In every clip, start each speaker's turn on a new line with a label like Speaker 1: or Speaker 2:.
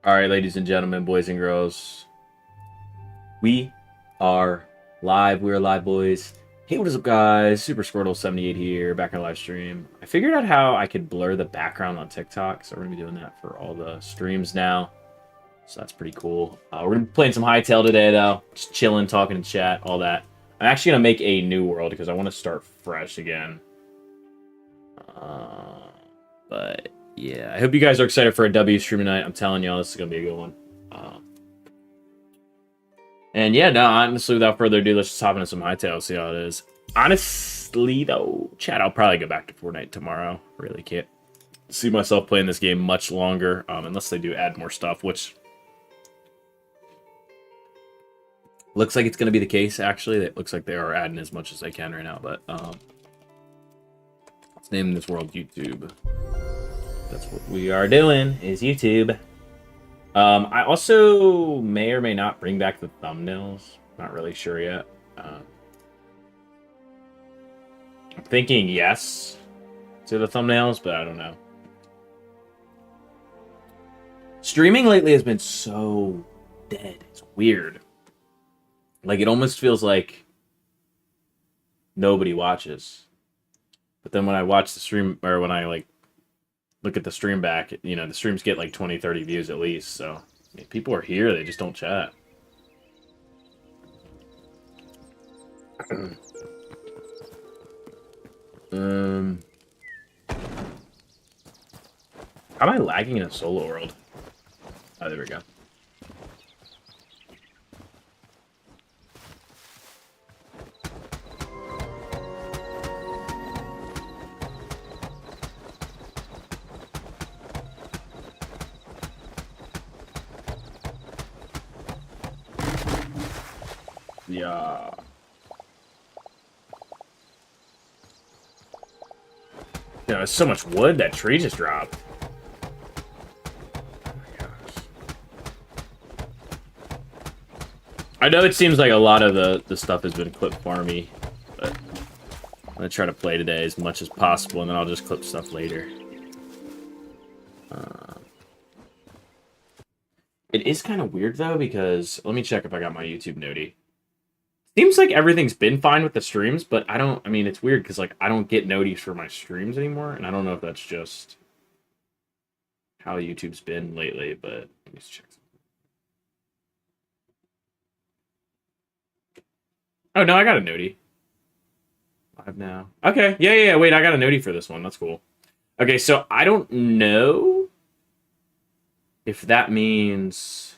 Speaker 1: All right, ladies and gentlemen, boys and girls, we are live. We are live, boys. Hey, what is up, guys? Super Squirtle78 here, back on live stream. I figured out how I could blur the background on TikTok, so we're gonna be doing that for all the streams now. So that's pretty cool. We're gonna be playing some Hytale today, though. Just chilling, talking in chat, all that. I'm actually gonna make a new world because I want to start fresh again. But yeah, I hope you guys are excited for a W stream tonight. I'm telling y'all, this is gonna be a good one. And yeah, no, honestly, without further ado, let's just hop into some Hytale, see how it is. Honestly, though, chat, I'll probably go back to Fortnite tomorrow. Really can't see myself playing this game much longer, unless they do add more stuff, which looks like it's going to be the case, actually. It looks like they are adding as much as they can right now, but let's name this world YouTube. That's what we are doing, is YouTube. I also may or may not bring back the thumbnails. Not really sure yet. I'm thinking yes to the thumbnails, but I don't know. Streaming lately has been so dead. It's weird. Like, it almost feels like nobody watches. But then when I watch the stream, or when I, like, look at the stream back, you know, the streams get like 20, 30 views at least, so I mean, people are here, they just don't chat. How am I lagging in a solo world? Oh, there we go. Yeah. You know, there's so much wood that tree just dropped. Oh my gosh. I know it seems like a lot of the stuff has been clip farmy, but I'm gonna try to play today as much as possible, and then I'll just clip stuff later. It is kind of weird though, because let me check if I got my YouTube noti. Seems like everything's been fine with the streams, but I mean, it's weird because, like, I don't get noties for my streams anymore, and I don't know if that's just how YouTube's been lately, but let me just check something. Oh, no, I got a noti. Live now. Okay, yeah, wait, I got a noti for this one. That's cool. Okay, so I don't know if that means...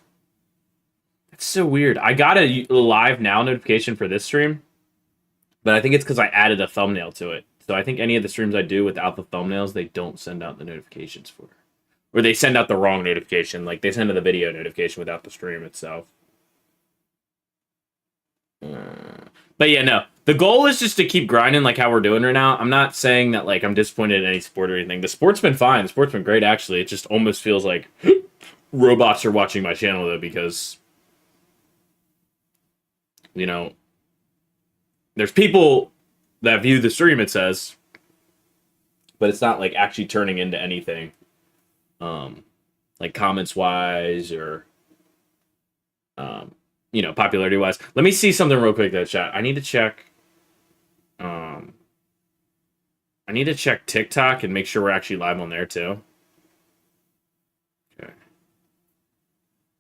Speaker 1: That's so weird. I got a live now notification for this stream, but I think it's because I added a thumbnail to it. So I think any of the streams I do without the thumbnails, they don't send out the notifications for. Or they send out the wrong notification. Like, they send out the video notification without the stream itself. But yeah, no. The goal is just to keep grinding like how we're doing right now. I'm not saying that, like, I'm disappointed in any sport or anything. The sport's been fine. The sport's been great, actually. It just almost feels like robots are watching my channel, though, because, you know, there's people that view the stream, it says, but it's not, like, actually turning into anything. Like, comments-wise or, you know, popularity-wise. Let me see something real quick, though, chat. I need to check... I need to check TikTok and make sure we're actually live on there, too. Okay.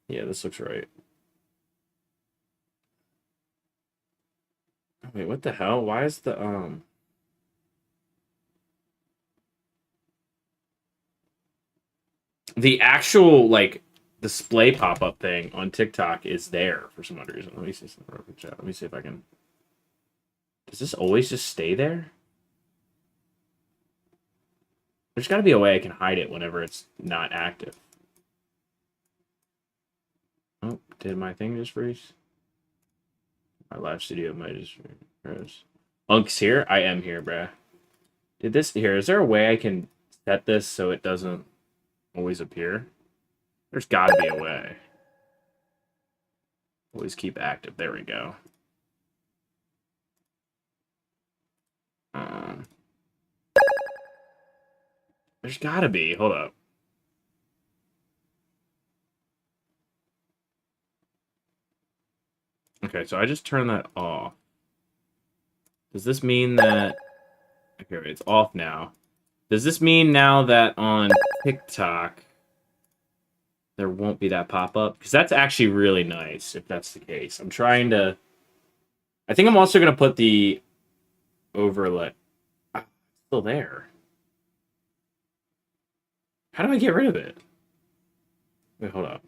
Speaker 1: Yeah, this looks right. Wait, what the hell? Why is the, the actual, like, display pop-up thing on TikTok is there for some odd reason. Let me see something real quick, chat. Let me see if I can... Does this always just stay there? There's got to be a way I can hide it whenever it's not active. Oh, did my thing just freeze? My live studio might just froze. Unk's here? I am here, bruh. Did this... Here, is there a way I can set this so it doesn't always appear? There's got to be a way. Always keep active. There we go. There's gotta be. Hold up. Okay, so I just turned that off. Does this mean that... Okay, wait, it's off now. Does this mean now that on TikTok there won't be that pop-up? Because that's actually really nice, if that's the case. I'm trying to... I think I'm also going to put the overlay... Ah, it's still there. How do I get rid of it? Wait, hold up.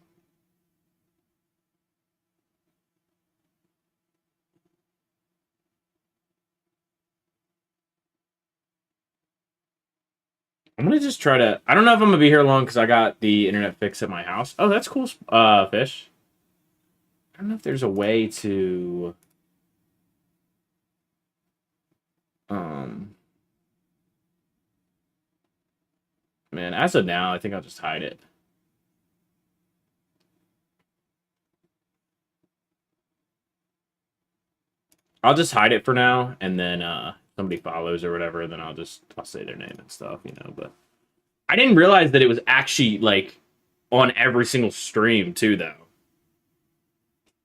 Speaker 1: I'm gonna just try to... I don't know if I'm gonna be here long because I got the internet fixed at my house. Oh, that's cool, fish. I don't know if there's a way to... Man, as of now, I think I'll just hide it. I'll just hide it for now, and then somebody follows or whatever, then I'll say their name and stuff, you know. But I didn't realize that it was actually like on every single stream too, though.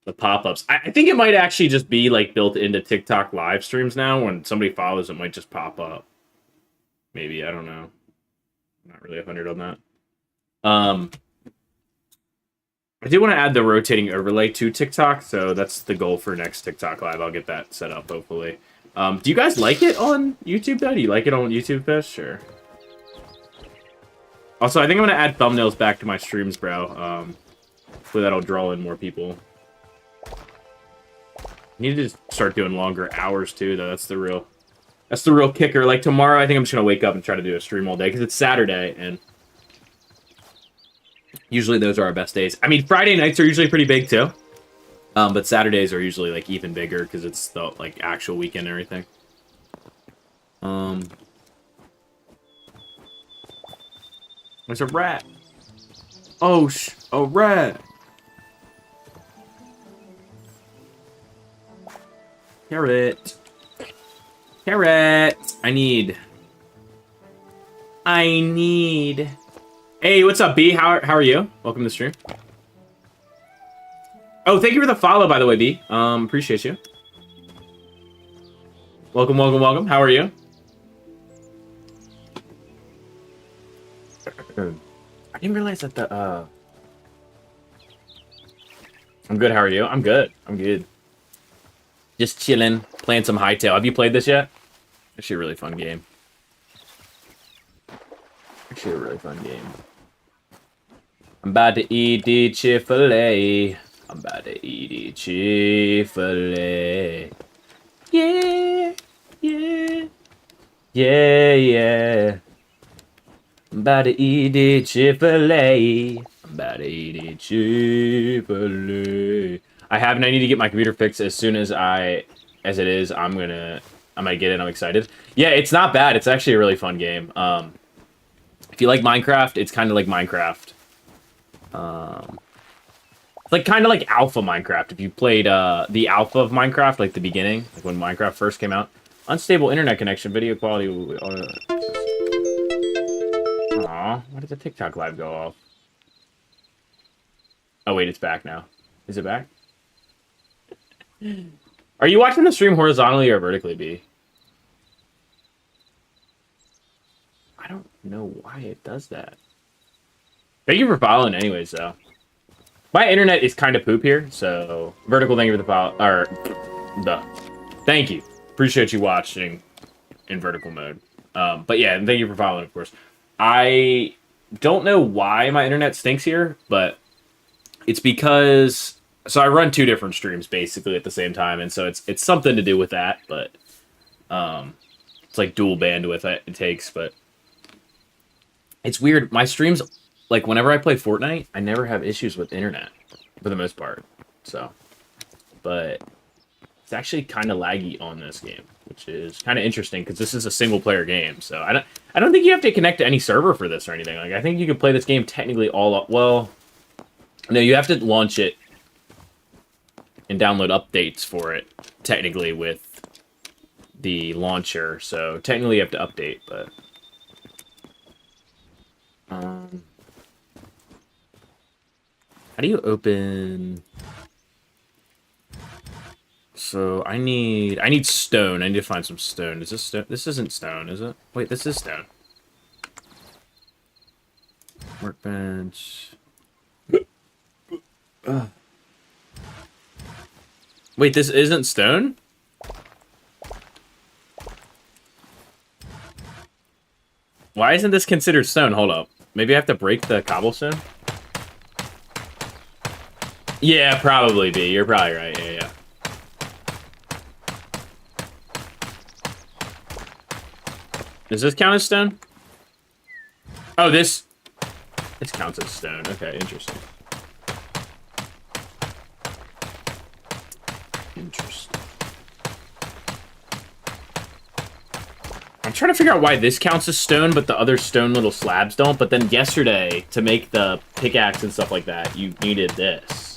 Speaker 1: The pop-ups. I think it might actually just be like built into TikTok live streams now. When somebody follows, it might just pop up. Maybe, I don't know. I'm not really 100 on that. I do want to add the rotating overlay to TikTok, so that's the goal for next TikTok live. I'll get that set up, hopefully. Do you guys like it on YouTube, though? Do you like it on YouTube, Fish? Sure. Also, I think I'm going to add thumbnails back to my streams, bro. Hopefully that'll draw in more people. I need to just start doing longer hours, too, though. That's the real kicker. Like, tomorrow, I think I'm just going to wake up and try to do a stream all day, because it's Saturday, and... Usually those are our best days. I mean, Friday nights are usually pretty big, too. But Saturdays are usually, like, even bigger because it's the, like, actual weekend and everything. There's a rat. Oh, a rat. Carrot. Carrot. I need... Hey, what's up, B? How are you? Welcome to the stream. Oh, thank you for the follow, by the way, B. Appreciate you. Welcome, welcome, welcome. How are you? I didn't realize that the, I'm good, how are you? I'm good. I'm good. Just chilling, playing some Hytale. Have you played this yet? Actually a really fun game. I'm about to eat the Chick-fil-A. I'm about to eat the Chick-fil-A. Yeah, yeah, yeah, yeah. I'm about to eat the Chick-fil-A. I'm about to eat the Chick-fil-A. I haven't. I need to get my computer fixed as soon as it is. I'm gonna get it. I'm excited. Yeah, it's not bad. It's actually a really fun game. If you like Minecraft, it's kind of like Minecraft. Like kind of like alpha Minecraft. If you played the alpha of Minecraft, like the beginning, like when Minecraft first came out, unstable internet connection, video quality. Aw, why did the TikTok live go off? Oh wait, it's back now. Is it back? Are you watching the stream horizontally or vertically, B? I don't know why it does that. Thank you for following anyways, though. My internet is kind of poop here, so... Vertical, thank you for the follow... Thank you. Appreciate you watching in vertical mode. But yeah, and thank you for following, of course. I don't know why my internet stinks here, but it's because... So I run 2 different streams, basically, at the same time, and so it's something to do with that, but... it's like dual bandwidth it takes, but... It's weird. My streams... Like, whenever I play Fortnite, I never have issues with internet, for the most part. So, but it's actually kind of laggy on this game, which is kind of interesting because this is a single-player game. So I don't think you have to connect to any server for this or anything. Like, I think you can play this game technically all up. Well, no, you have to launch it and download updates for it technically with the launcher. So technically, you have to update, but. How do you open? So I need stone. I need to find some stone. Is this stone? This isn't stone, is it? Wait, this is stone. Workbench. Wait, this isn't stone? Why isn't this considered stone? Hold up. Maybe I have to break the cobblestone? Yeah, probably be. You're probably right. Yeah, yeah. Does this count as stone? Oh, this counts as stone. Okay, interesting. Interesting. I'm trying to figure out why this counts as stone, but the other stone little slabs don't. But then yesterday, to make the pickaxe and stuff like that, you needed this.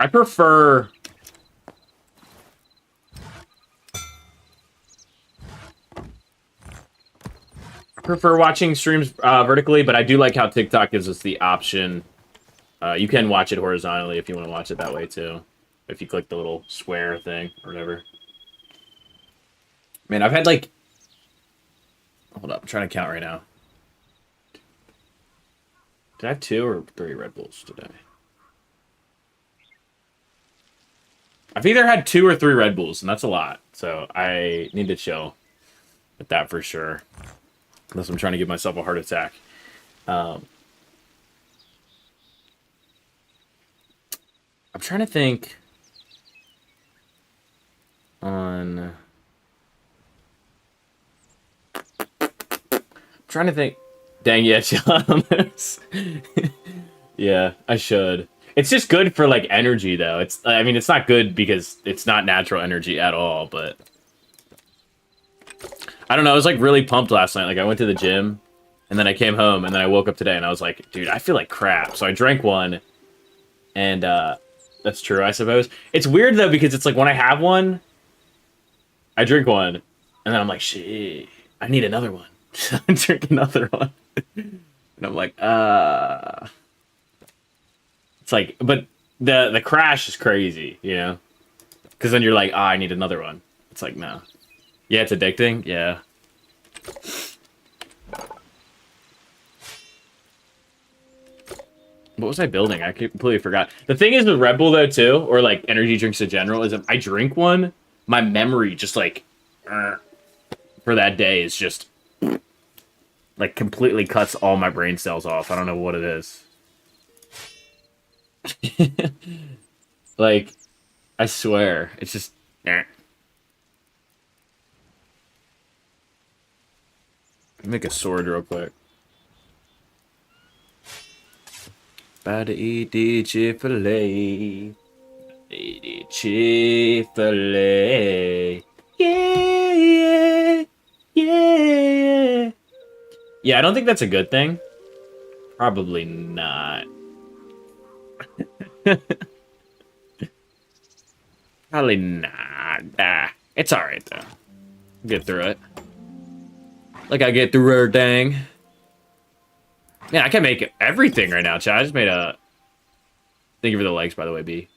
Speaker 1: I prefer... watching streams vertically, but I do like how TikTok gives us the option. You can watch it horizontally if you want to watch it that way, too. If you click the little square thing or whatever. Man, I've had, like... Hold up, I'm trying to count right now. Did I have 2 or 3 Red Bulls today? I've either had 2 or 3 Red Bulls, and that's a lot. So I need to chill with that for sure. Unless I'm trying to give myself a heart attack. I'm trying to think on... trying to think. Dang, yeah, chill on this. Yeah, I should. It's just good for, like, energy, though. I mean, it's not good because it's not natural energy at all, but... I don't know, I was, like, really pumped last night. Like, I went to the gym, and then I came home, and then I woke up today, and I was like, dude, I feel like crap. So I drank one, and, that's true, I suppose. It's weird, though, because it's like, when I have one, I drink one, and then I'm like, shit, I need another one. I drink another one. And I'm like, It's like, but the crash is crazy, you know? Because then you're like, I need another one. It's like, no. Yeah, it's addicting. Yeah. What was I building? I completely forgot. The thing is with Red Bull, though, too, or, like, energy drinks in general, is if I drink one, my memory just, like, for that day is just, like, completely cuts all my brain cells off. I don't know what it is. Like, I swear, it's just... Make a sword real quick. About to eat the Chick-fil-A. Eat the Chick-fil-A. Yeah, yeah. Yeah, I don't think that's a good thing. Probably not. Probably not. It's alright, though. Get through it. Like I get through her dang. Man, I can make everything right now, chat. I just made a... Thank you for the likes, by the way, B.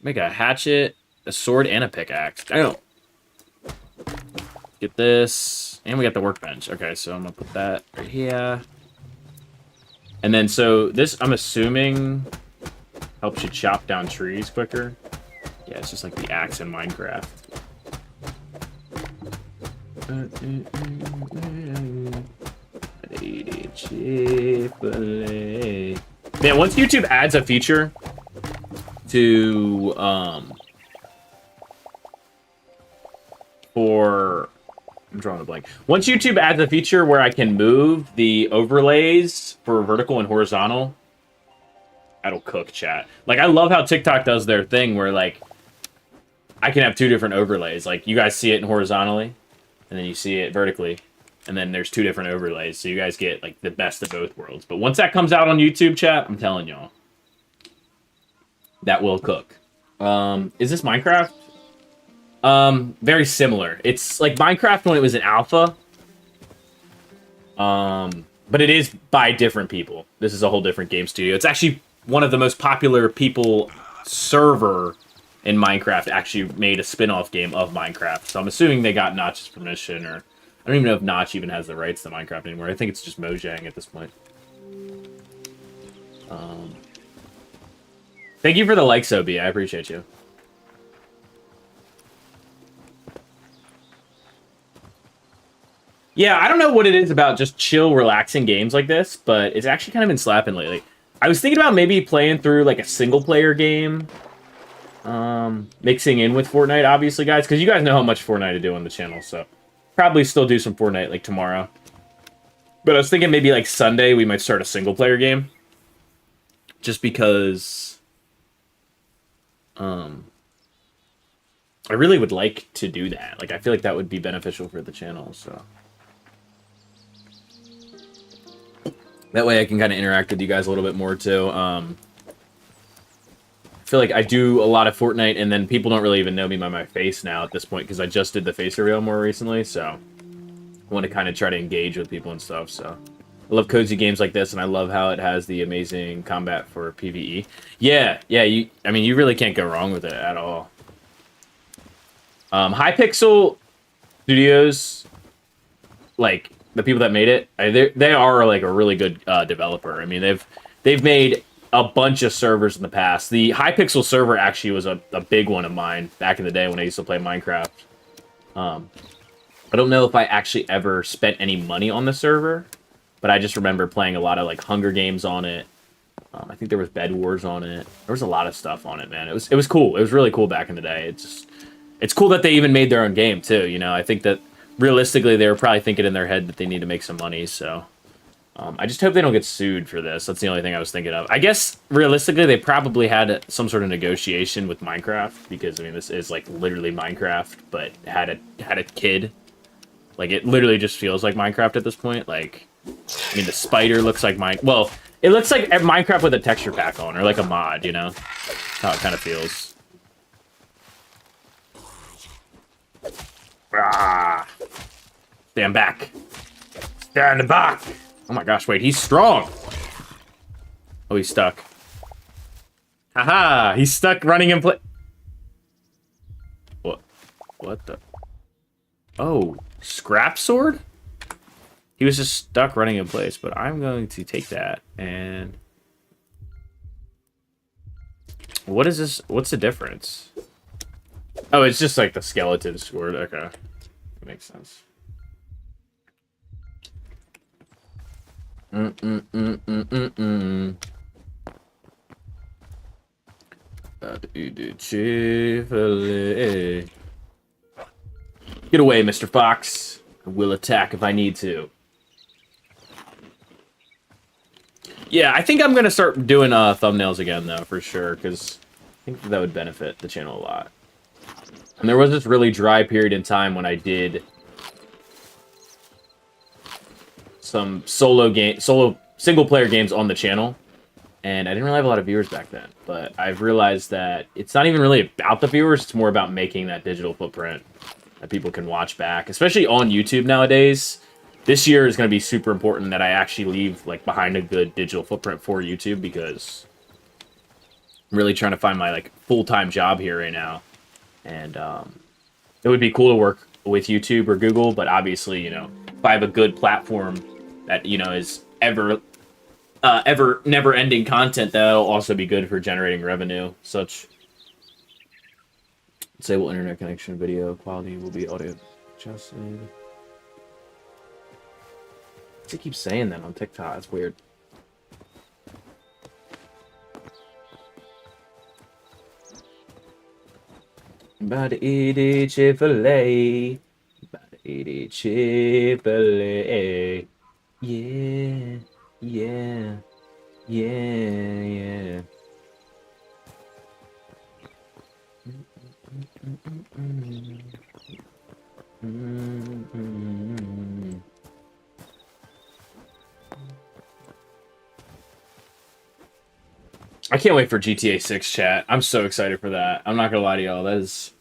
Speaker 1: Make a hatchet, a sword, and a pickaxe. Damn. Get this. And we got the workbench. Okay, so I'm gonna put that right here. And then, so, this, I'm assuming, helps you chop down trees quicker. Yeah, it's just like the axe in Minecraft. Man, once YouTube adds a feature to I'm drawing a blank. Once YouTube adds a feature where I can move the overlays for vertical and horizontal, that'll cook, chat. Like, I love how TikTok does their thing where, like, I can have 2 different overlays. Like, you guys see it in horizontally, and then you see it vertically, and then there's 2 different overlays, so you guys get, like, the best of both worlds. But once that comes out on YouTube, chat, I'm telling y'all, that will cook. Is this Minecraft? Very similar. It's like Minecraft when it was in alpha. But it is by different people. This is a whole different game studio. It's actually one of the most popular people server in Minecraft actually made a spin-off game of Minecraft. So I'm assuming they got Notch's permission, or I don't even know if Notch even has the rights to Minecraft anymore. I think it's just Mojang at this point. Thank you for the likes, OB. I appreciate you. Yeah, I don't know what it is about just chill, relaxing games like this, but it's actually kind of been slapping lately. I was thinking about maybe playing through like a single-player game, mixing in with Fortnite, obviously, guys, because you guys know how much Fortnite I do on the channel, so probably still do some Fortnite like tomorrow. But I was thinking maybe like Sunday we might start a single-player game, just because I really would like to do that. Like, I feel like that would be beneficial for the channel, so that way I can kind of interact with you guys a little bit more, too. I feel like I do a lot of Fortnite, and then people don't really even know me by my face now at this point, because I just did the face reveal more recently, so I want to kind of try to engage with people and stuff, so I love cozy games like this, and I love how it has the amazing combat for PvE. Yeah, I mean, you really can't go wrong with it at all. Hypixel Studios, like, the people that made it, they are like a really good developer. I mean, they've made a bunch of servers in the past. The Hypixel server actually was a big one of mine back in the day when I used to play Minecraft. I don't know if I actually ever spent any money on the server, but I just remember playing a lot of like Hunger Games on it. I think there was Bed Wars on it. There was a lot of stuff on it, man. It was cool. It was really cool back in the day. It's cool that they even made their own game too. You know, I think that realistically, they were probably thinking in their head that they need to make some money, so I just hope they don't get sued for this. That's the only thing I was thinking of. I guess, realistically, they probably had some sort of negotiation with Minecraft, because, I mean, this is, like, literally Minecraft, but had a kid. Like, it literally just feels like Minecraft at this point. Like, I mean, the spider looks like well, it looks like Minecraft with a texture pack on, or like a mod, you know? That's how it kind of feels. Ah. Stand back. Stand back. Oh my gosh, wait, he's strong. Oh, he's stuck. Haha, he's stuck running in place. What the? Oh, scrap sword? He was just stuck running in place, but I'm going to take that and... What is this? What's the difference? Oh, it's just like the skeleton sword. Okay. That makes sense. Get away, Mr. Fox. I will attack if I need to. Yeah, I think I'm going to start doing thumbnails again, though, for sure, because I think that would benefit the channel a lot. And there was this really dry period in time when I did some single-player games on the channel, and I didn't really have a lot of viewers back then. But I've realized that it's not even really about the viewers, it's more about making that digital footprint that people can watch back, especially on YouTube nowadays. This year is going to be super important that I actually leave like behind a good digital footprint for YouTube, because I'm really trying to find my like full-time job here right now. And it would be cool to work with YouTube or Google, but obviously, you know, if I have a good platform that, you know, is ever never-ending content, that'll also be good for generating revenue. Such disable internet connection, video quality will be audio adjusted. They keep saying that on TikTok. It's weird. About to eat a Chick-fil-A. About to eat a Chick-fil-A. Yeah, yeah, yeah. I can't wait for GTA 6 chat. I'm so excited for that. I'm not gonna lie to y'all. That is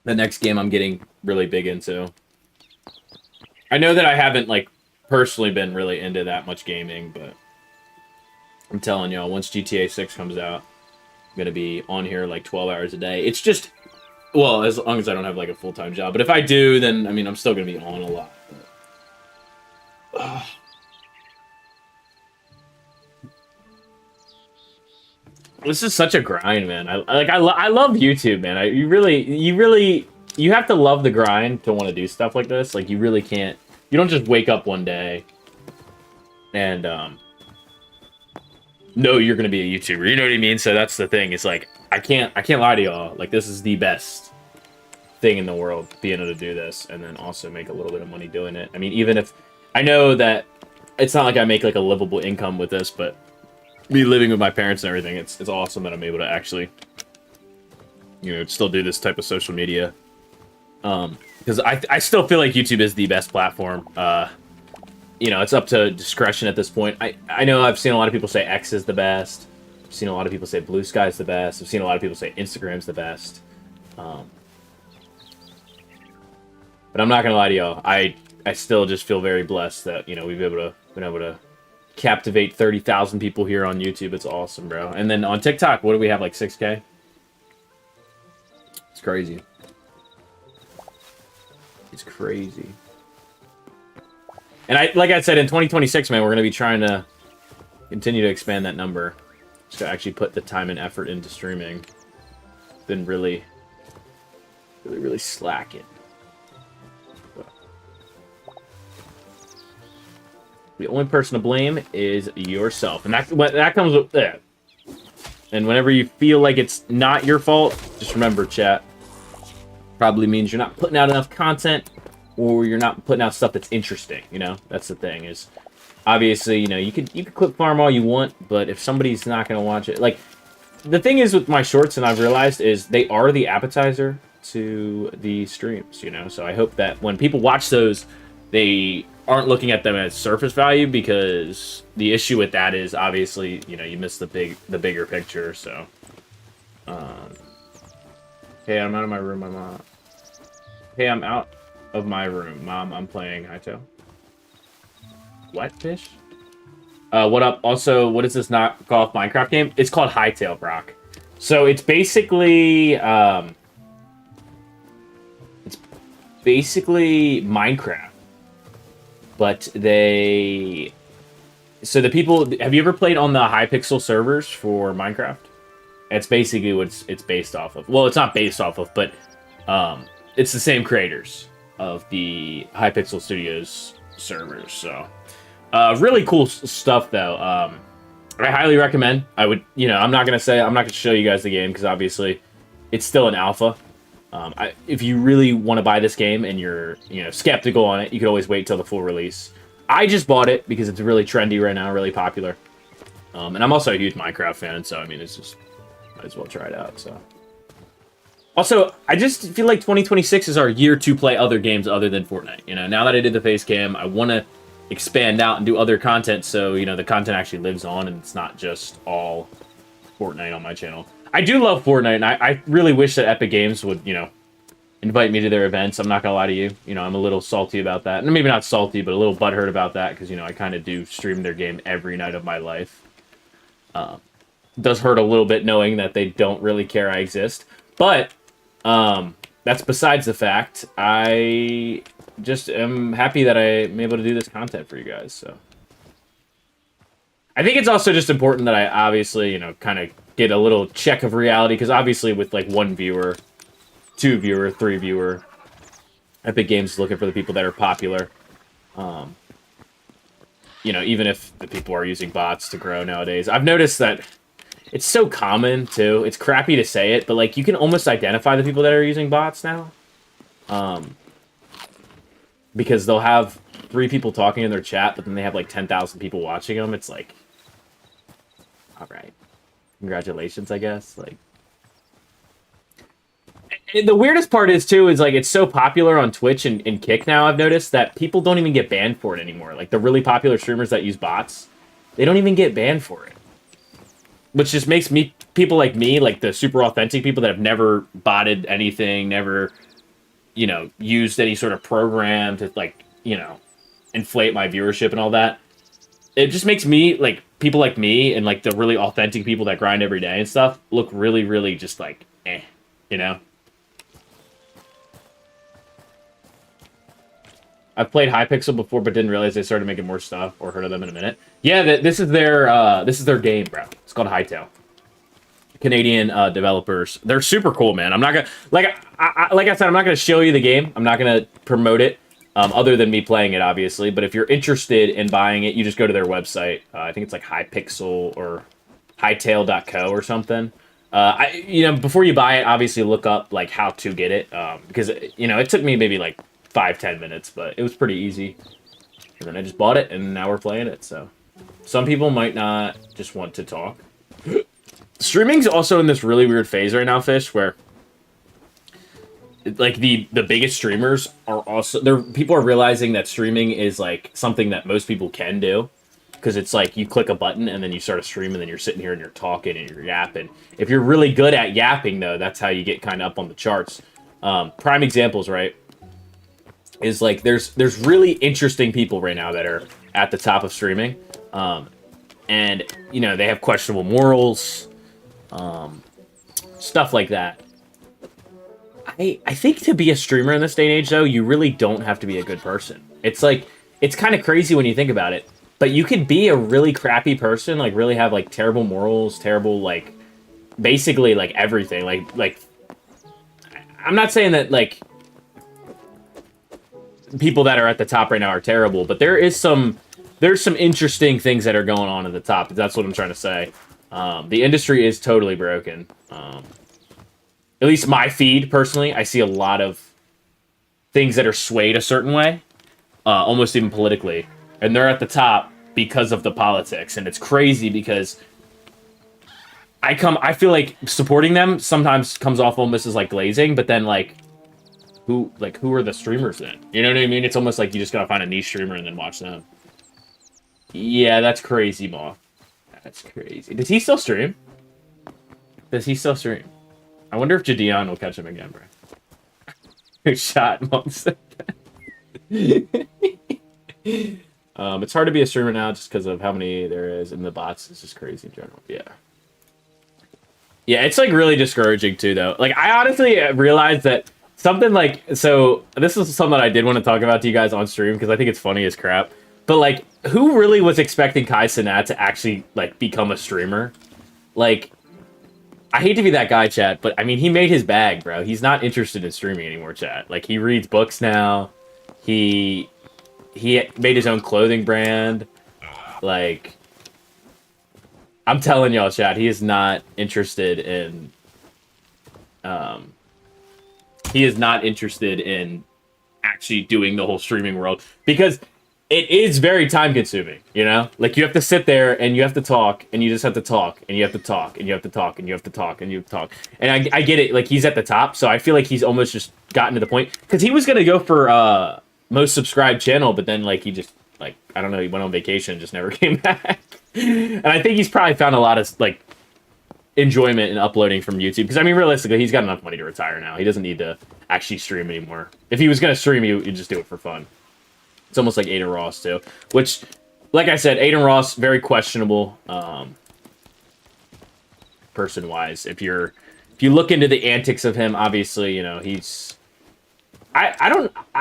Speaker 1: the next game I'm getting really big into. I know that I haven't like personally been really into that much gaming, but I'm telling y'all, once GTA 6 comes out, I'm gonna be on here like 12 hours a day. It's just, well, as long as I don't have like a full-time job. But if I do, then I mean, I'm still gonna be on a lot. But, this is such a grind, man. I love YouTube, man. You have to love the grind to want to do stuff like this. Like you really can't. You don't just wake up one day and know you're gonna be a YouTuber. You know what I mean? So that's the thing. It's like I can't lie to y'all. Like this is the best thing in the world, being able to do this and then also make a little bit of money doing it. I mean, even if I know that it's not like I make like a livable income with this, but me living with my parents and everything, it's awesome that I'm able to actually, still do this type of social media. Because I still feel like YouTube is the best platform. It's up to discretion at this point. I know I've seen a lot of people say X is the best. I've seen a lot of people say Blue Sky is the best. I've seen a lot of people say Instagram's the best. But I'm not gonna lie to y'all. I still just feel very blessed that we've been able to captivate 30,000 people here on YouTube. It's awesome, bro. And then on TikTok, what do we have, like 6K? It's crazy. It's crazy. And like I said, in 2026, man, we're going to be trying to continue to expand that number. Just to actually put the time and effort into streaming. Been really slacking. The only person to blame is yourself. And that comes with that. And whenever you feel like it's not your fault, just remember, chat. Probably means you're not putting out enough content, or you're not putting out stuff that's interesting, That's the thing, is obviously, you could clip farm all you want, but if somebody's not going to watch it, like, the thing is with my shorts, and I've realized, is they are the appetizer to the streams, So I hope that when people watch those, they aren't looking at them as surface value, because the issue with that is obviously, you miss the bigger picture. So, hey, I'm out of my room, Mom. Hey, I'm out of my room, Mom. I'm playing Hytale. What fish? What up? Also, what is this knockoff Minecraft game? It's called Hytale, Brock. So it's basically Minecraft. But so the people, have you ever played on the Hypixel servers for Minecraft? It's basically what it's based off of. Well, it's not based off of, but it's the same creators of the Hypixel Studios servers. So really cool stuff, though. I highly recommend. I would, I'm not gonna show you guys the game because obviously it's still an alpha. If you really want to buy this game and you're, skeptical on it, you could always wait till the full release. I just bought it because it's really trendy right now, really popular. And I'm also a huge Minecraft fan, so, I mean, it's just, might as well try it out, so. Also, I just feel like 2026 is our year to play other games other than Fortnite. Now that I did the face cam, I want to expand out and do other content so, the content actually lives on and it's not just all Fortnite on my channel. I do love Fortnite, and I really wish that Epic Games would, invite me to their events. I'm not gonna lie to you. I'm a little salty about that. And maybe not salty, but a little butthurt about that, because, I kind of do stream their game every night of my life. Does hurt a little bit knowing that they don't really care I exist. But, that's besides the fact. I just am happy that I'm able to do this content for you guys, so. I think it's also just important that I obviously, kind of get a little check of reality, because obviously with like 1 viewer, 2 viewer, 3 viewer, Epic Games is looking for the people that are popular. Even if the people are using bots to grow nowadays. I've noticed that it's so common too. It's crappy to say it, but like you can almost identify the people that are using bots now. Because they'll have 3 people talking in their chat, but then they have like 10,000 people watching them. It's like, all right. Congratulations, I guess. Like, and the weirdest part is too is like it's so popular on Twitch and Kick now. I've noticed that people don't even get banned for it anymore. Like the really popular streamers that use bots, they don't even get banned for it, which just makes people like me, like the super authentic people that have never botted anything, never, used any sort of program to like you know, inflate my viewership and all that. It just makes me, like, people like me and, like, the really authentic people that grind every day and stuff look really, really just, like, you know? I've played Hypixel before, but didn't realize they started making more stuff or heard of them in a minute. Yeah, this is their game, bro. It's called Hytale. Canadian developers. They're super cool, man. I'm not gonna like I said, I'm not gonna show you the game. I'm not gonna promote it, other than me playing it, obviously. But if you're interested in buying it, you just go to their website. I think it's like Hypixel or Hytale.co or something. Before you buy it, obviously look up like how to get it, because it took me maybe like 5-10 minutes, but it was pretty easy. And then I just bought it, and now we're playing it. So some people might not just want to talk. Streaming's also in this really weird phase right now, Fish, where like the biggest streamers are also people are realizing that streaming is like something that most people can do, because it's like you click a button and then you start a stream and then you're sitting here and you're talking and you're yapping. If you're really good at yapping, though, that's how you get kind of up on the charts. Prime examples, right? Is like there's really interesting people right now that are at the top of streaming, and they have questionable morals. Stuff like that. I think to be a streamer in this day and age, though, you really don't have to be a good person. It's like, it's kind of crazy when you think about it, but you could be a really crappy person, like really have like terrible morals, terrible, like basically like everything. Like I'm not saying that like people that are at the top right now are terrible, but there's some interesting things that are going on at the top. That's what I'm trying to say. The industry is totally broken. At least my feed, personally, I see a lot of things that are swayed a certain way, almost even politically. And they're at the top because of the politics. And it's crazy because I feel like supporting them sometimes comes off almost as like glazing, but then like who are the streamers then? You know what I mean? It's almost like you just gotta find a niche streamer and then watch them. Yeah, that's crazy, Moth. That's crazy. Does he still stream? I wonder if Jadion will catch him again, bro. Who shot Moth? It's hard to be a streamer now just because of how many there is, and the bots is just crazy in general. Yeah. Yeah, it's like really discouraging too, though. Like, I honestly realized that something like, so this is something that I did want to talk about to you guys on stream because I think it's funny as crap. But like, who really was expecting Kai Cenat to actually like become a streamer? Like, I hate to be that guy, chat, but I mean, he made his bag, bro. He's not interested in streaming anymore, chat. Like, he reads books now. He made his own clothing brand. Like, I'm telling y'all, chat, he is not interested in actually doing the whole streaming world, because it is very time consuming, you know? Like, you have to sit there and you have to talk and you just have to talk and you have to talk and you have to talk and you have to talk and you have to talk. And I get it, like, he's at the top, so I feel like he's almost just gotten to the point, because he was going to go for most subscribed channel, but then like he just, like, I don't know, he went on vacation and just never came back. And I think he's probably found a lot of like enjoyment in uploading from YouTube, because I mean, realistically, he's got enough money to retire now. He doesn't need to actually stream anymore. If he was going to stream, he'd just do it for fun. It's almost like Aiden Ross too, which, like I said, Aiden Ross, very questionable person-wise. If you look into the antics of him, obviously, you know, he's,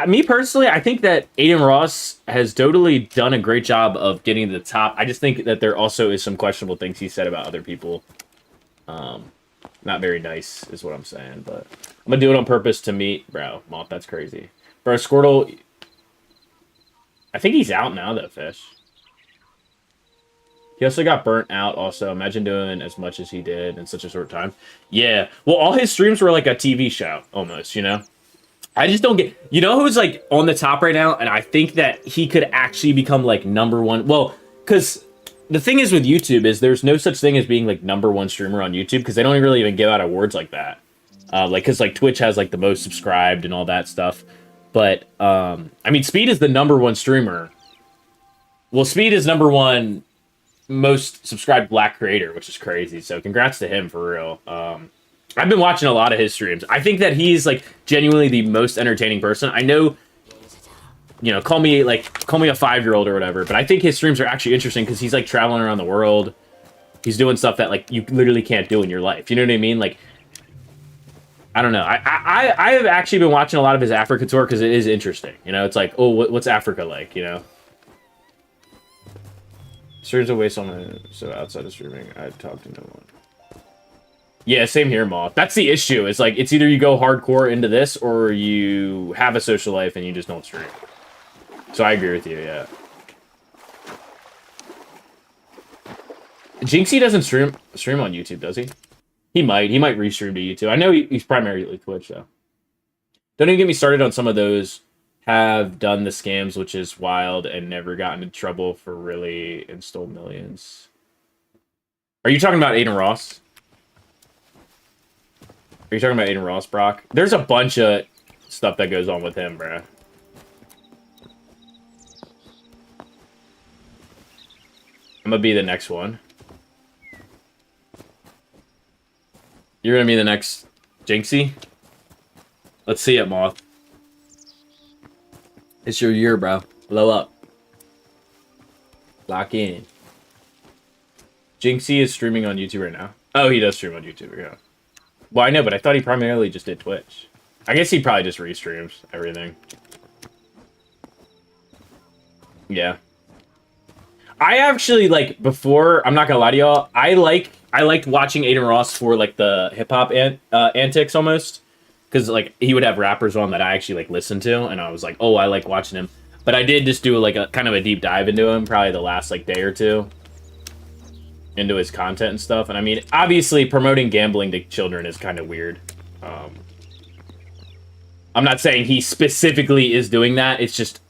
Speaker 1: me personally, I think that Aiden Ross has totally done a great job of getting to the top. I just think that there also is some questionable things he said about other people. Not very nice is what I'm saying, but I'm gonna do it on purpose to meet, bro. Moth, that's crazy. Bro, Squirtle, I think he's out now, though, Fish. He also got burnt out, also. Imagine doing as much as he did in such a short time. Yeah. Well, all his streams were like a TV show, almost, you know? I just don't get... You know who's, like, on the top right now? And I think that he could actually become, like, #1. Well, because the thing is with YouTube is there's no such thing as being, like, #1 streamer on YouTube, because they don't really even give out awards like that. Because, like, Twitch has, like, the most subscribed and all that stuff. But, I mean, Speed is the #1 streamer. Well, Speed is #1 most subscribed black creator, which is crazy. So congrats to him, for real. I've been watching a lot of his streams. I think that he's, like, genuinely the most entertaining person. I know you know, call me a 5-year-old or whatever. But I think his streams are actually interesting because he's like traveling around the world. He's doing stuff that like you literally can't do in your life. You know what I mean? Like, I don't know. I have actually been watching a lot of his Africa tour because it is interesting. You know, it's like, oh, what's Africa like? You know. Streams away someone, so outside of streaming, I talk to no one. Yeah, same here, Moth. That's the issue. It's like, it's either you go hardcore into this, or you have a social life and you just don't stream. So I agree with you, yeah. Jinxie doesn't stream on YouTube, does he? He might restream to YouTube. I know he's primarily Twitch, though. Don't even get me started on some of those have done the scams, which is wild, and never gotten in trouble for really and stole millions. Are you talking about Aiden Ross? Are you talking about Aiden Ross, Brock? There's a bunch of stuff that goes on with him, bruh. I'm gonna be the next one. You're gonna be the next Jinxie? Let's see it, Moth. It's your year, bro. Blow up. Lock in. Jinxie is streaming on YouTube right now. Oh, he does stream on YouTube, yeah. Well, I know, but I thought he primarily just did Twitch. I guess he probably just restreams everything. Yeah. I actually, like, before, I'm not gonna lie to y'all, I liked watching Aiden Ross for, like, the hip-hop antics, almost. Because, like, he would have rappers on that I actually, like, listened to, and I was like, oh, I like watching him. But I did just do, like, a kind of a deep dive into him, probably the last, like, day or two. Into his content and stuff. And, I mean, obviously, promoting gambling to children is kind of weird. I'm not saying he specifically is doing that. It's just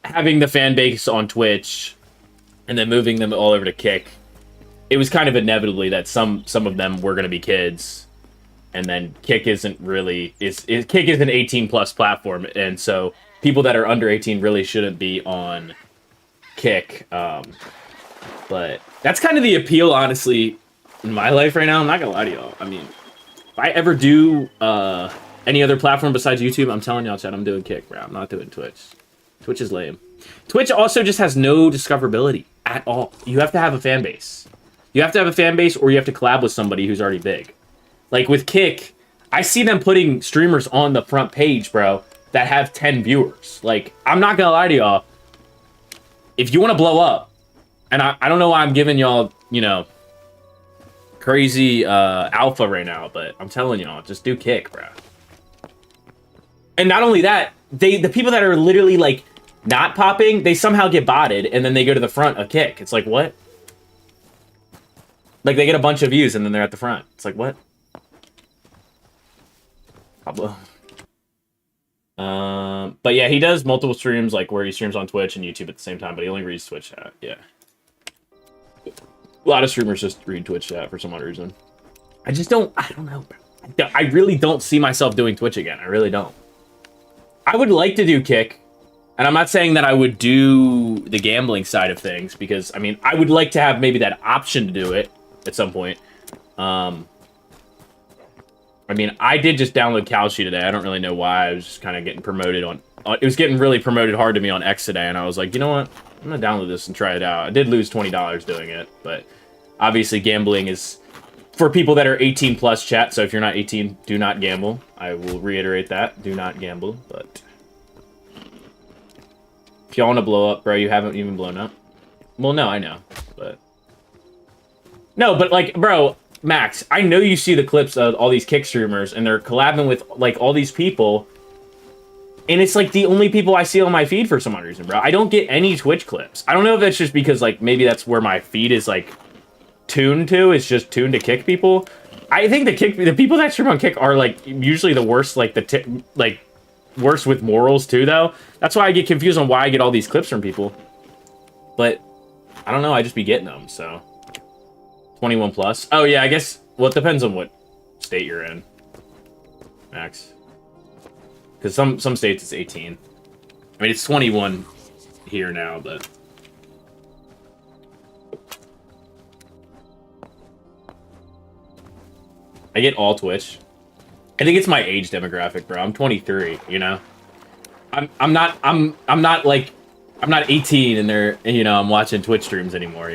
Speaker 1: having the fan base on Twitch and then moving them all over to Kick. It was kind of inevitably that some of them were going to be kids. And then Kick isn't really... Kick is an 18-plus platform, and so people that are under 18 really shouldn't be on Kick. But that's kind of the appeal, honestly, in my life right now. I'm not going to lie to y'all. I mean, if I ever do any other platform besides YouTube, I'm telling y'all, Chad, I'm doing Kick, bro. I'm not doing Twitch. Twitch is lame. Twitch also just has no discoverability at all. You have to have a fan base. You have to have a fan base, or you have to collab with somebody who's already big. Like, with Kick, I see them putting streamers on the front page, bro, that have 10 viewers. Like, I'm not gonna lie to y'all. If you want to blow up, and I don't know why I'm giving y'all, you know, crazy alpha right now, but I'm telling y'all, just do Kick, bro. And not only that, the people that are literally, like, not popping, they somehow get botted, and then they go to the front of Kick. It's like, what? Like, they get a bunch of views, and then they're at the front. It's like, what? Pablo. But yeah, he does multiple streams, like where he streams on Twitch and YouTube at the same time, but he only reads Twitch chat. Yeah. A lot of streamers just read Twitch chat for some odd reason. I don't know. I really don't see myself doing Twitch again. I really don't. I would like to do Kick, and I'm not saying that I would do the gambling side of things, because, I mean, I would like to have maybe that option to do it at some point. I mean, I did just download Kalshi today. I don't really know why. I was just kind of getting promoted on... It was getting really promoted hard to me on X today, and I was like, you know what? I'm going to download this and try it out. I did lose $20 doing it, but obviously gambling is for people that are 18 plus, chat. So if you're not 18, do not gamble. I will reiterate that. Do not gamble, but... If y'all want to blow up, bro, you haven't even blown up. Well, no, I know, but... No, but, like, bro... Max, I know you see the clips of all these Kick streamers, and they're collabing with, like, all these people, and it's, like, the only people I see on my feed for some odd reason, bro. I don't get any Twitch clips. I don't know if that's just because, like, maybe that's where my feed is, like, tuned to. It's just tuned to Kick people. I think the people that stream on Kick are, like, usually the worst, like, worst with morals, too, though. That's why I get confused on why I get all these clips from people. But, I don't know, I just be getting them, so... 21 plus. Oh, yeah, I guess... Well, it depends on what state you're in, Max. Because some states it's 18. I mean, it's 21 here now, but... I get all Twitch. I think it's my age demographic, bro. I'm 23, you know? I'm not like I'm not 18 and they're I'm watching Twitch streams anymore.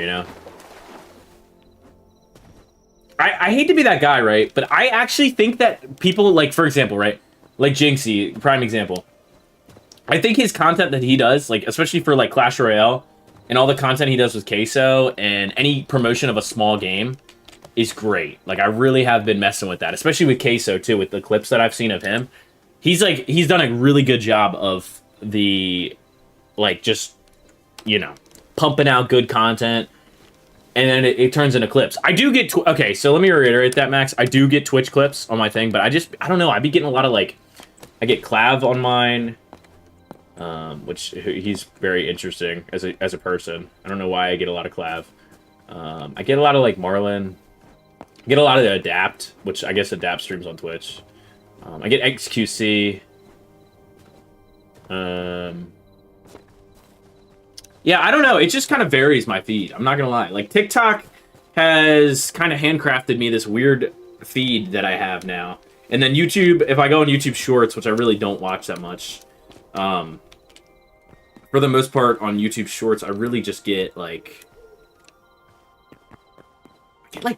Speaker 1: I hate to be that guy, right? But I actually think that people like, for example, right, like Jinxie, prime example. I think his content that he does, like especially for like Clash Royale and all the content he does with Queso and any promotion of a small game is great. Like I really have been messing with that, especially with Queso too, with the clips that I've seen of him. He's done a really good job of the like just pumping out good content, and then it turns into clips. I do get okay, so let me reiterate that, Max. I do get Twitch clips on my thing, but I don't know. I be getting a lot of like I get Clav on mine, which he's very interesting as a person. I don't know why I get a lot of Clav. I get a lot of like Marlin. I get a lot of the Adapt, which I guess Adapt streams on Twitch. I get XQC. Yeah, I don't know. It just kind of varies my feed. I'm not gonna lie. Like TikTok has kind of handcrafted me this weird feed that I have now. And then YouTube, if I go on YouTube Shorts, which I really don't watch that much, for the most part on YouTube Shorts, I really just get like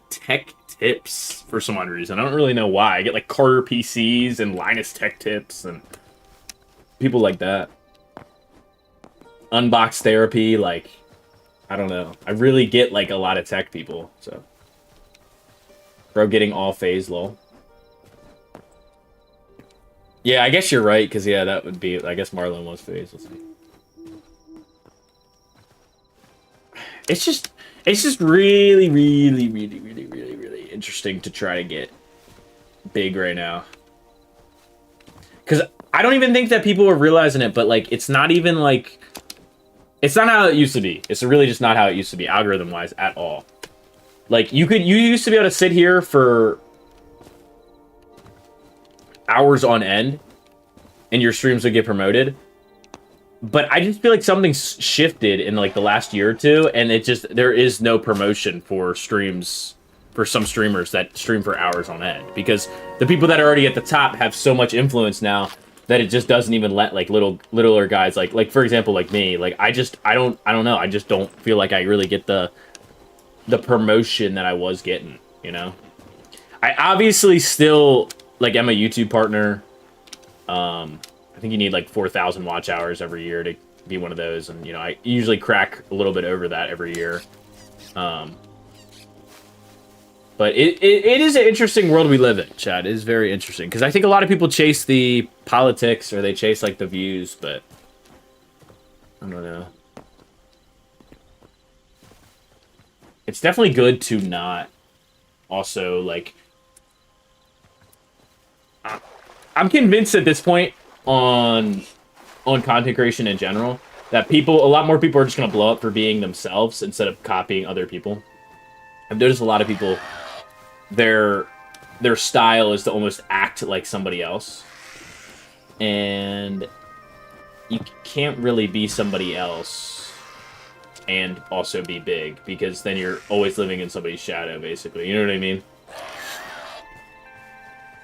Speaker 1: tech tips for some odd reason. I don't really know why. I get like Carter PCs and Linus Tech Tips and people like that. Unbox Therapy, like, I don't know. I really get like a lot of tech people, so. Bro getting all phase, lol. Yeah, I guess you're right, because yeah, that would be, I guess Marlon was phase, let's see. It's just really, really, really, really, really, really interesting to try to get big right now. Because I don't even think that people are realizing it, but like, it's not even like, it's not how it used to be. It's really just not how it used to be, algorithm-wise, at all. Like, you used to be able to sit here for hours on end, and your streams would get promoted. But I just feel like something's shifted in, like, the last year or two, and there is no promotion for streams, for some streamers that stream for hours on end. Because the people that are already at the top have so much influence now that it just doesn't even let like littler guys like for example like me, like I don't know, I just don't feel like I really get the promotion that I was getting, I obviously still like am a YouTube partner. I think you need like 4,000 watch hours every year to be one of those, and I usually crack a little bit over that every year. But it is an interesting world we live in, Chad. It is very interesting. Because I think a lot of people chase the politics or they chase, like, the views, but I don't know. It's definitely good to not also, like... I'm convinced at this point on content creation in general that a lot more people are just going to blow up for being themselves instead of copying other people. I've noticed a lot of people... Their style is to almost act like somebody else. And you can't really be somebody else and also be big, because then you're always living in somebody's shadow, basically. You know what I mean?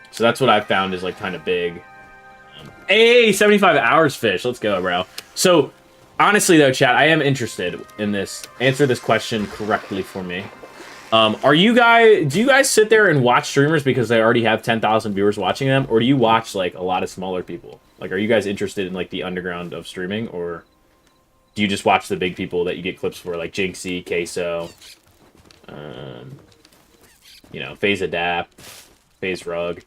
Speaker 1: So that's what I've found is, like, kind of big. Hey, 75 hours, fish. Let's go, bro. So, honestly, though, chat, I am interested in this. Answer this question correctly for me. Do you guys sit there and watch streamers because they already have 10,000 viewers watching them? Or do you watch, like, a lot of smaller people? Like, are you guys interested in, like, the underground of streaming? Or do you just watch the big people that you get clips for, like Jinxie, Queso, FaZe Adapt, FaZe Rug?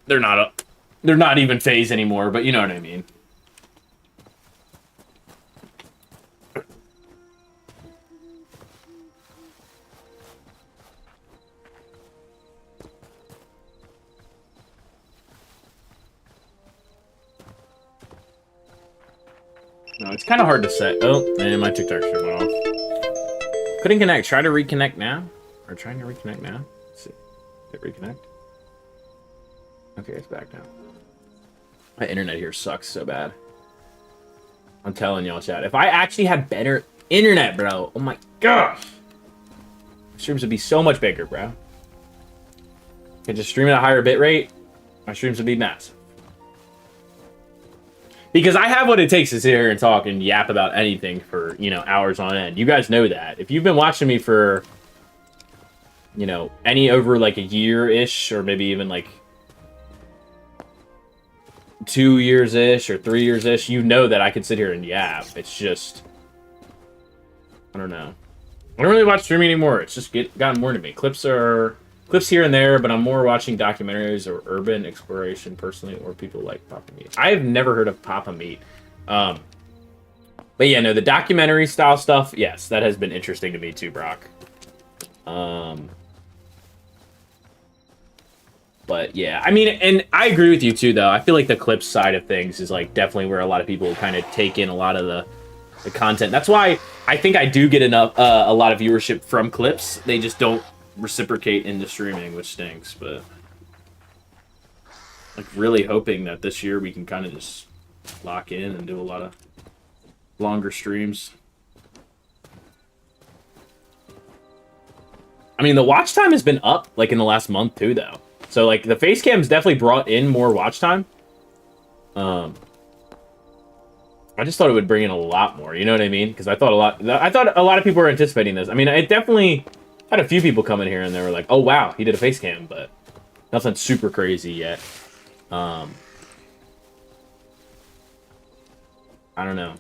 Speaker 1: They're not even FaZe anymore, but you know what I mean. No, it's kind of hard to say. Oh, man, my TikTok stream went off. Couldn't connect. Try to reconnect now. Or trying to reconnect now. Let's see. Did it reconnect? Okay, it's back now. My internet here sucks so bad. I'm telling y'all, chat. If I actually had better internet, bro. Oh my gosh. My streams would be so much bigger, bro. If I just stream at a higher bit rate, my streams would be massive. Because I have what it takes to sit here and talk and yap about anything for, you know, hours on end. You guys know that. If you've been watching me for, you know, any over like a year-ish, or maybe even like 2 years-ish or 3 years-ish, you know that I could sit here and yap. It's just, I don't know. I don't really watch streaming anymore. It's just gotten more to me. Clips here and there, but I'm more watching documentaries or urban exploration personally, or people like Papa Meat. I have never heard of Papa Meat. But yeah, no, the documentary style stuff, yes, that has been interesting to me too, Brock. But yeah, I mean, and I agree with you too, though. I feel like the clips side of things is like definitely where a lot of people kind of take in a lot of the content. That's why I think I do get enough a lot of viewership from clips. They just don't reciprocate into streaming, which stinks. But like really hoping that this year we can kind of just lock in and do a lot of longer streams. I mean, the watch time has been up like in the last month too, though. So, like, the face cam's definitely brought in more watch time. I just thought it would bring in a lot more, you know what I mean? Because I thought a lot of people were anticipating this. I mean, it definitely had a few people come in here and they were like, oh, wow, he did a face cam, but nothing super crazy yet. I don't know.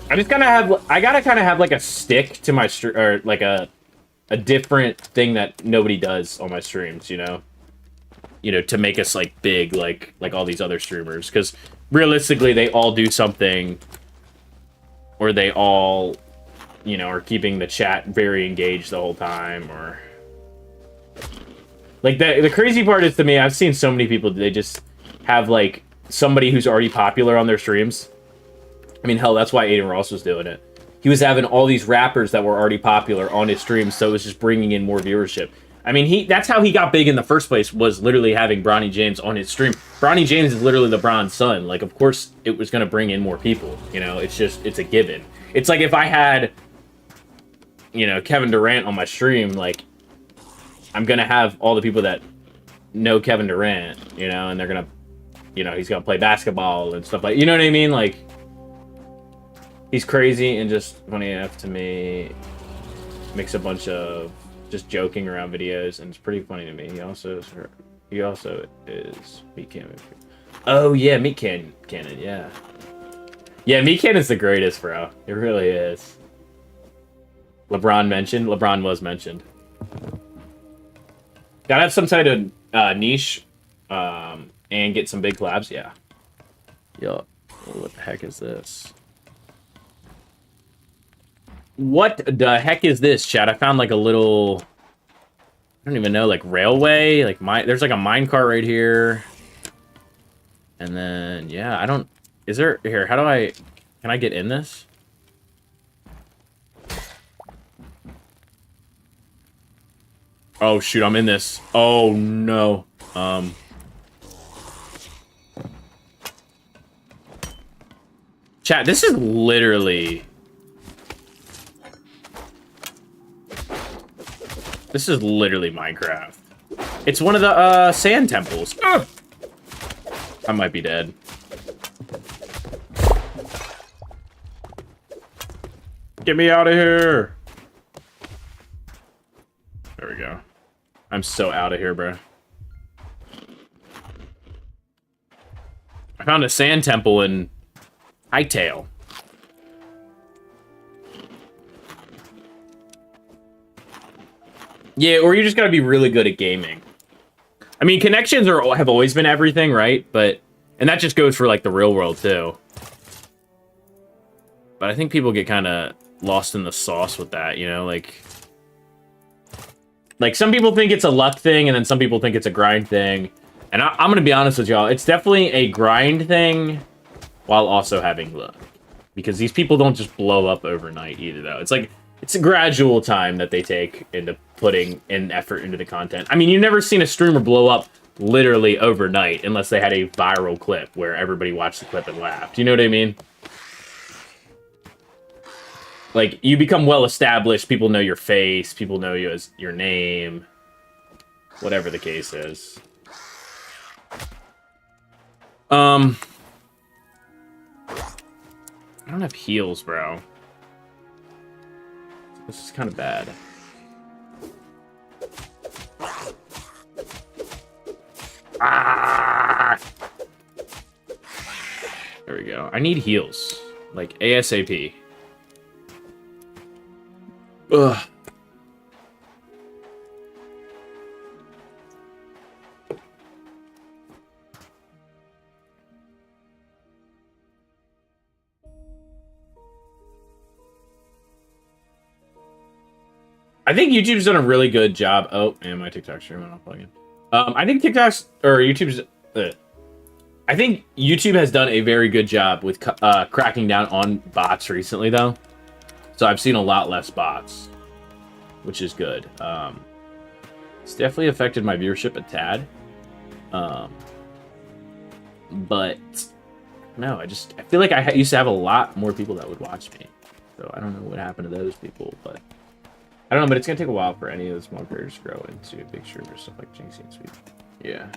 Speaker 1: I gotta kind of have, like, a stick to my stream, or, like, a different thing that nobody does on my streams, you know, to make us like big, like all these other streamers, because realistically they all do something, or they all, you know, are keeping the chat very engaged the whole time, or like the crazy part is, to me, I've seen so many people, they just have like somebody who's already popular on their streams. I mean, hell, that's why Aiden Ross was doing it. He was having all these rappers that were already popular on his streams, so it was just bringing in more viewership. I mean, that's how he got big in the first place, was literally having Bronny James on his stream. Bronny James is literally LeBron's son. Like, of course, it was going to bring in more people. You know, it's a given. It's like if I had, you know, Kevin Durant on my stream, like, I'm going to have all the people that know Kevin Durant, you know, and they're going to, you know, he's going to play basketball and stuff like, you know what I mean? Like, he's crazy and just funny enough to me. Makes a bunch of just joking around videos, and it's pretty funny to me. He also is Meat Cannon. Oh yeah, Meat Cannon, yeah. Yeah, Meat Cannon's the greatest, bro. It really is. LeBron was mentioned. Gotta have some type of niche, and get some big collabs, yeah. Yo, what the heck is this? What the heck is this, chat? I found like a little, I don't even know, like railway, like there's like a minecart right here. And then, yeah, here, can I get in this? Oh shoot, I'm in this. Oh no. Chat, this is literally Minecraft. It's one of the sand temples. Ugh! I might be dead. Get me out of here. There we go. I'm so out of here, bro. I found a sand temple in Hytale. Yeah, or you just gotta be really good at gaming. I mean, connections have always been everything, right? And that just goes for like the real world too. But I think people get kind of lost in the sauce with that, you know, like some people think it's a luck thing, and then some people think it's a grind thing. And I'm gonna be honest with y'all, it's definitely a grind thing while also having luck, because these people don't just blow up overnight either, though. It's like, it's a gradual time that they take into putting in effort into the content. I mean, you've never seen a streamer blow up literally overnight unless they had a viral clip where everybody watched the clip and laughed. You know what I mean? Like, you become well established, people know your face, people know you as your name, whatever the case is. don't have heals, bro. This is kind of bad. Ah! There we go. I need heals. Like, ASAP. Ugh. I think YouTube's done a really good job. Oh, and my TikTok stream went off again. I think TikTok's or YouTube's. I think YouTube has done a very good job with cracking down on bots recently, though. So I've seen a lot less bots, which is good. It's definitely affected my viewership a tad. But no, I feel like I used to have a lot more people that would watch me. So I don't know what happened to those people, but I don't know. But it's gonna take a while for any of the small creators to grow into big streamers, stuff like Jinxie and Sweet. Yeah.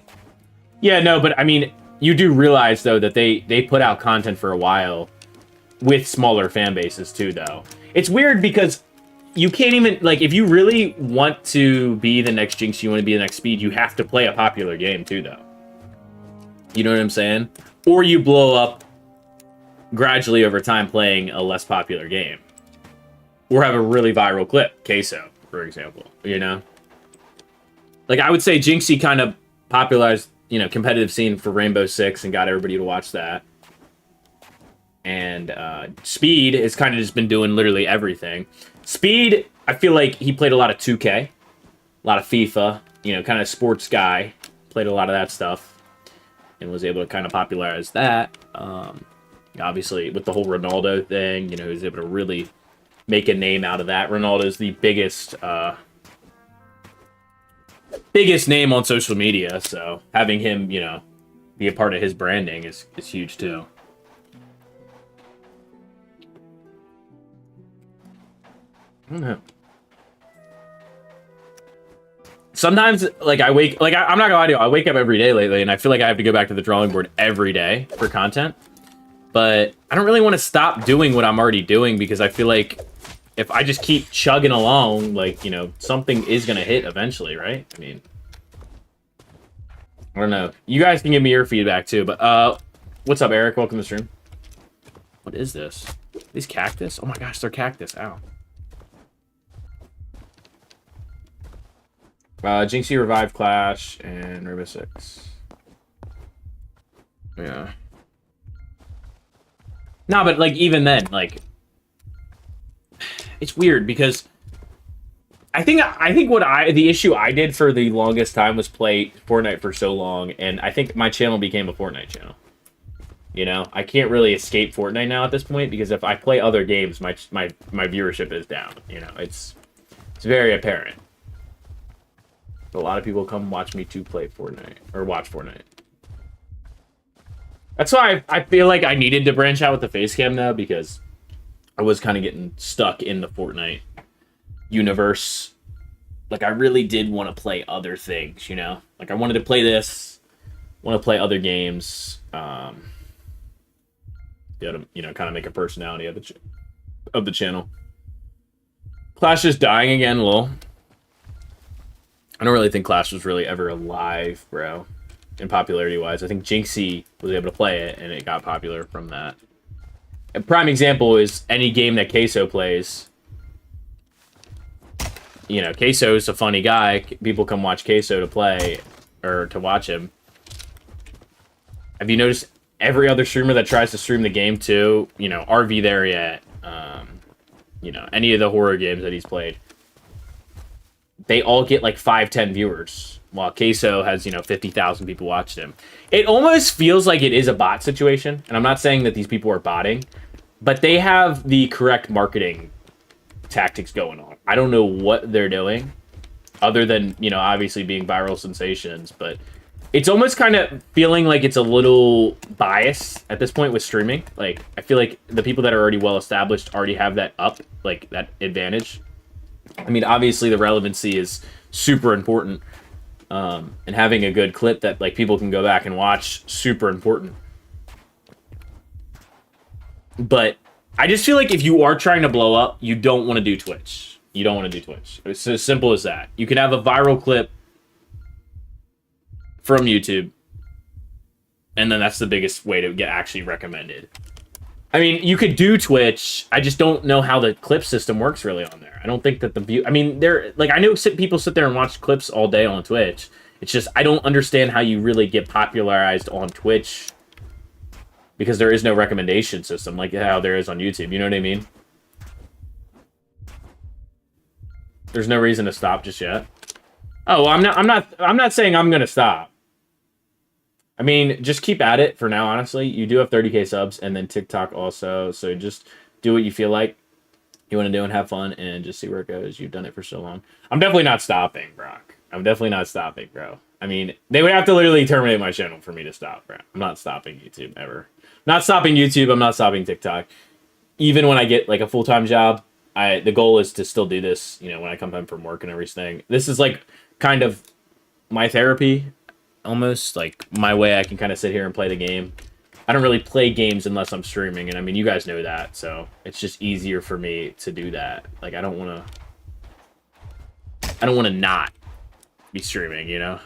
Speaker 1: Yeah, no, but I mean, you do realize though that they put out content for a while with smaller fan bases too, though. It's weird because you can't even, like, if you really want to be the next Jinx, you want to be the next Speed, you have to play a popular game too, though. You know what I'm saying? Or you blow up gradually over time playing a less popular game. Or have a really viral clip, Queso, for example, you know? Like, I would say Jinxie kind of popularized, you know, competitive scene for Rainbow Six and got everybody to watch that. And Speed has kind of just been doing literally everything. Speed, I feel like he played a lot of 2K, a lot of FIFA, you know, kind of sports guy. Played a lot of that stuff and was able to kind of popularize that. Obviously, with the whole Ronaldo thing, you know, he was able to really make a name out of that. Ronaldo's the biggest name on social media, so having him, you know, be a part of his branding is huge too. I don't know. Sometimes, like, I wake... Like, I'm not gonna lie to you, I wake up every day lately, and I feel like I have to go back to the drawing board every day for content. But I don't really want to stop doing what I'm already doing, because I feel like if I just keep chugging along, like, you know, something is gonna hit eventually, right? I mean... I don't know. You guys can give me your feedback, too, but, what's up, Eric? Welcome to the stream. What is this? These cactus? Oh my gosh, they're cactus. Ow. Jinxie revived Clash and Rainbow Six. Yeah. No, but like even then, like it's weird because I think the issue I did for the longest time was play Fortnite for so long, and I think my channel became a Fortnite channel. You know, I can't really escape Fortnite now at this point because if I play other games, my viewership is down. You know, it's very apparent. A lot of people come watch me to play Fortnite or watch Fortnite. That's why I feel like I needed to branch out with the face cam though, because I was kind of getting stuck in the Fortnite universe. Like I really did want to play other things, you know. Like I wanted to play this, want to play other games. You know, kind of make a personality of the channel. Clash is dying again, lol. I don't really think Clash was really ever alive, bro, in popularity-wise. I think Jinxie was able to play it, and it got popular from that. A prime example is any game that Queso plays. You know, Queso's a funny guy. People come watch Queso to play, or to watch him. Have you noticed every other streamer that tries to stream the game too? You know, RV There Yet, you know, any of the horror games that he's played. They all get like 5-10 viewers, while Queso has, you know, 50,000 people watched him. It almost feels like it is a bot situation, and I'm not saying that these people are botting, but they have the correct marketing tactics going on. I don't know what they're doing, other than, you know, obviously being viral sensations, but it's almost kind of feeling like it's a little biased at this point with streaming. Like, I feel like the people that are already well established already have that up, like, that advantage. I mean, obviously the relevancy is super important, and having a good clip that like people can go back and watch, super important. But I just feel like if you are trying to blow up, you don't want to do Twitch. You don't want to do Twitch. It's as simple as that. You can have a viral clip from YouTube, and then that's the biggest way to get actually recommended. I mean, you could do Twitch. I just don't know how the clip system works really on there. I don't think that the view... I mean, I know people sit there and watch clips all day on Twitch. It's just, I don't understand how you really get popularized on Twitch because there is no recommendation system like how there is on YouTube. You know what I mean? There's no reason to stop just yet. Oh, well, I'm not saying I'm gonna stop. I mean, just keep at it for now, honestly. You do have 30k subs, and then TikTok also, so just do what you feel like you want to do and have fun, and just see where it goes. You've done it for so long. I'm definitely not stopping, Brock. I'm definitely not stopping, bro. I mean, they would have to literally terminate my channel for me to stop, bro. I'm not stopping YouTube, ever. Not stopping YouTube, I'm not stopping TikTok. Even when I get, like, a full-time job, the goal is to still do this, you know, when I come home from work and everything. This is, like, kind of my therapy, almost. Like, my way I can kind of sit here and play the game. I don't really play games unless I'm streaming, and I mean, you guys know that, so it's just easier for me to do that. Like, I don't want to not be streaming, you know?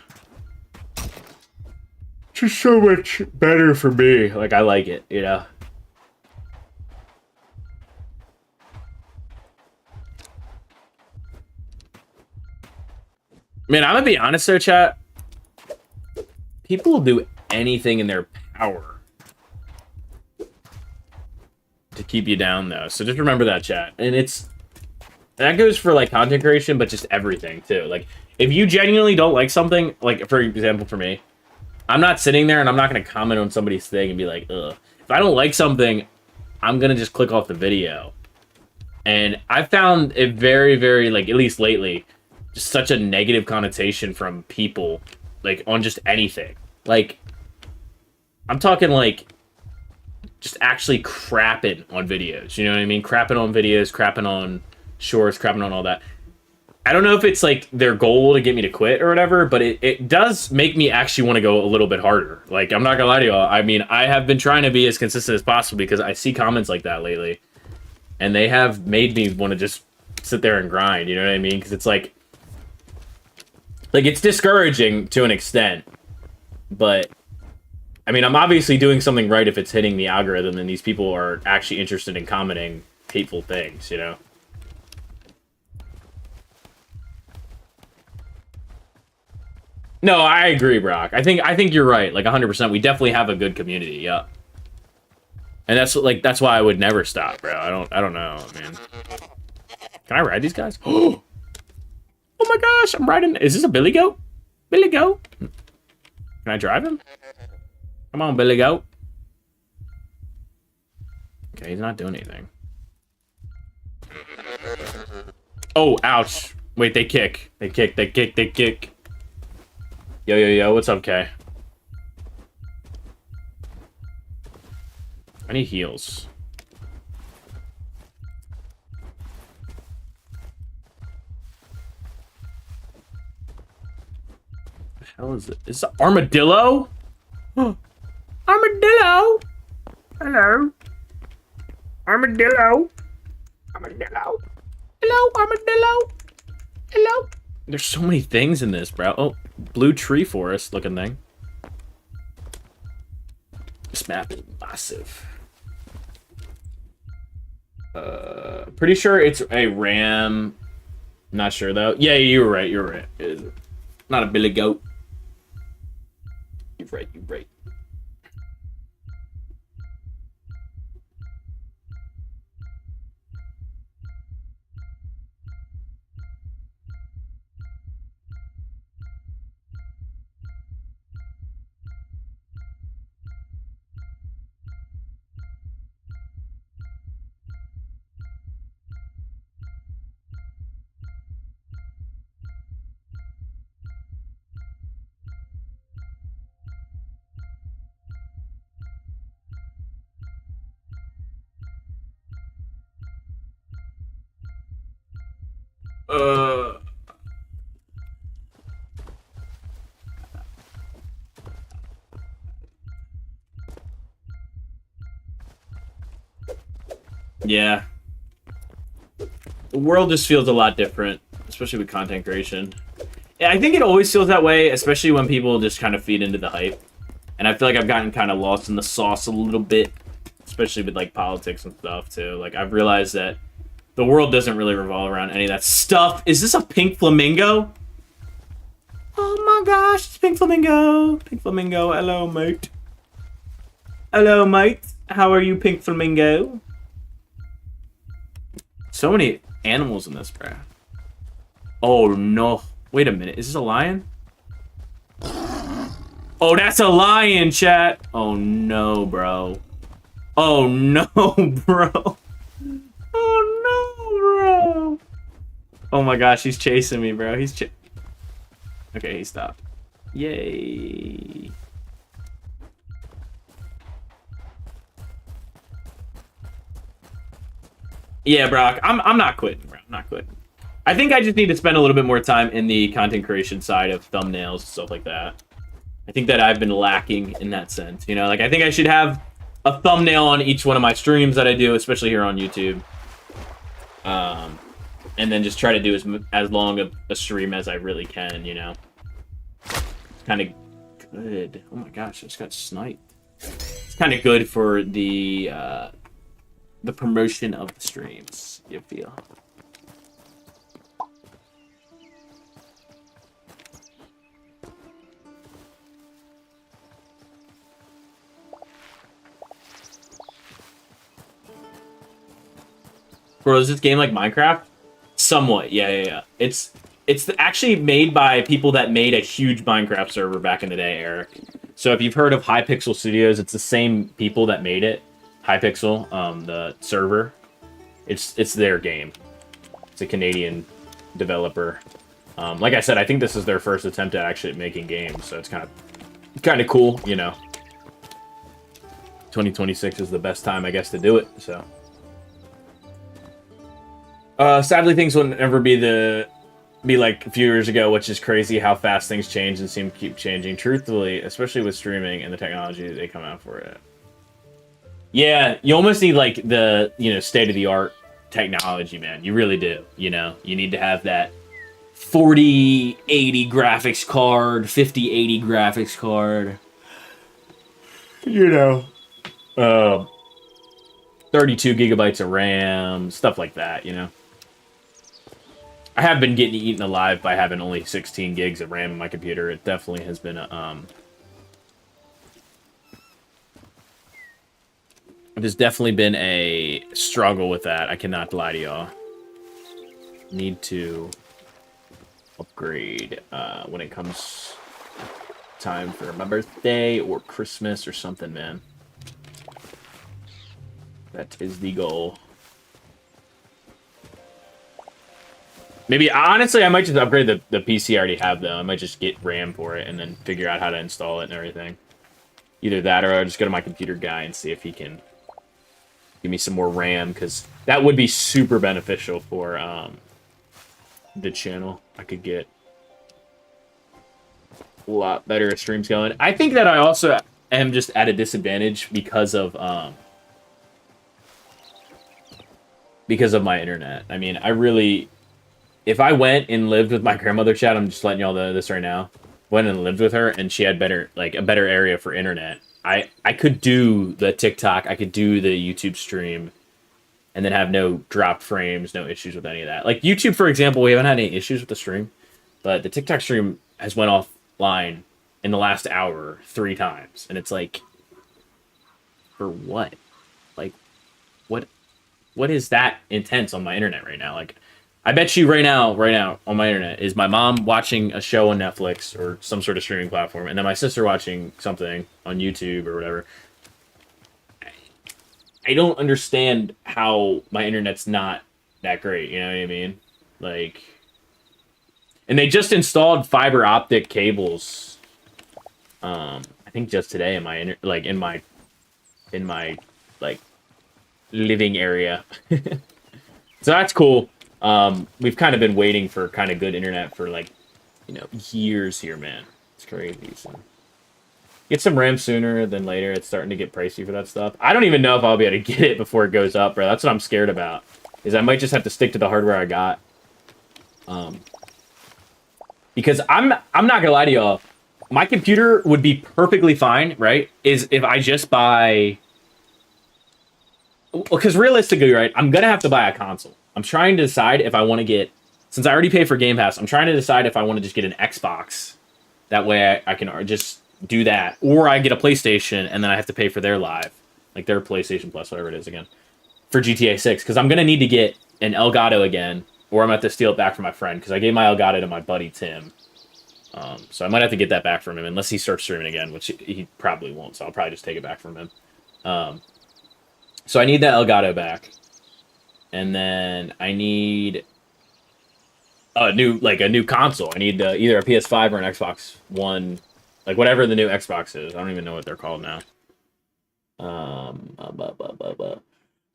Speaker 1: It's just so much better for me. Like, I like it, you know? Man, I'm gonna be honest though, chat. People will do anything in their power to keep you down, though. So just remember that, chat. And that goes for, like, content creation, but just everything, too. Like, if you genuinely don't like something, like, for example, for me, I'm not sitting there and I'm not going to comment on somebody's thing and be like, ugh. If I don't like something, I'm going to just click off the video. And I found it very, very, like, at least lately, just such a negative connotation from people, like, on just anything. Like, I'm talking, like, just actually crapping on videos. You know what I mean? Crapping on videos, crapping on shorts, crapping on all that. I don't know if it's, like, their goal to get me to quit or whatever, but it does make me actually want to go a little bit harder. Like, I'm not gonna lie to y'all. I mean, I have been trying to be as consistent as possible because I see comments like that lately. And they have made me want to just sit there and grind, you know what I mean? Because it's like, it's discouraging to an extent, but I mean, I'm obviously doing something right if it's hitting the algorithm and these people are actually interested in commenting hateful things, you know? No, I agree, Brock. I think you're right, like 100%. We definitely have a good community, yeah. And that's why I would never stop, bro. I don't know, man. Can I ride these guys? Oh my gosh, I'm riding. Is this a Billy Goat? Billy Goat? Can I drive him? Come on, Billy Goat. Okay, he's not doing anything. Oh, ouch. Wait, they kick. They kick, they kick, they kick. Yo, yo, yo, what's up, Kay? I need heals. What the hell is it? Is it armadillo? Armadillo! Hello. Armadillo. Armadillo. Hello, armadillo. Hello. There's so many things in this, bro. Oh, blue tree forest looking thing. This map is massive. Pretty sure it's a ram. Not sure though. Yeah, you were right. You're right. It is not a Billy Goat. You're right. You're right. Yeah. The world just feels a lot different, especially with content creation. Yeah, I think it always feels that way, especially when people just kind of feed into the hype. And I feel like I've gotten kind of lost in the sauce a little bit, especially with like politics and stuff too. Like I've realized that the world doesn't really revolve around any of that stuff. Is this a pink flamingo? Oh my gosh, it's pink flamingo. Pink flamingo, hello mate. Hello mate, how are you, pink flamingo? So many animals in this, bruh. Oh no. Wait a minute, is this a lion? Oh, that's a lion, chat. Oh no, bro. Oh no, bro. Oh no, bro. Oh my gosh, he's chasing me, bro. Okay, he stopped. Yay. Yeah, Brock, I'm not quitting, bro. I'm not quitting. I think I just need to spend a little bit more time in the content creation side of thumbnails and stuff like that. I think that I've been lacking in that sense, you know? Like, I think I should have a thumbnail on each one of my streams that I do, especially here on YouTube. And then just try to do as long a stream as I really can, you know? It's kind of good. Oh my gosh, I just got sniped. It's kind of good for the promotion of the streams, you feel? Bro, is this game like Minecraft? Somewhat, yeah. It's actually made by people that made a huge Minecraft server back in the day, Eric. So if you've heard of Hypixel Studios, it's the same people that made it. Hypixel, the server. It's their game. It's a Canadian developer. Like I said, I think this is their first attempt at actually making games, so it's kind of cool, you know. 2026 is the best time, I guess, to do it, so. Sadly, things will never be like a few years ago, which is crazy how fast things change and seem to keep changing. Truthfully, especially with streaming and the technology that they come out for it. Yeah, you almost need like the, you know, state-of-the-art technology, man. You really do, you know? You need to have that 4080 graphics card, 5080 graphics card. You know. 32 gigabytes of RAM, stuff like that, you know? I have been getting eaten alive by having only 16 gigs of RAM in my computer. It definitely has been a, it has definitely been a struggle with that. I cannot lie to y'all. Need to upgrade when it comes time for my birthday or Christmas or something, man. That is the goal. Maybe, honestly, I might just upgrade the PC I already have, though. I might just get RAM for it and then figure out how to install it and everything. Either that or I'll just go to my computer guy and see if he can give me some more RAM, because that would be super beneficial for the channel. I could get a lot better streams going. I think that I also am just at a disadvantage because of my internet. I mean, I really... If I went and lived with my grandmother, chat, I'm just letting y'all know this right now. Went and lived with her, and she had a better area for internet. I could do the TikTok, I could do the YouTube stream, and then have no dropped frames, no issues with any of that. Like YouTube, for example, we haven't had any issues with the stream, but the TikTok stream has went offline in the last hour 3 times, and it's like, for what? Like, what is that intense on my internet right now? Like, I bet you right now on my internet is my mom watching a show on Netflix or some sort of streaming platform, and then my sister watching something on YouTube or whatever. I don't understand how my internet's not that great, you know what I mean? Like, and they just installed fiber optic cables. I think just today in my living area. So that's cool. We've kind of been waiting for kind of good internet for years here, man. It's crazy. So. Get some RAM sooner than later. It's starting to get pricey for that stuff. I don't even know if I'll be able to get it before it goes up, bro. That's what I'm scared about. Is I might just have to stick to the hardware I got. Because I'm not gonna lie to y'all. My computer would be perfectly fine, right? Is if I just buy... Because realistically, right, I'm gonna have to buy a console. I'm trying to decide if I want to get... Since I already paid for Game Pass, I'm trying to decide if I want to just get an Xbox. That way I can just do that. Or I get a PlayStation, and then I have to pay for their live. Like their PlayStation Plus, whatever it is again. For GTA 6. Because I'm going to need to get an Elgato again. Or I'm going to have to steal it back from my friend. Because I gave my Elgato to my buddy, Tim. So I might have to get that back from him. Unless he starts streaming again. Which he probably won't. So I'll probably just take it back from him. So I need that Elgato back. And then I need... a new console. I need either a PS5 or an Xbox One, like whatever the new Xbox is. I don't even know what they're called now.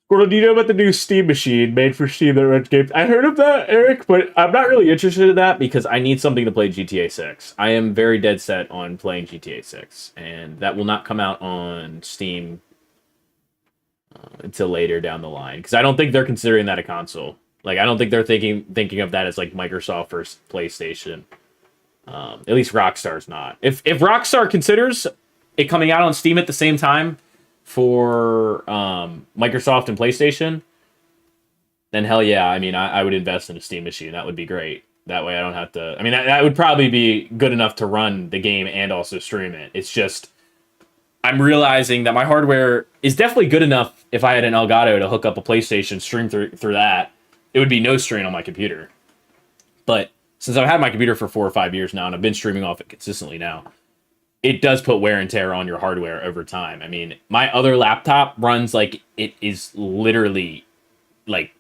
Speaker 1: Gordon, do you know about the new Steam machine made for Steam that runs games? I heard of that, Eric, but I'm not really interested in that because I need something to play GTA 6. I am very dead set on playing GTA 6, and that will not come out on Steam until later down the line because I don't think they're considering that a console. Like, I don't think they're thinking of that as, like, Microsoft versus PlayStation. At least Rockstar's not. If Rockstar considers it coming out on Steam at the same time for Microsoft and PlayStation, then hell yeah. I mean, I would invest in a Steam machine. That would be great. That way I don't have to... I mean, that would probably be good enough to run the game and also stream it. It's just... I'm realizing that my hardware is definitely good enough if I had an Elgato to hook up a PlayStation, stream through that. It would be no strain on my computer. But since I've had my computer for 4 or 5 years now, and I've been streaming off it consistently now, it does put wear and tear on your hardware over time. I mean, my other laptop runs like it is literally like...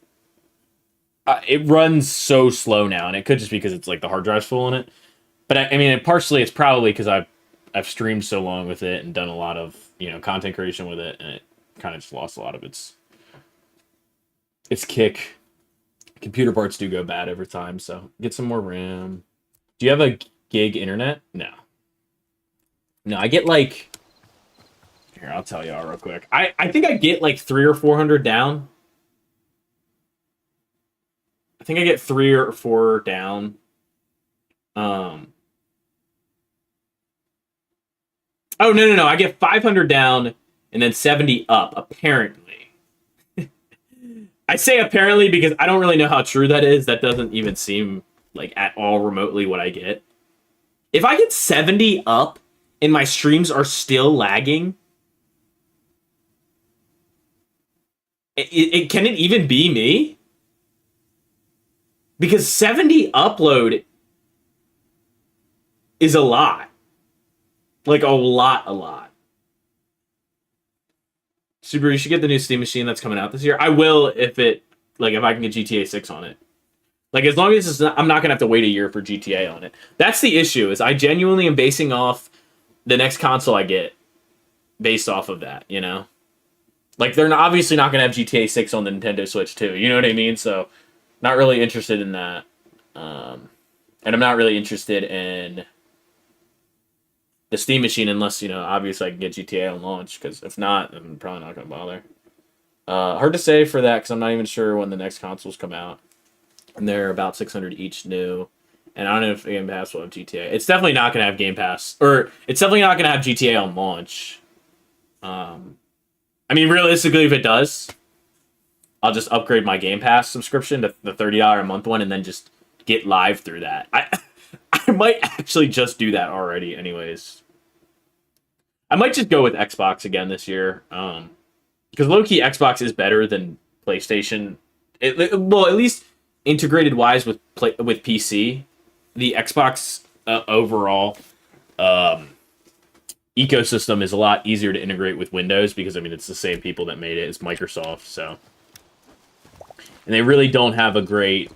Speaker 1: it runs so slow now, and it could just be because it's like the hard drive's full in it. But I mean, partially it's probably because I've streamed so long with it and done a lot of, content creation with it, and it kind of just lost a lot of its kick. Computer parts do go bad over time, so get some more RAM. Do you have a gig internet? No. No, I get like... Here, I'll tell y'all real quick. I think I get like 300 or 400 down. I think I get 3 or 4 down. Oh, no. I get 500 down and then 70 up, apparently. I say apparently because I don't really know how true that is. That doesn't even seem like at all remotely what I get. If I get 70 up and my streams are still lagging, can it even be me? Because 70 upload is a lot. Like a lot. Subaru, you should get the new Steam machine that's coming out this year. I will if I can get GTA 6 on it. Like, as long as I'm not going to have to wait a year for GTA on it. That's the issue, is I genuinely am basing off the next console I get based off of that, Like, they're obviously not going to have GTA 6 on the Nintendo Switch, too. You know what I mean? So, not really interested in that. And I'm not really interested in the Steam machine unless, obviously I can get GTA on launch, because if not, I'm probably not going to bother. Hard to say for that, because I'm not even sure when the next consoles come out. And they're about 600 each new. And I don't know if Game Pass will have GTA. It's definitely not going to have Game Pass. Or, it's definitely not going to have GTA on launch. I mean, realistically, if it does, I'll just upgrade my Game Pass subscription to the $30 a month one and then just get live through that. I might actually just do that already anyways. I might just go with Xbox again this year. Because low-key Xbox is better than PlayStation. Well, at least integrated wise with PC. The Xbox overall ecosystem is a lot easier to integrate with Windows because, I mean, it's the same people that made it as Microsoft, so. And they really don't have a great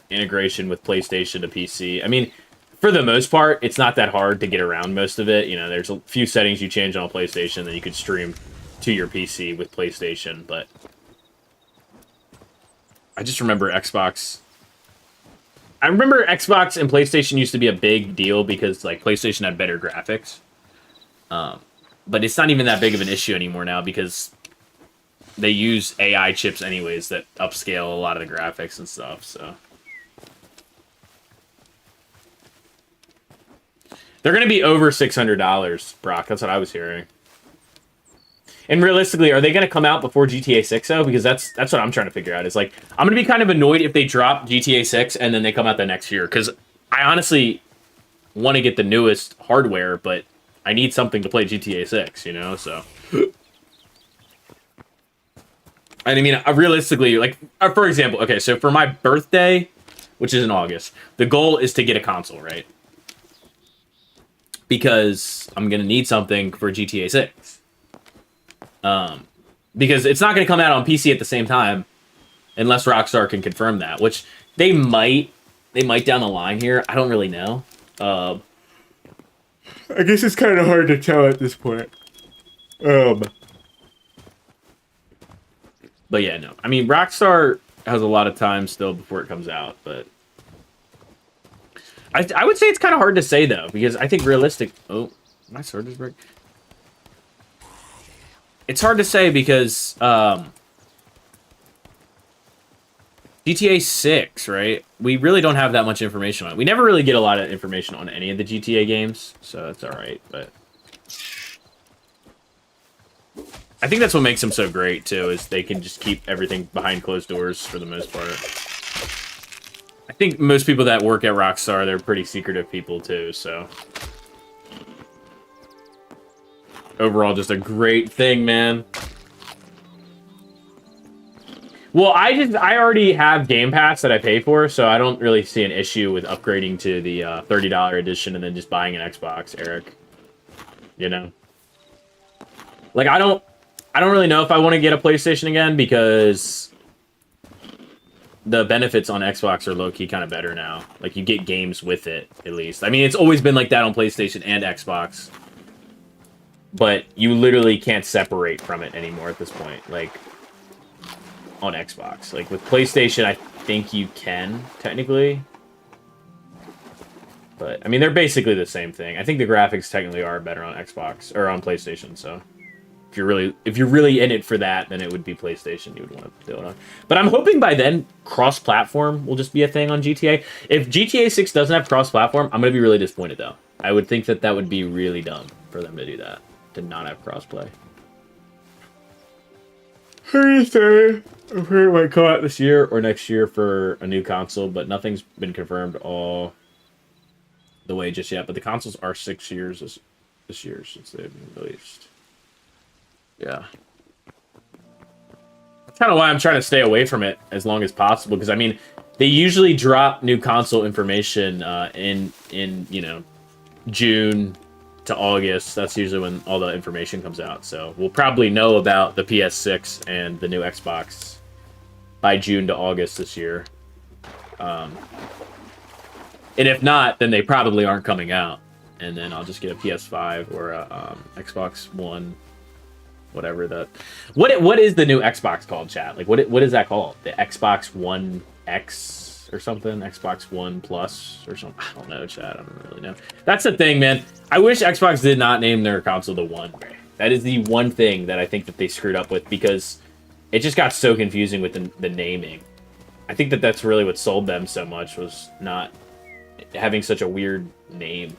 Speaker 1: integration with PlayStation to PC. I mean, for the most part, it's not that hard to get around most of it. There's a few settings you change on a PlayStation that you could stream to your PC with PlayStation, but I just remember Xbox. I remember Xbox and PlayStation used to be a big deal because, like, PlayStation had better graphics. But it's not even that big of an issue anymore now because they use AI chips anyways that upscale a lot of the graphics and stuff, so. They're going to be over $600, Brock. That's what I was hearing. And realistically, are they going to come out before GTA 6, though? Because that's what I'm trying to figure out. Is like, I'm going to be kind of annoyed if they drop GTA 6 and then they come out the next year. Because I honestly want to get the newest hardware, but I need something to play GTA 6, you know? So. And I mean, realistically, like, for example, okay, so for my birthday, which is in August, the goal is to get a console, right? Because I'm going to need something for GTA 6. Because it's not going to come out on PC at the same time unless Rockstar can confirm that, which they might down the line here. I don't really know. I guess it's kind of hard to tell at this point. But yeah, no. I mean, Rockstar has a lot of time still before it comes out, but I would say it's kind of hard to say, though, because I think realistic... Oh, my sword is breaking. It's hard to say because GTA 6, right? We really don't have that much information on it. We never really get a lot of information on any of the GTA games, so that's all right, but... I think that's what makes them so great, too, is they can just keep everything behind closed doors for the most part. I think most people that work at Rockstar, they're pretty secretive people, too, so... Overall, just a great thing, man. Well, I already have Game Pass that I pay for, so I don't really see an issue with upgrading to the $30 edition and then just buying an Xbox, Eric. You know? Like, I don't really know if I want to get a PlayStation again because the benefits on Xbox are low-key kind of better now. Like, you get games with it, at least. I mean, it's always been like that on PlayStation and Xbox. But you literally can't separate from it anymore at this point, like, on Xbox. Like, with PlayStation, I think you can, technically. But, I mean, they're basically the same thing. I think the graphics technically are better on Xbox, or on PlayStation, so... If you're really in it for that, then it would be PlayStation you would want to do it on. But I'm hoping by then, cross-platform will just be a thing on GTA. If GTA 6 doesn't have cross-platform, I'm going to be really disappointed, though. I would think that would be really dumb for them to do that. To not have crossplay. I'm sure it might come out this year or next year for a new console, but nothing's been confirmed all the way just yet. But the consoles are 6 years this year since they've been released. Yeah. That's kind of why I'm trying to stay away from it as long as possible, because I mean, they usually drop new console information in you know, June to August. That's usually when all the information comes out. So we'll probably know about the PS6 and the new Xbox by June to August this year. And if not, then they probably aren't coming out. And then I'll just get a PS5 or a Xbox One, whatever that. What is the new Xbox called, chat? Like what is that called? The Xbox One X or something? Xbox One Plus or something? I don't know, chat. I don't really know. That's the thing, man. I wish Xbox did not name their console the One. That is the one thing that I think that they screwed up with, because it just got so confusing with the naming. I think that that's really what sold them so much, was not having such a weird name.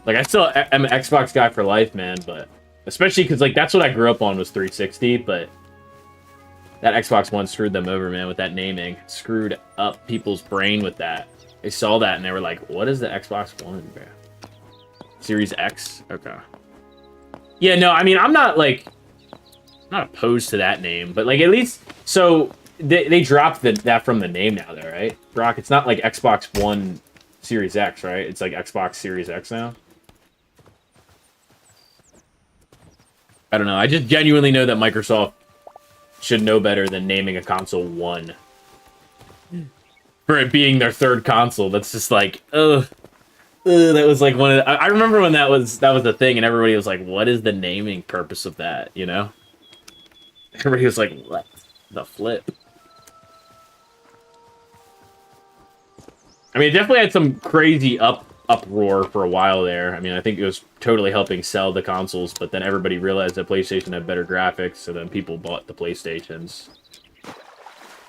Speaker 1: Like, I still am an Xbox guy for life, man, but especially because, like, that's what I grew up on was 360, but that Xbox One screwed them over, man, with that naming. It screwed up people's brain with that. They saw that and they were like, what is the Xbox One, bro? Series X? Okay. Yeah, no, I mean, I'm not opposed to that name, but, like, at least, so they dropped that from the name now, though, right? Brock, it's not like Xbox One Series X, right? It's like Xbox Series X now. I don't know. I just genuinely know that Microsoft should know better than naming a console One. For it being their third console. That's just like, ugh. That was like one of the, I remember when that was the thing, and everybody was like, what is the naming purpose of that, you know? Everybody was like, what the flip? I mean, it definitely had some crazy uproar for a while there. I mean, I think it was totally helping sell the consoles, but then everybody realized that PlayStation had better graphics, so then people bought the PlayStations.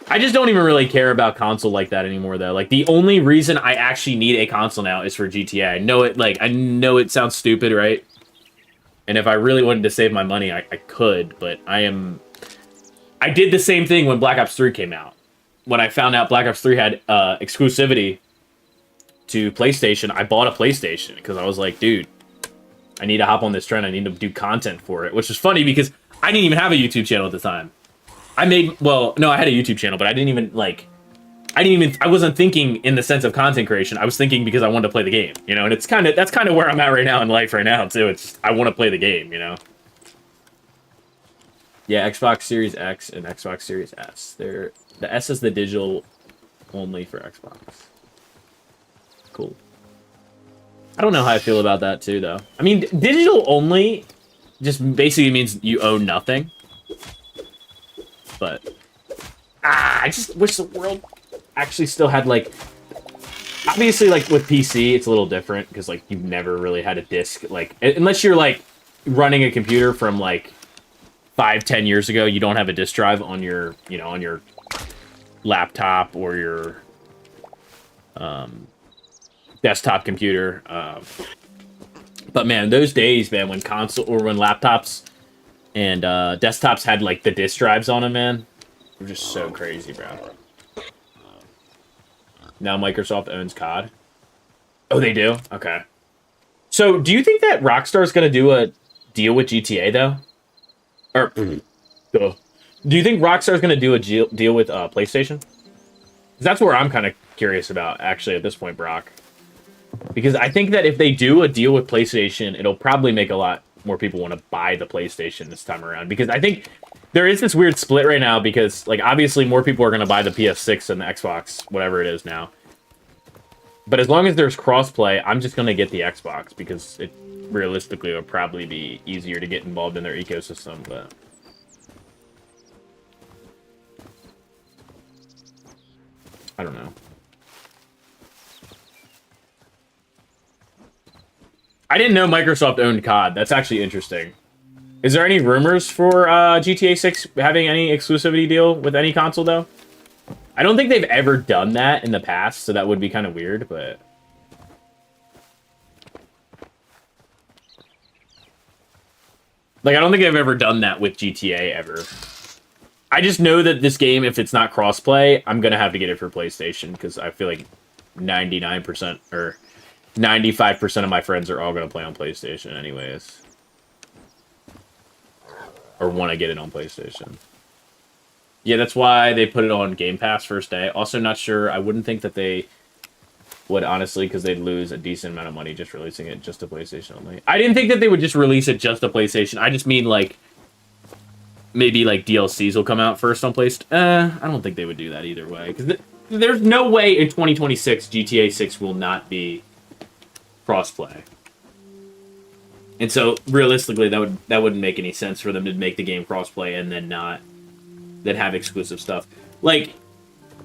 Speaker 1: I just don't even really care about console like that anymore, though. Like, the only reason I actually need a console now is for GTA. I know it sounds stupid, right? And if I really wanted to save my money, I could, but I did the same thing when Black Ops 3 came out. When I found out Black Ops 3 had exclusivity to PlayStation, I bought a PlayStation because I was like, dude, I need to hop on this trend. I need to do content for it, which is funny because I didn't even have a YouTube channel at the time. I had a YouTube channel, but I wasn't thinking in the sense of content creation. I was thinking because I wanted to play the game, you know, and that's kind of where I'm at right now in life right now, too. It's just, I want to play the game, you know? Yeah, Xbox Series X and Xbox Series S. The S is the digital only for Xbox. Cool. I don't know how I feel about that, too, though. I mean, digital only just basically means you own nothing. But I just wish the world actually still had, like, obviously, like, with PC, it's a little different, because, like, you've never really had a disc, like, unless you're, like, running a computer from, like, 5-10 years ago, you don't have a disk drive on your, you know, on your laptop or your desktop computer. But, man, those days, man, when laptops and desktops had, like, the disk drives on them, man, they're just so crazy, bro. Now Microsoft owns COD. Oh, they do? Okay. So, do you think that Rockstar's going to do a deal with GTA, though? Or, do you think Rockstar's going to do a deal with PlayStation? That's where I'm kind of curious about, actually, at this point, Brock. Because I think that if they do a deal with PlayStation, it'll probably make a lot more people want to buy the PlayStation this time around. Because I think there is this weird split right now because, like, obviously more people are going to buy the PS6 and the Xbox, whatever it is now. But as long as there's crossplay, I'm just going to get the Xbox because it realistically would probably be easier to get involved in their ecosystem, but I don't know. I didn't know Microsoft owned COD. That's actually interesting. Is there any rumors for GTA 6 having any exclusivity deal with any console, though? I don't think they've ever done that in the past, so that would be kind of weird, but like, I don't think I've ever done that with GTA ever. I just know that this game, if it's not crossplay, I'm going to have to get it for PlayStation, because I feel like 99% or 95% of my friends are all going to play on PlayStation anyways. Or want to get it on PlayStation. Yeah, that's why they put it on Game Pass first day. Also, not sure. I wouldn't think that they would, honestly, because they'd lose a decent amount of money just releasing it just to PlayStation only. I didn't think that they would just release it just to PlayStation. I just mean, like, maybe, like, DLCs will come out first on PlayStation. I don't think they would do that either way. Because there's no way in 2026 GTA 6 will not be crossplay. And so, realistically, that wouldn't make any sense for them to make the game crossplay and then have exclusive stuff. Like,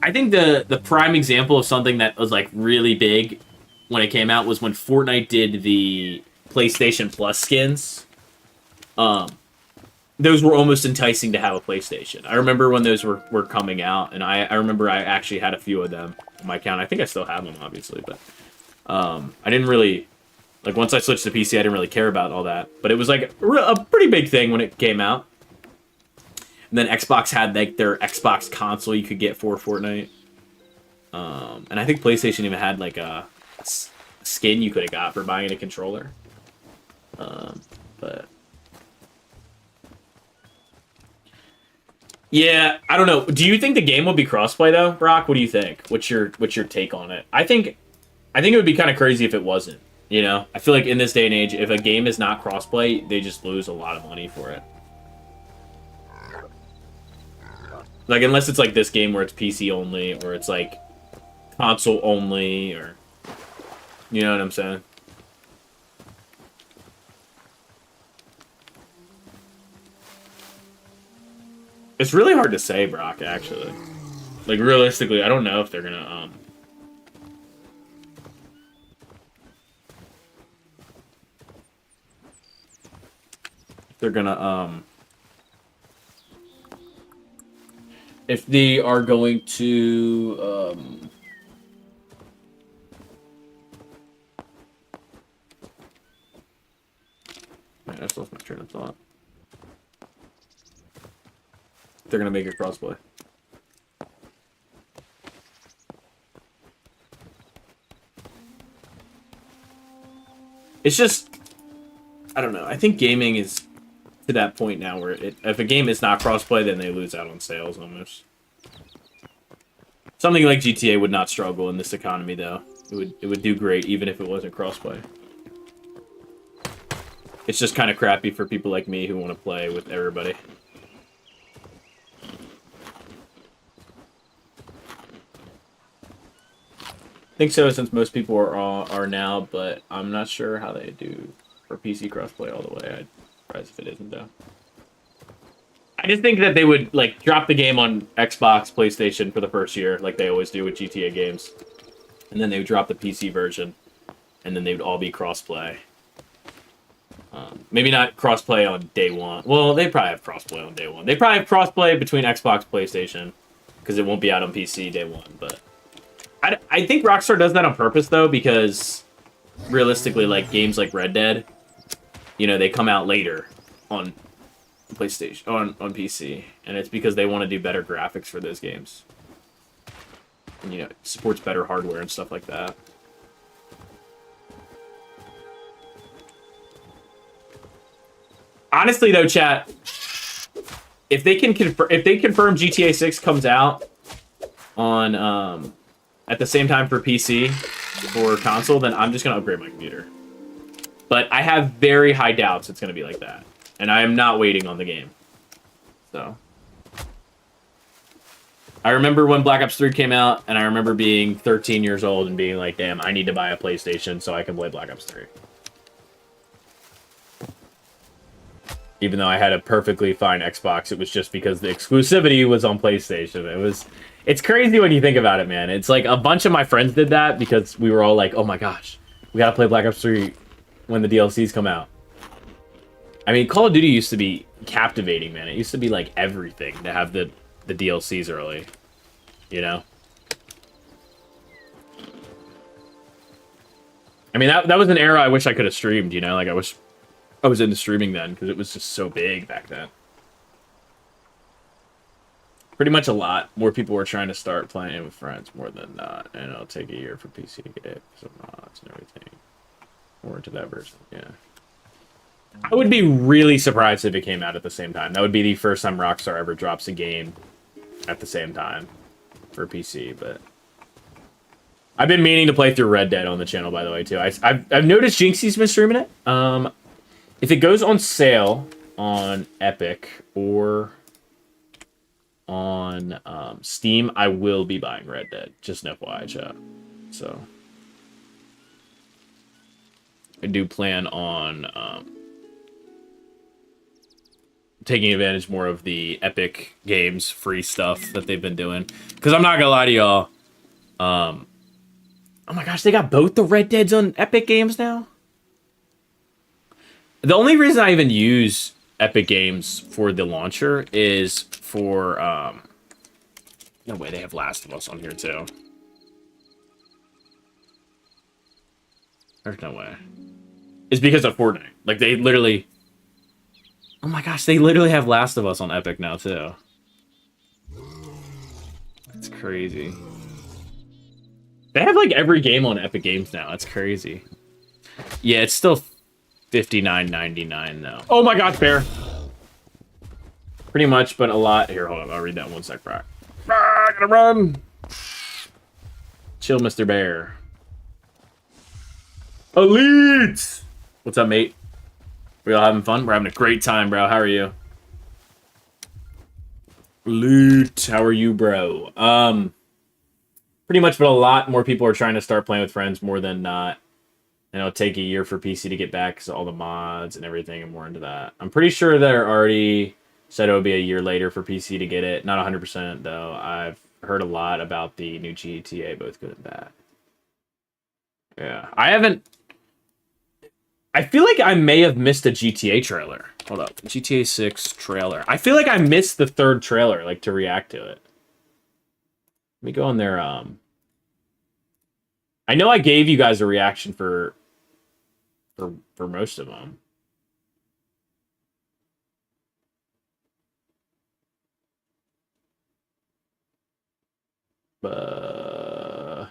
Speaker 1: I think the prime example of something that was, like, really big when it came out was when Fortnite did the PlayStation Plus skins. Those were almost enticing to have a PlayStation. I remember when those were coming out, and I remember I actually had a few of them on my account. I think I still have them, obviously, but I didn't really, like, once I switched to PC, I didn't really care about all that. But it was, like, a pretty big thing when it came out. And then Xbox had, like, their Xbox console you could get for Fortnite. And I think PlayStation even had, like, a skin you could have got for buying a controller. But yeah, I don't know. Do you think the game will be crossplay, though, Brock? What do you think? What's your take on it? I think it would be kind of crazy if it wasn't. You know, I feel like in this day and age, if a game is not crossplay, they just lose a lot of money for it. Like, unless it's like this game where it's PC only, or it's like console only, or, you know what I'm saying? It's really hard to say, Brock, actually. Like, realistically, I don't know if they're gonna, they're gonna if they are going to man, I just lost my train of thought. They're gonna make it crossplay. It's just, I don't know. I think gaming is to that point now where if a game is not crossplay, then they lose out on sales almost. Something like GTA would not struggle in this economy, though. It would do great even if it wasn't crossplay. It's just kind of crappy for people like me who want to play with everybody. I think so, since most people are now, but I'm not sure how they do for PC crossplay all the way. I'd be surprised if it isn't, though. I just think that they would, like, drop the game on Xbox, PlayStation for the first year, like they always do with GTA games. And then they would drop the PC version, and then they would all be crossplay. Maybe not crossplay on day one. Well, they probably have crossplay on day one. They probably have crossplay between Xbox, PlayStation, because it won't be out on PC day one, but... I think Rockstar does that on purpose, though, because realistically, like, games like Red Dead, you know, they come out later on PlayStation, on PC, and it's because they want to do better graphics for those games. And, you know, it supports better hardware and stuff like that. Honestly, though, chat, if they can confirm GTA 6 comes out on at the same time for PC or console, then I'm just gonna upgrade my computer. But I have very high doubts it's gonna be like that, and I am not waiting on the game. So I remember when Black Ops 3 came out, and I remember being 13 years old and being like, "Damn, I need to buy a PlayStation so I can play Black Ops 3." Even though I had a perfectly fine Xbox, it was just because the exclusivity was on PlayStation. It's crazy when you think about it, man. It's like a bunch of my friends did that because we were all like, oh my gosh, we gotta play Black Ops 3 when the DLCs come out. I mean, Call of Duty used to be captivating, man. It used to be like everything to have the DLCs early, you know? I mean, that was an era I wish I could have streamed, you know? Like, I wish I was into streaming then, because it was just so big back then. Pretty much a lot more people were trying to start playing with friends more than not, and it'll take a year for PC to get it, some mods and everything. More into that version, yeah. I would be really surprised if it came out at the same time. That would be the first time Rockstar ever drops a game at the same time for PC, but... I've been meaning to play through Red Dead on the channel, by the way, too. I've noticed Jinxie's been streaming it. If it goes on sale on Epic or on Steam, I will be buying Red Dead. Just an FYI, chat. So I do plan on taking advantage more of the Epic Games free stuff that they've been doing. Because I'm not gonna lie to y'all. Oh my gosh, they got both the Red Deads on Epic Games now? The only reason I even use Epic Games for the launcher is for, no way, they have Last of Us on here, too. There's no way. It's because of Fortnite. Like, they literally... Oh my gosh, they literally have Last of Us on Epic now, too. That's crazy. They have, like, every game on Epic Games now. That's crazy. Yeah, it's still $59.99 though. Oh my gosh, bear. Pretty much, but a lot. Here, hold on. I'll read that one sec, Brock. I gotta run. Chill, Mr. Bear. Elite! What's up, mate? We all having fun? We're having a great time, bro. How are you? Elite. How are you, bro? Pretty much, but a lot more people are trying to start playing with friends more than not. And it'll take a year for PC to get back because all the mods and everything and more into that. I'm pretty sure they're already said it'll be a year later for PC to get it. Not 100% though. I've heard a lot about the new GTA, both good and bad. Yeah, I haven't... I feel like I may have missed a GTA trailer. Hold up. GTA 6 trailer. I feel like I missed the third trailer, like, to react to it. Let me go on there. I know I gave you guys a reaction for most of them. The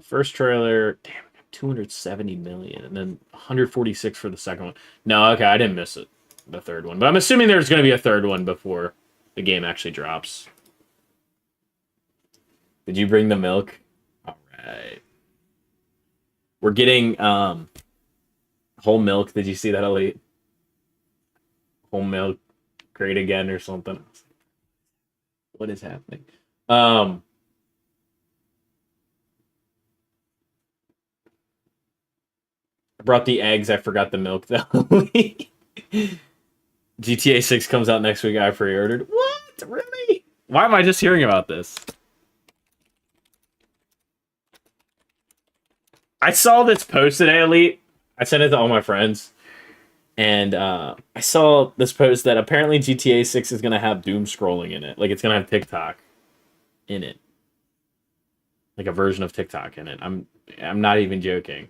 Speaker 1: first trailer, damn, 270 million, and then 146 for the second one. No, okay, I didn't miss it, the third one. But I'm assuming there's going to be a third one before the game actually drops. Did you bring the milk? All right. We're getting whole milk. Did you see that, Elite? Whole milk, great again or something. What is happening? I brought the eggs. I forgot the milk, though. GTA 6 comes out next week. I pre-ordered. What? Really? Why am I just hearing about this? I saw this post today, Elite. I sent it to all my friends. And I saw this post that apparently GTA 6 is going to have doom scrolling in it. Like, it's going to have TikTok in it. Like a version of TikTok in it. I'm not even joking.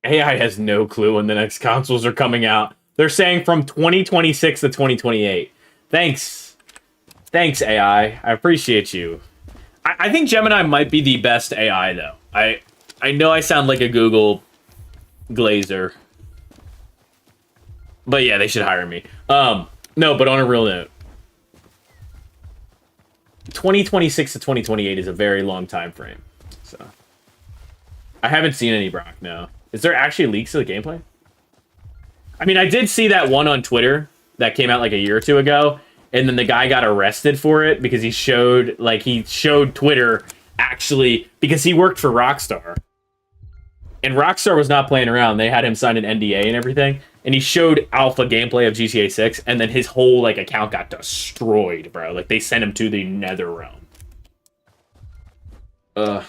Speaker 1: AI has no clue when the next consoles are coming out. They're saying from 2026 to 2028. Thanks. Thanks, AI. I appreciate you. I think Gemini might be the best AI, though. I know I sound like a Google glazer. But yeah, they should hire me. No, but on a real note. 2026 to 2028 is a very long time frame. So I haven't seen any Brock, no. Is there actually leaks of the gameplay? I mean, I did see that one on Twitter that came out like a year or two ago, and then the guy got arrested for it because he showed Twitter actually, because he worked for Rockstar. And Rockstar was not playing around. They had him sign an NDA and everything, and he showed alpha gameplay of GTA 6, and then his whole like account got destroyed, bro. Like, they sent him to the nether realm. Ugh.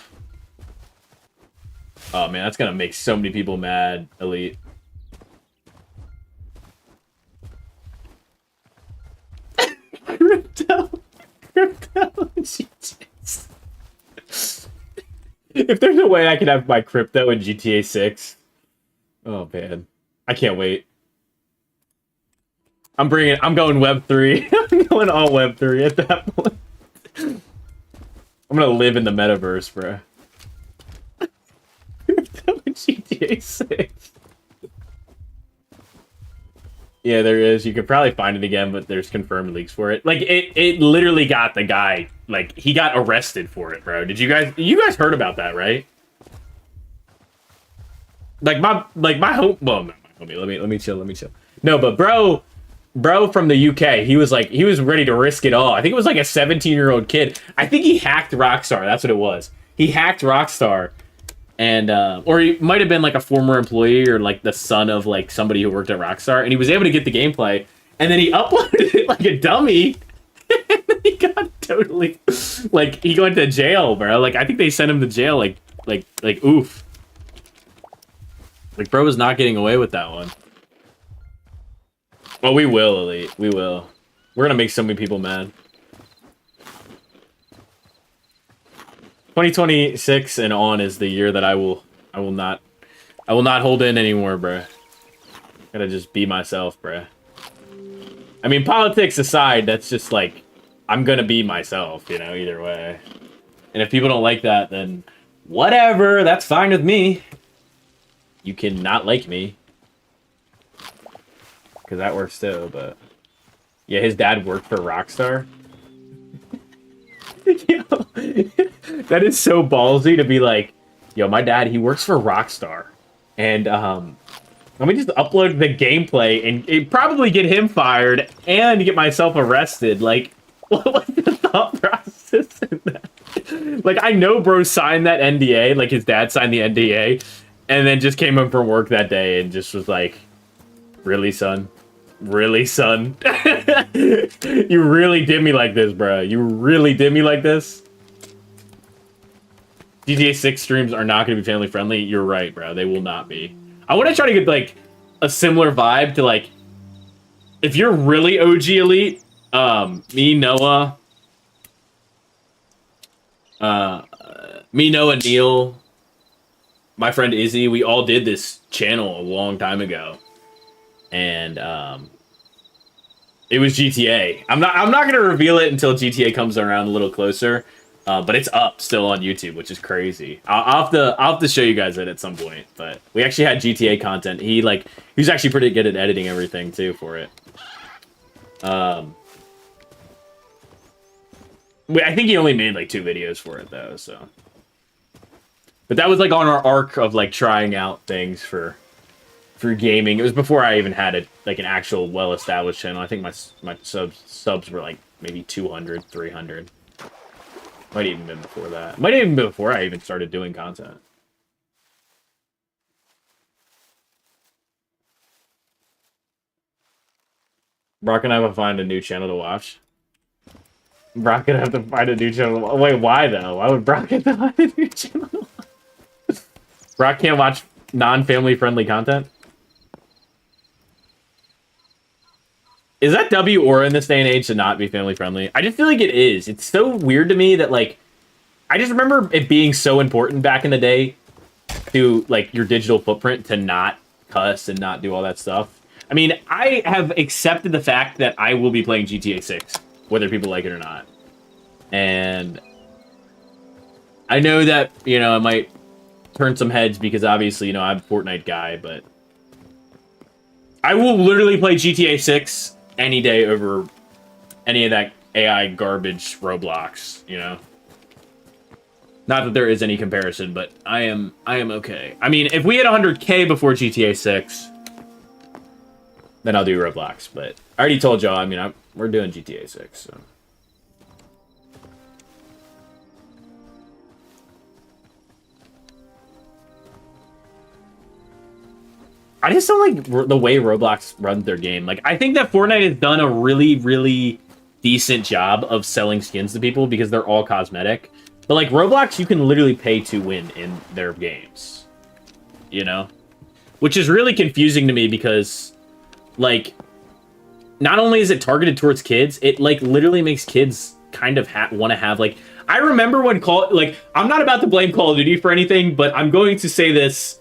Speaker 1: Oh man, that's gonna make so many people mad, Elite. Crypto. GTS. If there's a way I could have my crypto in GTA 6. Oh man. I can't wait. I'm going Web 3. I'm going all Web 3 at that point. I'm gonna live in the metaverse, bro. GTA 6. Yeah, there is. You could probably find it again, but there's confirmed leaks for it. Like, it literally got the guy, like, he got arrested for it, bro. You guys heard about that, right? Like my home, well, not my homie. Let me chill. No, but bro from the UK, he was ready to risk it all. I think it was like a 17-year-old kid. I think he hacked Rockstar. That's what it was. He hacked Rockstar. And or he might have been like a former employee or like the son of like somebody who worked at Rockstar, and he was able to get the gameplay, and then he uploaded it like a dummy. And he got totally like, he went to jail, bro. Like, I think they sent him to jail. Like oof. Like, bro was not getting away with that one. Well, we will, Elite. We will. We're gonna make so many people mad. 2026 and on is the year that I will not hold in anymore, bruh. Gotta just be myself, bruh. I mean, politics aside, that's just like, I'm gonna be myself, you know, either way. And if people don't like that, then whatever, that's fine with me. You can not like me. Because that works too, but... Yeah, his dad worked for Rockstar. Yo, that is so ballsy to be like, yo, my dad, he works for Rockstar. And, let me just upload the gameplay and it probably get him fired and get myself arrested. Like, what's the thought process? Like, I know bro signed that NDA, like his dad signed the NDA, and then just came home from work that day and just was like, really, son? Really, son? You really did me like this, bro. You really did me like this? GTA 6 streams are not going to be family friendly. You're right, bro. They will not be. I want to try to get, like, a similar vibe to, like, if you're really OG Elite, me, Noah, Neil, my friend Izzy, we all did this channel a long time ago. And, it was GTA. I'm not going to reveal it until GTA comes around a little closer. But it's up still on YouTube, which is crazy. I'll have to show you guys it at some point. But we actually had GTA content. He's actually pretty good at editing everything too for it. I think he only made like 2 videos for it though. So, but that was like on our arc of like trying out things for gaming. It was before I even had an actual well-established channel. I think my subs were like maybe 200, 300. Might have even been before that. Might have even been before I even started doing content. Brock and I will find a new channel to watch. Brock gonna have to find a new channel. Wait, why though? Why would Brock have to find a new channel to watch? Brock can't watch non-family friendly content? Is that W aura in this day and age to not be family friendly? I just feel like it is. It's so weird to me that, like, I just remember it being so important back in the day to, like, your digital footprint to not cuss and not do all that stuff. I mean, I have accepted the fact that I will be playing GTA 6, whether people like it or not. And I know that, you know, I might turn some heads because obviously, you know, I'm a Fortnite guy, but I will literally play GTA 6 any day over any of that AI garbage Roblox, you know? Not that there is any comparison, but I am okay. I mean, if we had 100K before GTA 6, then I'll do Roblox, but I already told y'all, I mean, we're doing GTA 6, so. I just don't like the way Roblox runs their game. Like, I think that Fortnite has done a really, really decent job of selling skins to people because they're all cosmetic. But, like, Roblox, you can literally pay to win in their games. You know? Which is really confusing to me because, like, not only is it targeted towards kids, it, like, literally makes kids kind of want to have, like... I remember when I'm not about to blame Call of Duty for anything, but I'm going to say this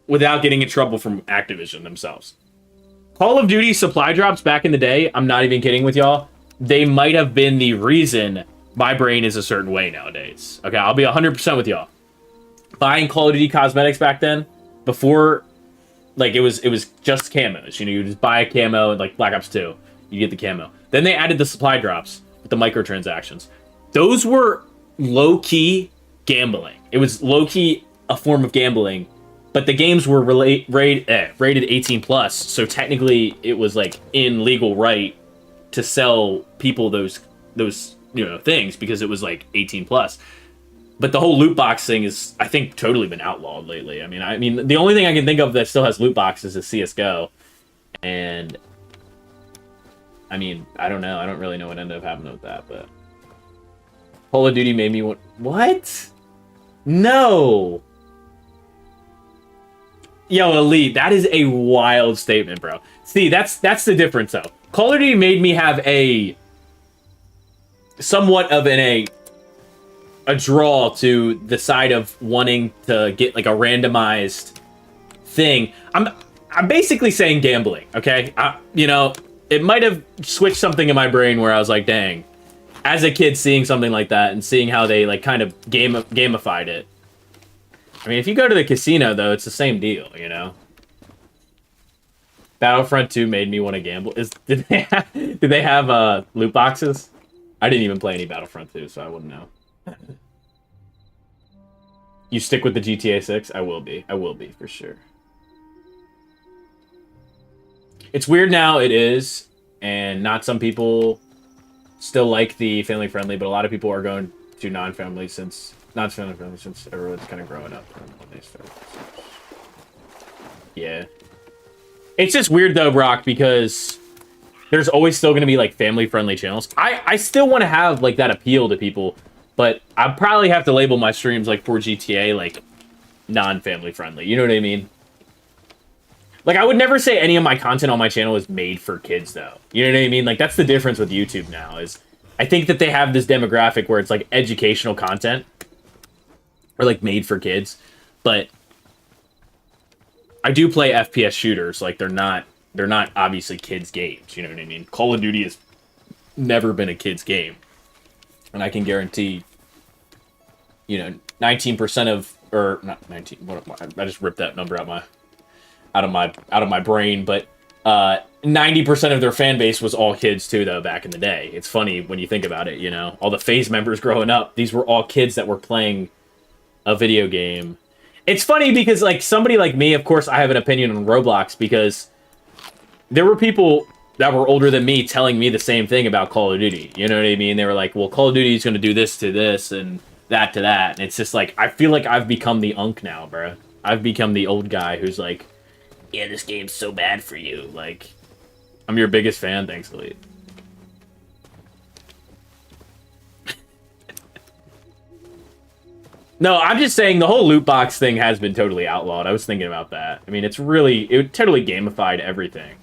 Speaker 1: without getting in trouble from Activision themselves. Call of Duty supply drops back in the day, I'm not even kidding with y'all, they might have been the reason my brain is a certain way nowadays. Okay, I'll be 100% with y'all. Buying Call of Duty cosmetics back then, before, like, it was just camos. You know, you just buy a camo, and like Black Ops 2, you get the camo. Then they added the supply drops with the microtransactions. Those were low-key gambling. It was low-key a form of gambling. But the games were rated 18 plus, so technically it was like in legal right to sell people those you know things because it was like 18 plus. But the whole loot box thing is, I think, totally been outlawed lately. I mean, the only thing I can think of that still has loot boxes is CS:GO, and I mean, I don't know. I don't really know what ended up happening with that, but Call of Duty made me want what? No. Yo, Elite, that is a wild statement, bro. See, that's the difference, though. Call of Duty made me have somewhat of a draw to the side of wanting to get like a randomized thing. I'm basically saying gambling, okay? You know, it might have switched something in my brain where I was like, dang. As a kid, seeing something like that and seeing how they like kind of gamified it. I mean, if you go to the casino, though, it's the same deal, you know? Battlefront 2 made me want to gamble. Did they have loot boxes? I didn't even play any Battlefront 2, so I wouldn't know. You stick with the GTA 6? I will be. I will be, for sure. It's weird now, it is, and not some people still like the family friendly, but a lot of people are going to non-family since everyone's kind of growing up when they start. Yeah. It's just weird though, Brock, because there's always still going to be like family friendly channels. I still want to have like that appeal to people, but I probably have to label my streams like for GTA like non-family friendly. You know what I mean? Like, I would never say any of my content on my channel is made for kids, though. You know what I mean? Like, that's the difference with YouTube now, is I think that they have this demographic where it's, like, educational content. Or, like, made for kids. But I do play FPS shooters. Like, they're not obviously kids' games. You know what I mean? Call of Duty has never been a kid's game. And I can guarantee, 19% of... Or, not 19... I just ripped that number out of my brain, but 90% of their fan base was all kids too, though, back in the day. It's funny when you think about it, all the FaZe members growing up, these were all kids that were playing a video game. It's funny because, like, somebody like me, of course, I have an opinion on Roblox, because there were people that were older than me telling me the same thing about Call of Duty. You know what I mean? They were like, well, Call of Duty is going to do this to this and that to that. And it's just like, I feel like I've become the unk now, bro. I've become the old guy who's like, yeah, this game's so bad for you. Like, I'm your biggest fan, thanks, Elite. No, I'm just saying the whole loot box thing has been totally outlawed. I was thinking about that. I mean, it totally gamified everything.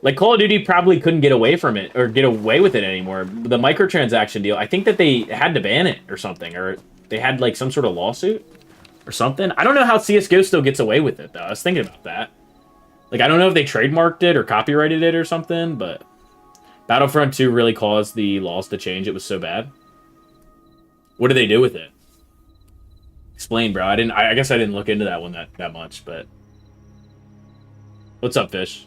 Speaker 1: Like, Call of Duty probably couldn't get away from it, or get away with it anymore. The microtransaction deal, I think that they had to ban it or something, or they had, like, some sort of lawsuit or something. I don't know how CSGO still gets away with it, though. I was thinking about that. Like, I don't know if they trademarked it or copyrighted it or something, but Battlefront 2 really caused the laws to change. It was so bad. What did they do with it? Explain, bro. I guess I didn't look into that one that much, but... What's up, Fish?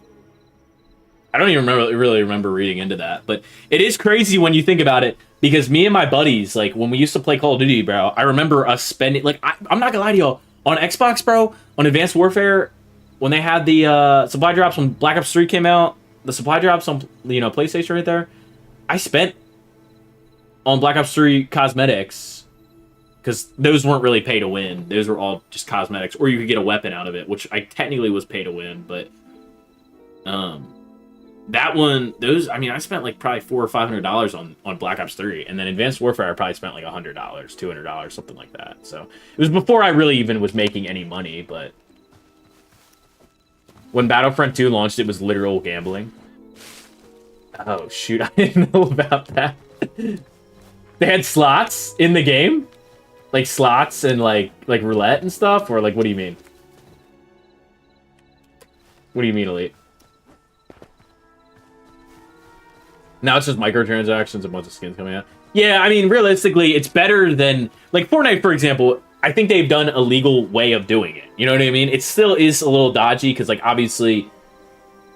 Speaker 1: I don't even really remember reading into that, but it is crazy when you think about it, because me and my buddies, like, when we used to play Call of Duty, bro, I remember us spending, like, I'm not gonna lie to y'all, on Xbox, bro, on Advanced Warfare, when they had the supply drops when Black Ops 3 came out, the supply drops on, PlayStation right there, I spent on Black Ops 3 cosmetics, because those weren't really pay to win. Those were all just cosmetics, or you could get a weapon out of it, which I technically was pay to win, but, that one, I spent like probably $400 or $500 on Black Ops 3, and then Advanced Warfare I probably spent like $100, $200, something like that. So it was before I really even was making any money. But when Battlefront 2 launched, it was literal gambling. Oh shoot, I didn't know about that. They had slots in the game, like slots and like roulette and stuff, or like, what do you mean? What do you mean, Elite? Now it's just microtransactions, a bunch of skins coming out. Yeah, I mean, realistically, it's better than... Like, Fortnite, for example, I think they've done a legal way of doing it. You know what I mean? It still is a little dodgy, because, like, obviously,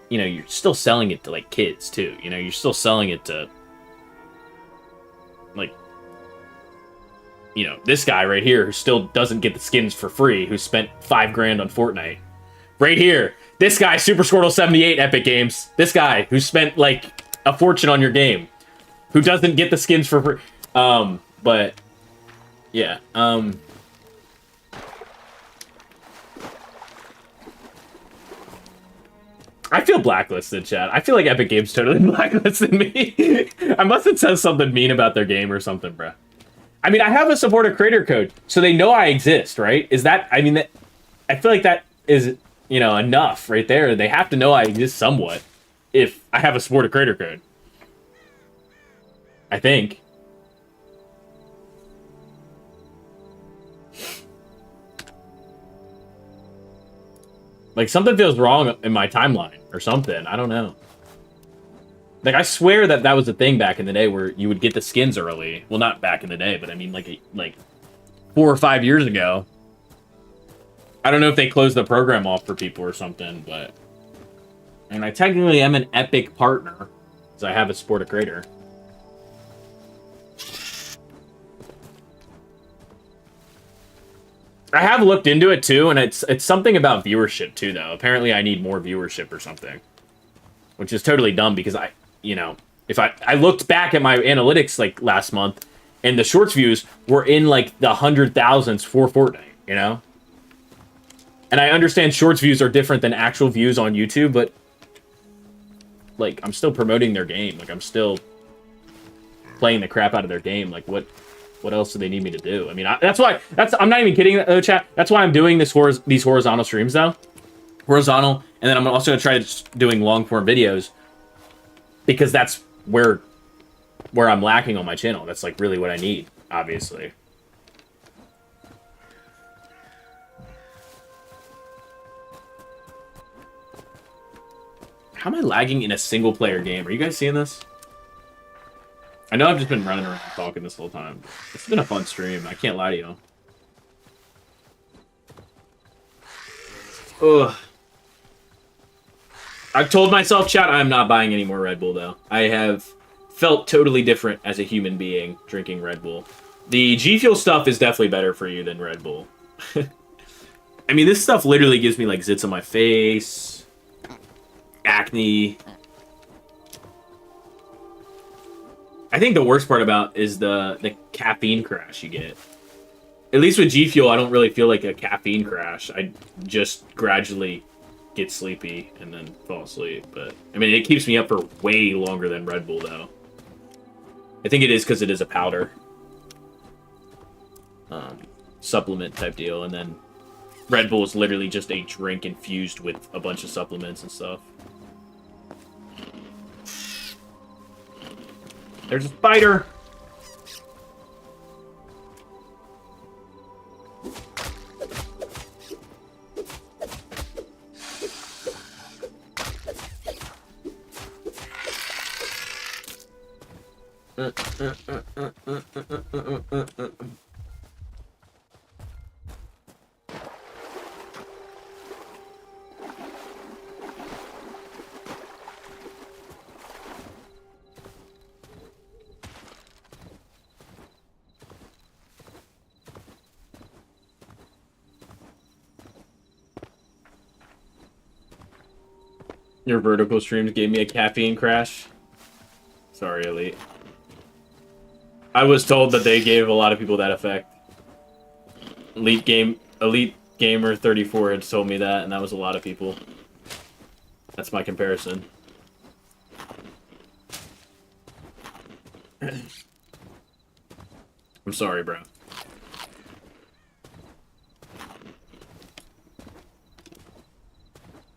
Speaker 1: you're still selling it to, like, kids, too. You're still selling it to, like, this guy right here who still doesn't get the skins for free, who spent $5,000 on Fortnite. Right here. This guy, Super Squirtle 78 Epic Games. This guy who spent, like... a fortune on your game, who doesn't get the skins for free. But yeah, I feel blacklisted, chat. I feel like Epic Games totally blacklisted me. I must have said something mean about their game or something, bro. I mean, I have a supporter creator code, so they know I exist, right? Is that, I mean, I feel like that is, enough right there. They have to know I exist somewhat. If I have a supporter creator code. I think. Like, something feels wrong in my timeline or something. I don't know. Like, I swear that was a thing back in the day where you would get the skins early. Well, not back in the day, but I mean, like 4 or 5 years ago. I don't know if they closed the program off for people or something, but... And I technically am an Epic partner, because I have a supporter creator. I have looked into it too, and it's something about viewership too, though. Apparently I need more viewership or something. Which is totally dumb, because If I looked back at my analytics like last month, and the shorts views were in like the 100,000s for Fortnite, you know? And I understand shorts views are different than actual views on YouTube, but like I'm still promoting their game. Like I'm still playing the crap out of their game. Like what else do they need me to do? I mean, I'm not even kidding, chat. That's why I'm doing these horizontal streams though. Horizontal, and then I'm also gonna try doing long form videos because that's where I'm lacking on my channel. That's like really what I need, obviously. How am I lagging in a single player game? Are you guys seeing this? I know I've just been running around talking this whole time. It's been a fun stream. I can't lie to you. Ugh. I've told myself, chat, I'm not buying any more Red Bull, though. I have felt totally different as a human being drinking Red Bull. The G Fuel stuff is definitely better for you than Red Bull. I mean, this stuff literally gives me, like, zits on my face, acne. I think the worst part about is the caffeine crash you get. At least with G Fuel, I don't really feel like a caffeine crash. I just gradually get sleepy and then fall asleep. But, I mean, it keeps me up for way longer than Red Bull, though. I think it is because it is a powder. Supplement type deal. And then Red Bull is literally just a drink infused with a bunch of supplements and stuff. There's a spider! Your vertical streams gave me a caffeine crash. Sorry, Elite. I was told that they gave a lot of people that effect. Elite Gamer 34 had told me that, and that was a lot of people. That's my comparison. I'm sorry, bro.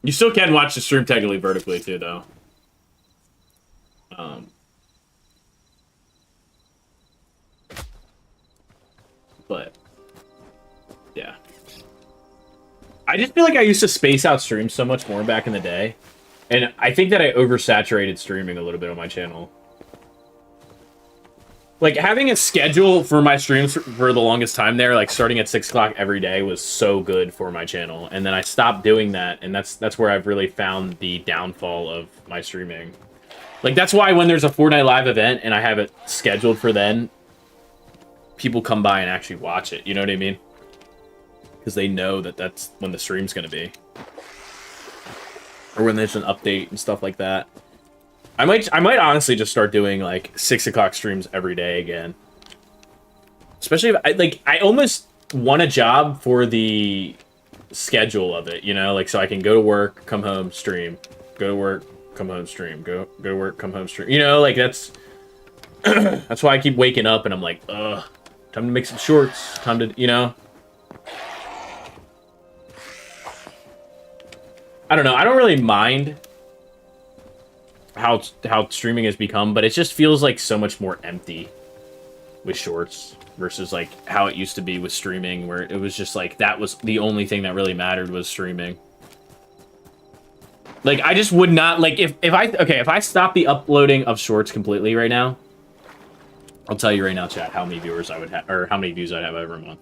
Speaker 1: You still can watch the stream technically vertically too, though. But yeah, I just feel like I used to space out streams so much more back in the day, and I think that I oversaturated streaming a little bit on my channel. Like, having a schedule for my streams for the longest time there, like starting at 6 o'clock every day, was so good for my channel. And then I stopped doing that, and that's where I've really found the downfall of my streaming. Like, that's why when there's a Fortnite live event and I have it scheduled for then, people come by and actually watch it. You know what I mean? Because they know that that's when the stream's going to be. Or when there's an update and stuff like that. I might honestly just start doing like 6 o'clock streams every day again. Especially if I almost want a job for the schedule of it, you know, like so I can go to work, come home, stream, go to work, come home, stream, go to work, come home, stream. You know, like that's that's why I keep waking up and I'm like, ugh, time to make some shorts, time to, you know. I don't know. I don't really mind how streaming has become, but it just feels like so much more empty with shorts versus like how it used to be with streaming, where it was just like that was the only thing that really mattered was streaming. Like I just would not like if I stop the uploading of shorts completely right now, I'll tell you right now, chat, how many viewers I would have or how many views I'd have every month.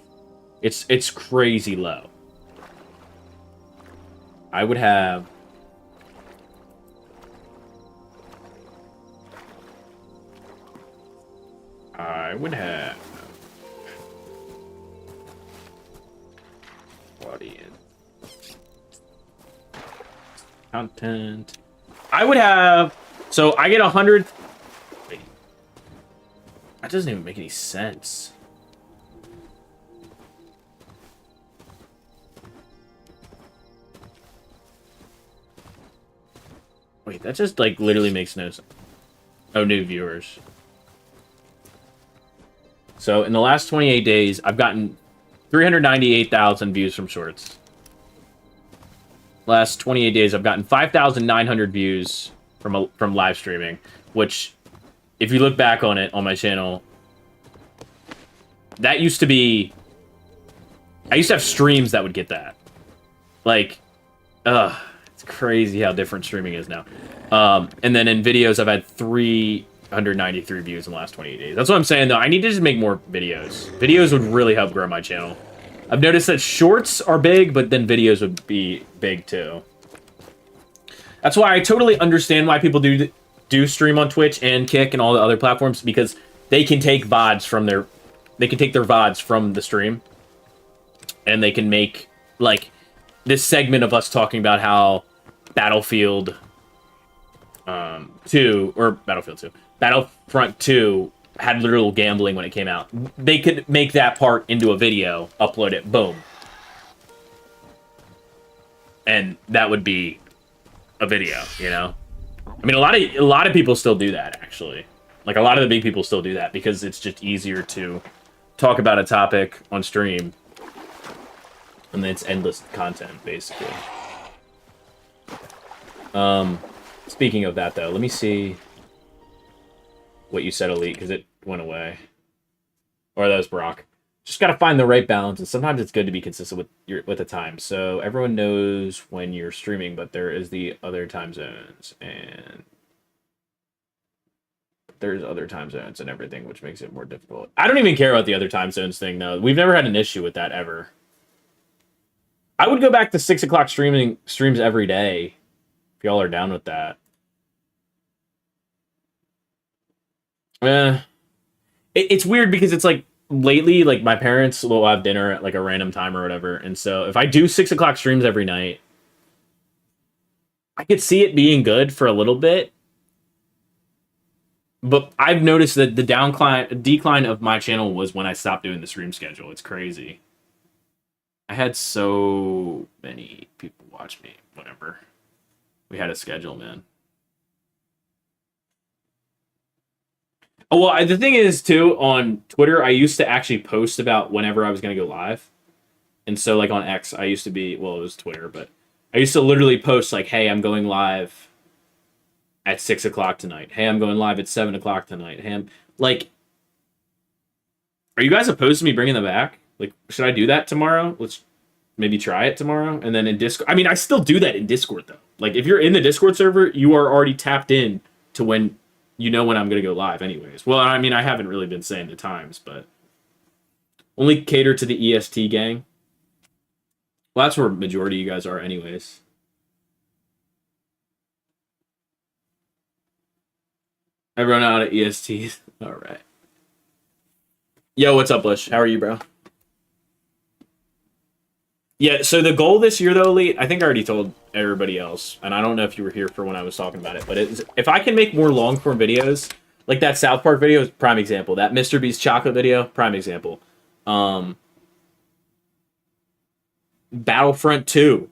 Speaker 1: It's crazy low. I would have audience content. I would have, so I get 100 That doesn't even make any sense. Wait, that just, like, literally makes no sense. Oh, new viewers. So, in the last 28 days, I've gotten 398,000 views from shorts. Last 28 days, I've gotten 5,900 views from live streaming, which, if you look back on it on my channel, that used to be... I used to have streams that would get that. Like, it's crazy how different streaming is now. And then in videos, I've had 393 views in the last 28 days. That's what I'm saying, though. I need to just make more videos. Videos would really help grow my channel. I've noticed that shorts are big, but then videos would be big, too. That's why I totally understand why people do stream on Twitch and Kick and all the other platforms, because they can take VODs from their... They can take their VODs from the stream, and they can make, like, this segment of us talking about how Battlefield 2, or Battlefield 2, Battlefront 2 had literal gambling when it came out. They could make that part into a video, upload it, boom. And that would be a video, you know? I mean, a lot of people still do that, actually. Like, a lot of the big people still do that, because it's just easier to talk about a topic on stream. And then it's endless content, basically. Speaking of that, though, let me see what you said, Elite, because it went away. Or that was Brock. Just gotta find the right balance, and sometimes it's good to be consistent with the time. So everyone knows when you're streaming, but there is the other time zones, and there's other time zones and everything, which makes it more difficult. I don't even care about the other time zones thing, though. We've never had an issue with that, ever. I would go back to 6 o'clock streams every day, if y'all are down with that. It's weird, because it's like, lately, like, my parents will have dinner at, like, a random time or whatever, and so if I do 6 o'clock streams every night, I could see it being good for a little bit, but I've noticed that the decline of my channel was when I stopped doing the stream schedule. It's crazy. I had so many people watch me whenever we had a schedule, man. Oh, well, the thing is, too, on Twitter, I used to actually post about whenever I was going to go live. And so, like, on X, I used to be... Well, it was Twitter, but... I used to literally post, like, hey, I'm going live at 6 o'clock tonight. Hey, I'm going live at 7 o'clock tonight. Hey, like... Are you guys opposed to me bringing them back? Like, should I do that tomorrow? Let's maybe try it tomorrow. And then in Discord... I mean, I still do that in Discord, though. Like, if you're in the Discord server, you are already tapped in to when... You know when I'm going to go live anyways. Well, I mean, I haven't really been saying the times, but... Only cater to the EST gang. Well, that's where majority of you guys are anyways. Everyone out at ESTs. All right. Yo, what's up, Bush? How are you, bro? Yeah, so the goal this year, though, Elite, I think I already told everybody else, and I don't know if you were here for when I was talking about it, but if I can make more long-form videos, like that South Park video is prime example. That Mr. Beast chocolate video, prime example. Battlefront 2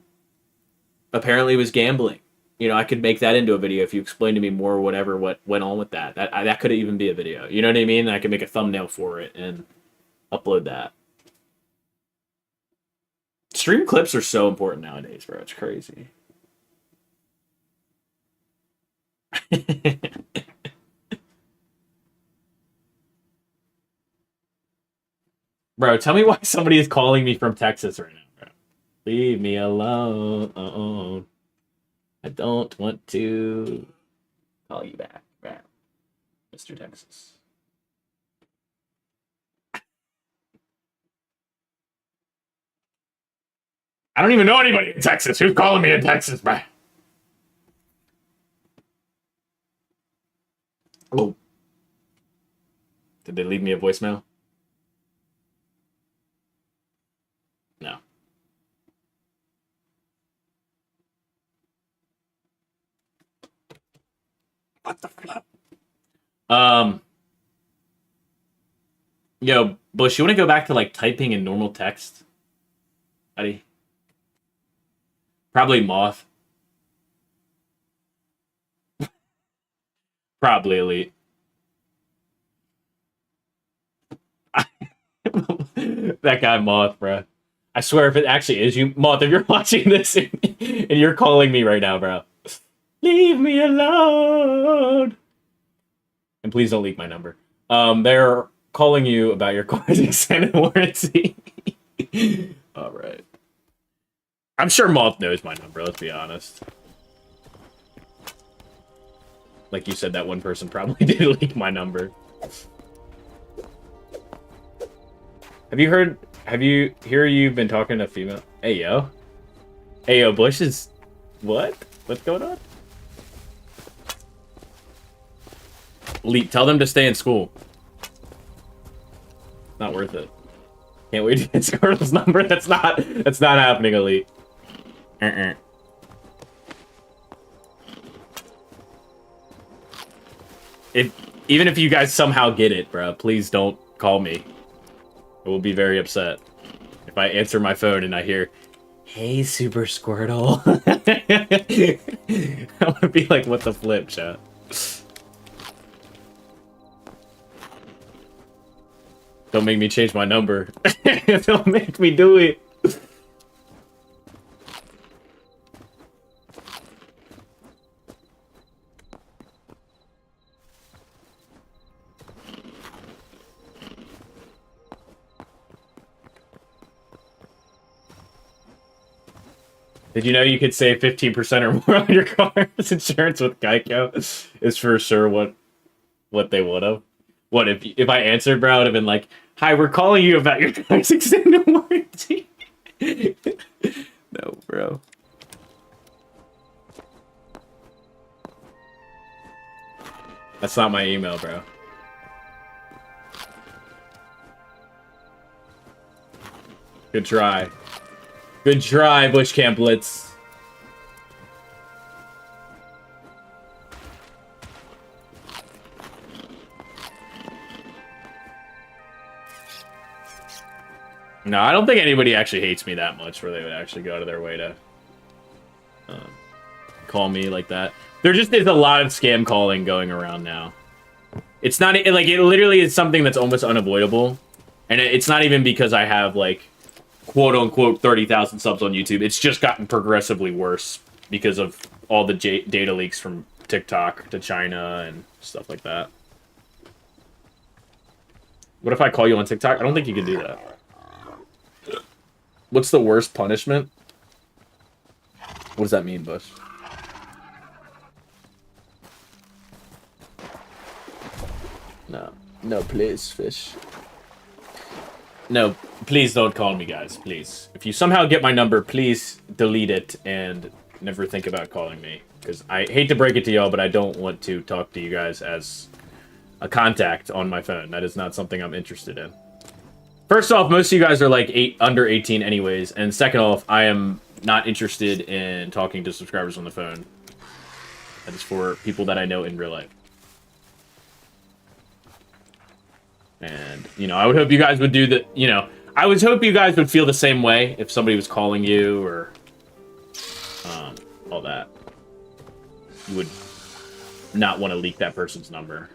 Speaker 1: apparently was gambling. You know, I could make that into a video if you explain to me more whatever what went on with that. That could even be a video. You know what I mean? I could make a thumbnail for it and upload that. Stream clips are so important nowadays, bro. It's crazy. Bro, tell me why somebody is calling me from Texas right now, bro. Leave me alone. I don't want to call you back, bro. Mr. Texas. I don't even know anybody in Texas. Who's calling me in Texas, bro? Oh. Did they leave me a voicemail? No. What the flip? Yo, Bush, you want to go back to like typing in normal text, buddy? Probably Moth. Probably Elite. That guy Moth, bro. I swear, if it actually is you, Moth, if you're watching this and you're calling me right now, bro, leave me alone. And please don't leak my number. They're calling you about your car's extended warranty. All right. I'm sure Moth knows my number, let's be honest. Like you said, that one person probably did leak my number. You've been talking to female? Hey, yo. Hey, yo, Bush is... What? What's going on? Elite, tell them to stay in school. Not worth it. Can't wait to get Squirtle's number. That's not happening, Elite. Even if you guys somehow get it, bro, please don't call me. I will be very upset if I answer my phone and I hear, "Hey, Super Squirtle." I'm gonna be like, "What the flip, chat?" Don't make me change my number. Don't make me do it. Did you know you could save 15% or more on your car's insurance with Geico? Is for sure what they would have. What if I answered, bro? I would have been like, "Hi, we're calling you about your car's extended warranty." No, bro. That's not my email, bro. Good try. Good try, Bush Camp Blitz. No, I don't think anybody actually hates me that much where they would actually go out of their way to call me like that. There just is a lot of scam calling going around now. It's not, like, it literally is something that's almost unavoidable. And it's not even because I have, like, quote-unquote 30,000 subs on YouTube. It's just gotten progressively worse because of all the data leaks from TikTok to China and stuff like that. What if I call you on TikTok? I don't think you can do that. What's the worst punishment? What does that mean, Bush? No. No, please, fish. No, please don't call me, guys. Please. If you somehow get my number, please delete it and never think about calling me. Because I hate to break it to y'all, but I don't want to talk to you guys as a contact on my phone. That is not something I'm interested in. First off, most of you guys are like under 18 anyways. And second off, I am not interested in talking to subscribers on the phone. That is for people that I know in real life. And, you know, I would hope you guys would do the, you know, I would hope you guys would feel the same way if somebody was calling you or all that. You would not want to leak that person's number.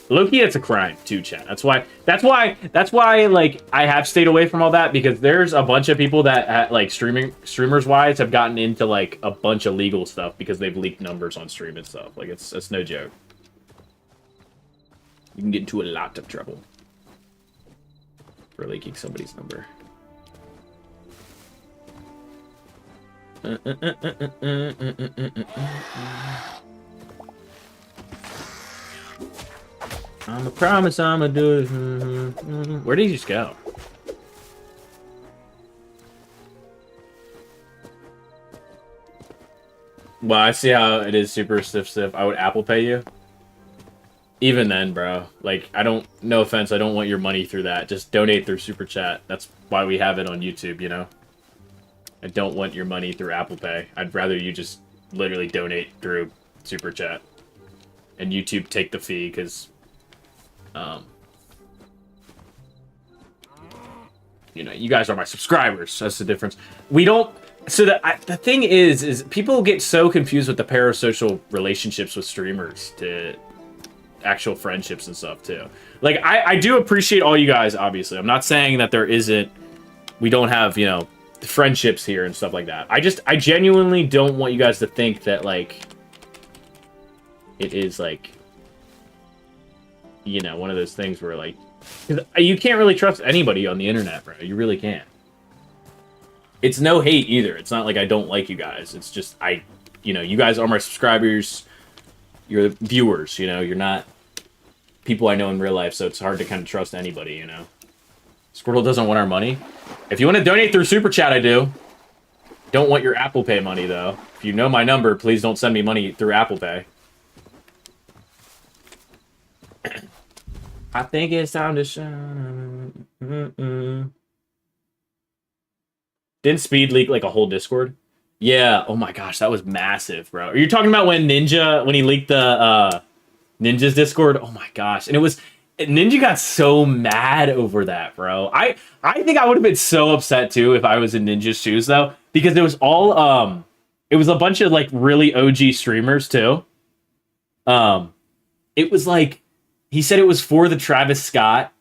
Speaker 1: Low-key, it's a crime too, chat. That's why, like, I have stayed away from all that, because there's a bunch of people that, like, streamers-wise, have gotten into, like, a bunch of legal stuff because they've leaked numbers on stream and stuff. Like, it's no joke. You can get into a lot of trouble for leaking somebody's number. I'm a promise I'ma do it. Where did you just go? Well, I see how it is super stiff. I would Apple Pay you. Even then, bro. Like, no offense, I don't want your money through that. Just donate through Super Chat. That's why we have it on YouTube, you know? I don't want your money through Apple Pay. I'd rather you just literally donate through Super Chat. And YouTube take the fee, because Um, you know, you guys are my subscribers. That's the difference. We don't. So the thing is people get so confused with the parasocial relationships with streamers to actual friendships and stuff too. Like I do appreciate all you guys. Obviously, I'm not saying that there isn't. We don't have, you know, friendships here and stuff like that. I genuinely don't want you guys to think that like it is like, you know, one of those things where like, 'cause you can't really trust anybody on the internet, bro. You really can't. It's no hate either. It's not like I don't like you guys. It's just you know, you guys are my subscribers. You're the viewers, you know. You're not people I know in real life, so it's hard to kind of trust anybody, you know. Squirtle doesn't want our money. If you want to donate through Super Chat, I do. Don't want your Apple Pay money, though. If you know my number, please don't send me money through Apple Pay. I think it's time to shine. Didn't Speed leak like a whole Discord? Yeah. Oh my gosh, that was massive, bro. Are you talking about when Ninja, when he leaked the Ninja's Discord? Oh my gosh. And it was, Ninja got so mad over that, bro. I think I would have been so upset too if I was in Ninja's shoes though, because it was all it was a bunch of like really OG streamers too. It was like he said it was for the Travis Scott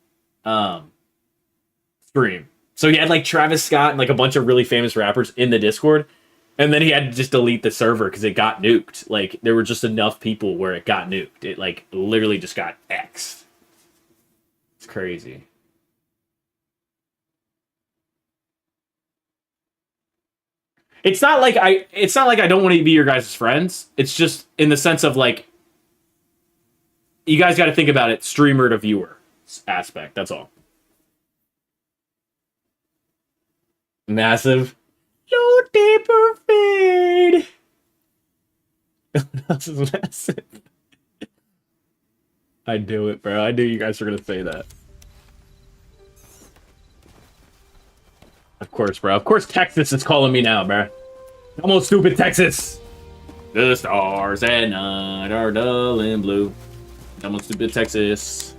Speaker 1: stream. So he had like Travis Scott and like a bunch of really famous rappers in the Discord. And then he had to just delete the server because it got nuked. Like there were just enough people where it got nuked. It like literally just got X'd. It's crazy. It's not like I don't want to be your guys' friends. It's just in the sense of like you guys got to think about it streamer to viewer aspect. That's all. Massive. Low deeper fade. This is massive. I knew it, bro. I knew you guys were gonna say that. Of course, bro. Of course Texas is calling me now, bro. Come on, stupid Texas. The stars at night are dull and blue. Come on, stupid Texas.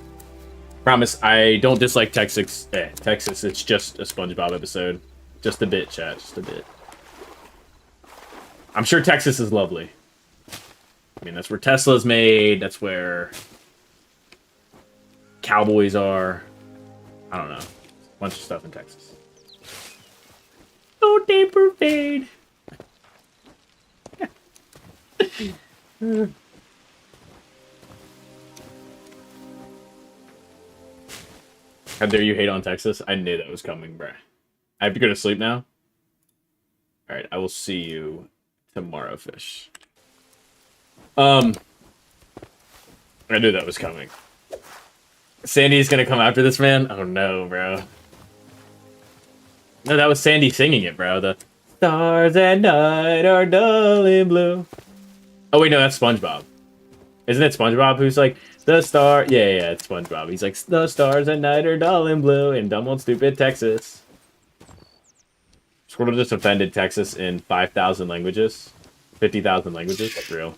Speaker 1: Promise, I don't dislike Texas. Texas, it's just a SpongeBob episode. Just a bit, chat. Just a bit. I'm sure Texas is lovely. I mean, that's where Tesla's made. That's where Cowboys are. I don't know. A bunch of stuff in Texas. Oh, deeper fade. How dare you hate on Texas? I knew that was coming, bruh. I have to go to sleep now? Alright, I will see you tomorrow, fish. I knew that was coming. Sandy's gonna come after this, man? Oh no, bro. No, that was Sandy singing it, bro. The stars at night are dull and blue. Oh wait, no, that's SpongeBob. Isn't it SpongeBob who's like, the star... Yeah, it's SpongeBob. He's like, the stars at night are dull and blue in dumb old stupid Texas. Squirtle just offended Texas in 5,000 languages. 50,000 languages. That's real.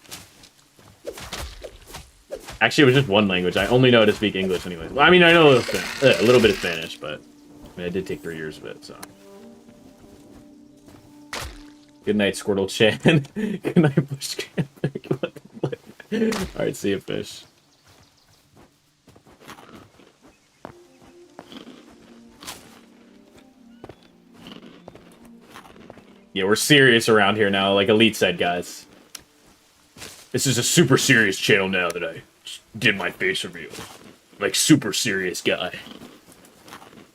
Speaker 1: Actually, it was just one language. I only know how to speak English anyways. Well, I mean, I know a little bit of Spanish, but I mean, I did take 3 years of it, so. Good night, Squirtle Chan. Good night, Bush Chan. Alright, see you, fish. Yeah, we're serious around here now, like Elite said, guys. This is a super serious channel now that I did my face reveal. Like, super serious guy.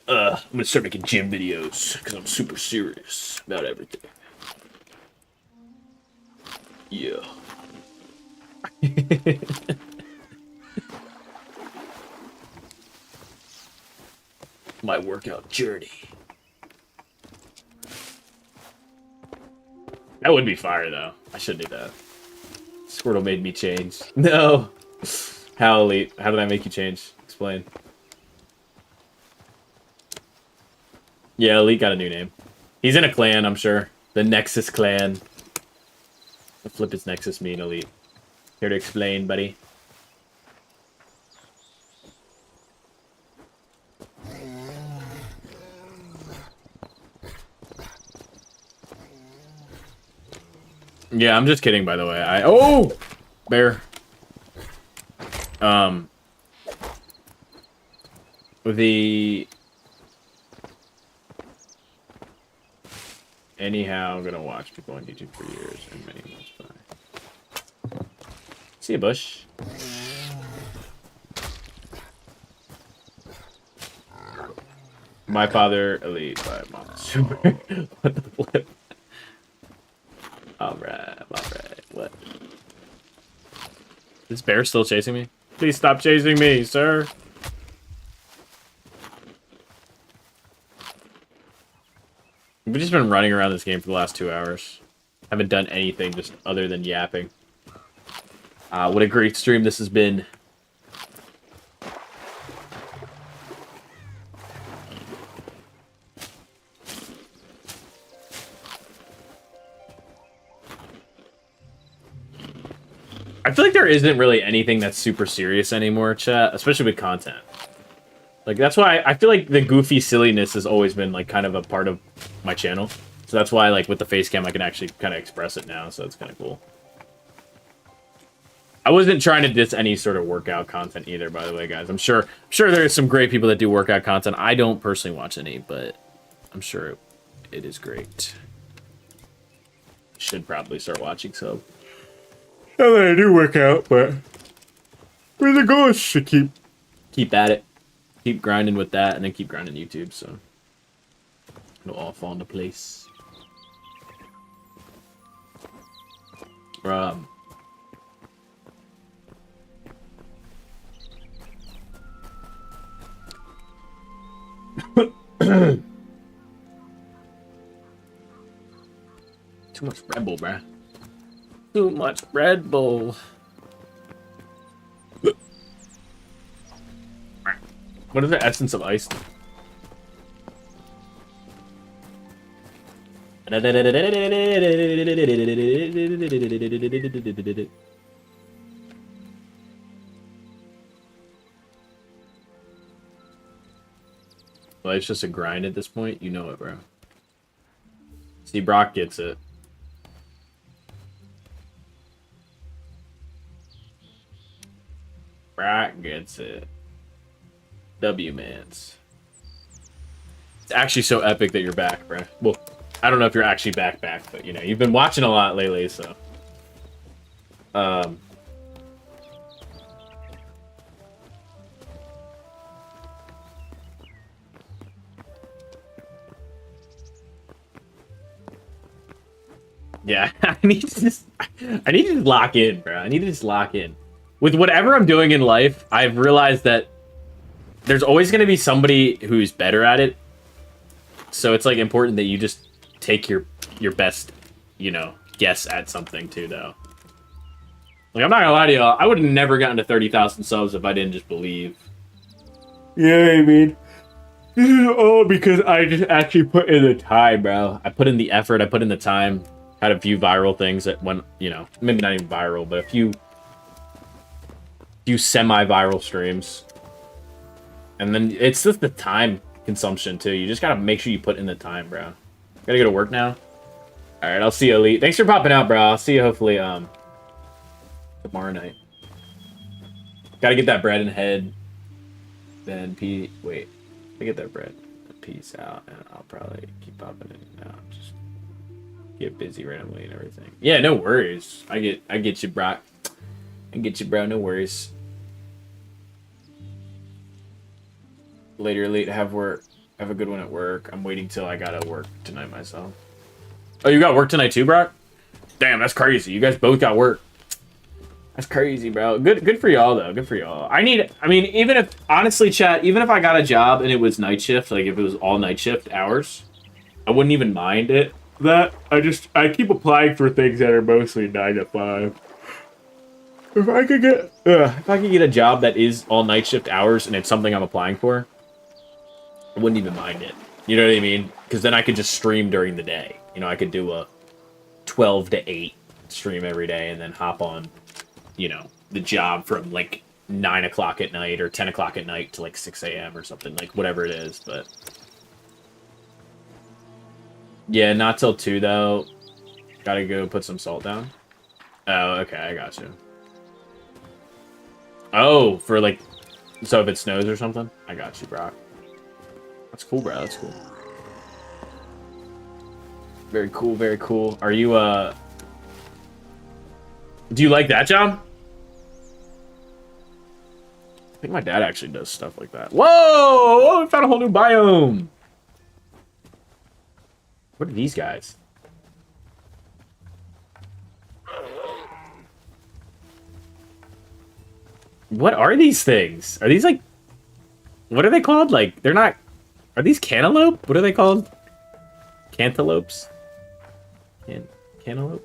Speaker 1: I'm gonna start making gym videos, because I'm super serious about everything. Yeah. My workout journey. That would be fire, though. I should do that. Squirtle made me change. No! How, Elite? How did I make you change? Explain. Yeah, Elite got a new name. He's in a clan, I'm sure. The Nexus clan. The flip is Nexus mean, Elite? Here to explain, buddy. Yeah, I'm just kidding, by the way. Oh! Bear. The... Anyhow, I'm gonna watch people on YouTube for years and many months by. See you, Bush. My father, elite, by mom, super. What the flip? Alright. What? Is bear still chasing me? Please stop chasing me, sir. We've just been running around this game for the last 2 hours. Haven't done anything just other than yapping. What a great stream this has been. I feel like there isn't really anything that's super serious anymore, chat, especially with content. Like, that's why I feel like the goofy silliness has always been, like, kind of a part of my channel. So that's why, like, with the face cam, I can actually kind of express it now, so it's kind of cool. I wasn't trying to diss any sort of workout content either, by the way, guys. I'm sure there's some great people that do workout content. I don't personally watch any, but I'm sure it is great. Should probably start watching some. Not that I do work out, but the goal is to keep at it. Keep grinding with that, and then keep grinding YouTube, so it'll all fall into place. Too much Red Bull, bruh. Too much Red Bull. What is the essence of ice? Well, it's just a grind at this point. You know it, bro. See, Brock gets it. Brock gets it. W-mans. It's actually so epic that you're back, bro. Well, I don't know if you're actually back, but, you know, you've been watching a lot lately, so. Yeah, I need to just lock in, bro. I need to just lock in. With whatever I'm doing in life, I've realized that there's always going to be somebody who's better at it. So it's, like, important that you just take your best, you know, guess at something, too, though. Like, I'm not gonna lie to y'all, I would have never gotten to 30,000 subs if I didn't just believe. Yeah, I mean, this is all because I just actually put in the time, bro. I put in the effort, I put in the time. Had a few viral things that went, you know, maybe not even viral, but a few semi-viral streams. And then it's just the time consumption, too. You just gotta make sure you put in the time, bro. Gotta go to work now? Alright, I'll see you, Elite. Thanks for popping out, bro. I'll see you, hopefully, tomorrow night. Gotta get that bread in head. Then, wait. I get that bread. Peace out, and I'll probably keep popping in and out. Just get busy randomly and everything. Yeah, no worries. I get you, Brock. I get you, bro. No worries. Later, Elite. Have a good one at work. I'm waiting till I gotta work tonight myself. Oh, you got work tonight too, Brock? Damn, that's crazy. You guys both got work. That's crazy, bro. Good for y'all, though. Good for y'all. I mean, even if, honestly, chat, even if I got a job and it was night shift, like if it was all night shift hours, I wouldn't even mind it. I keep applying for things that are mostly 9 to 5. If I could get a job that is all night shift hours and it's something I'm applying for, I wouldn't even mind it. You know what I mean? Because then I could just stream during the day. You know, I could do a 12 to 8 stream every day and then hop on, you know, the job from like 9 o'clock at night or 10 o'clock at night to like 6 a.m. or something, like whatever it is. But yeah, not till 2 though. Gotta go put some salt down. Oh, okay, I got you. Oh, for like, so if it snows or something? I got you, Brock. That's cool, bro. That's cool. Very cool, very cool. Are you, do you like that job? I think my dad actually does stuff like that. Whoa! I found a whole new biome! What are these guys? What are these things? Are these like... What are they called? Like, they're not... Are these cantaloupe? What are they called? Cantaloupes? Cantaloupe?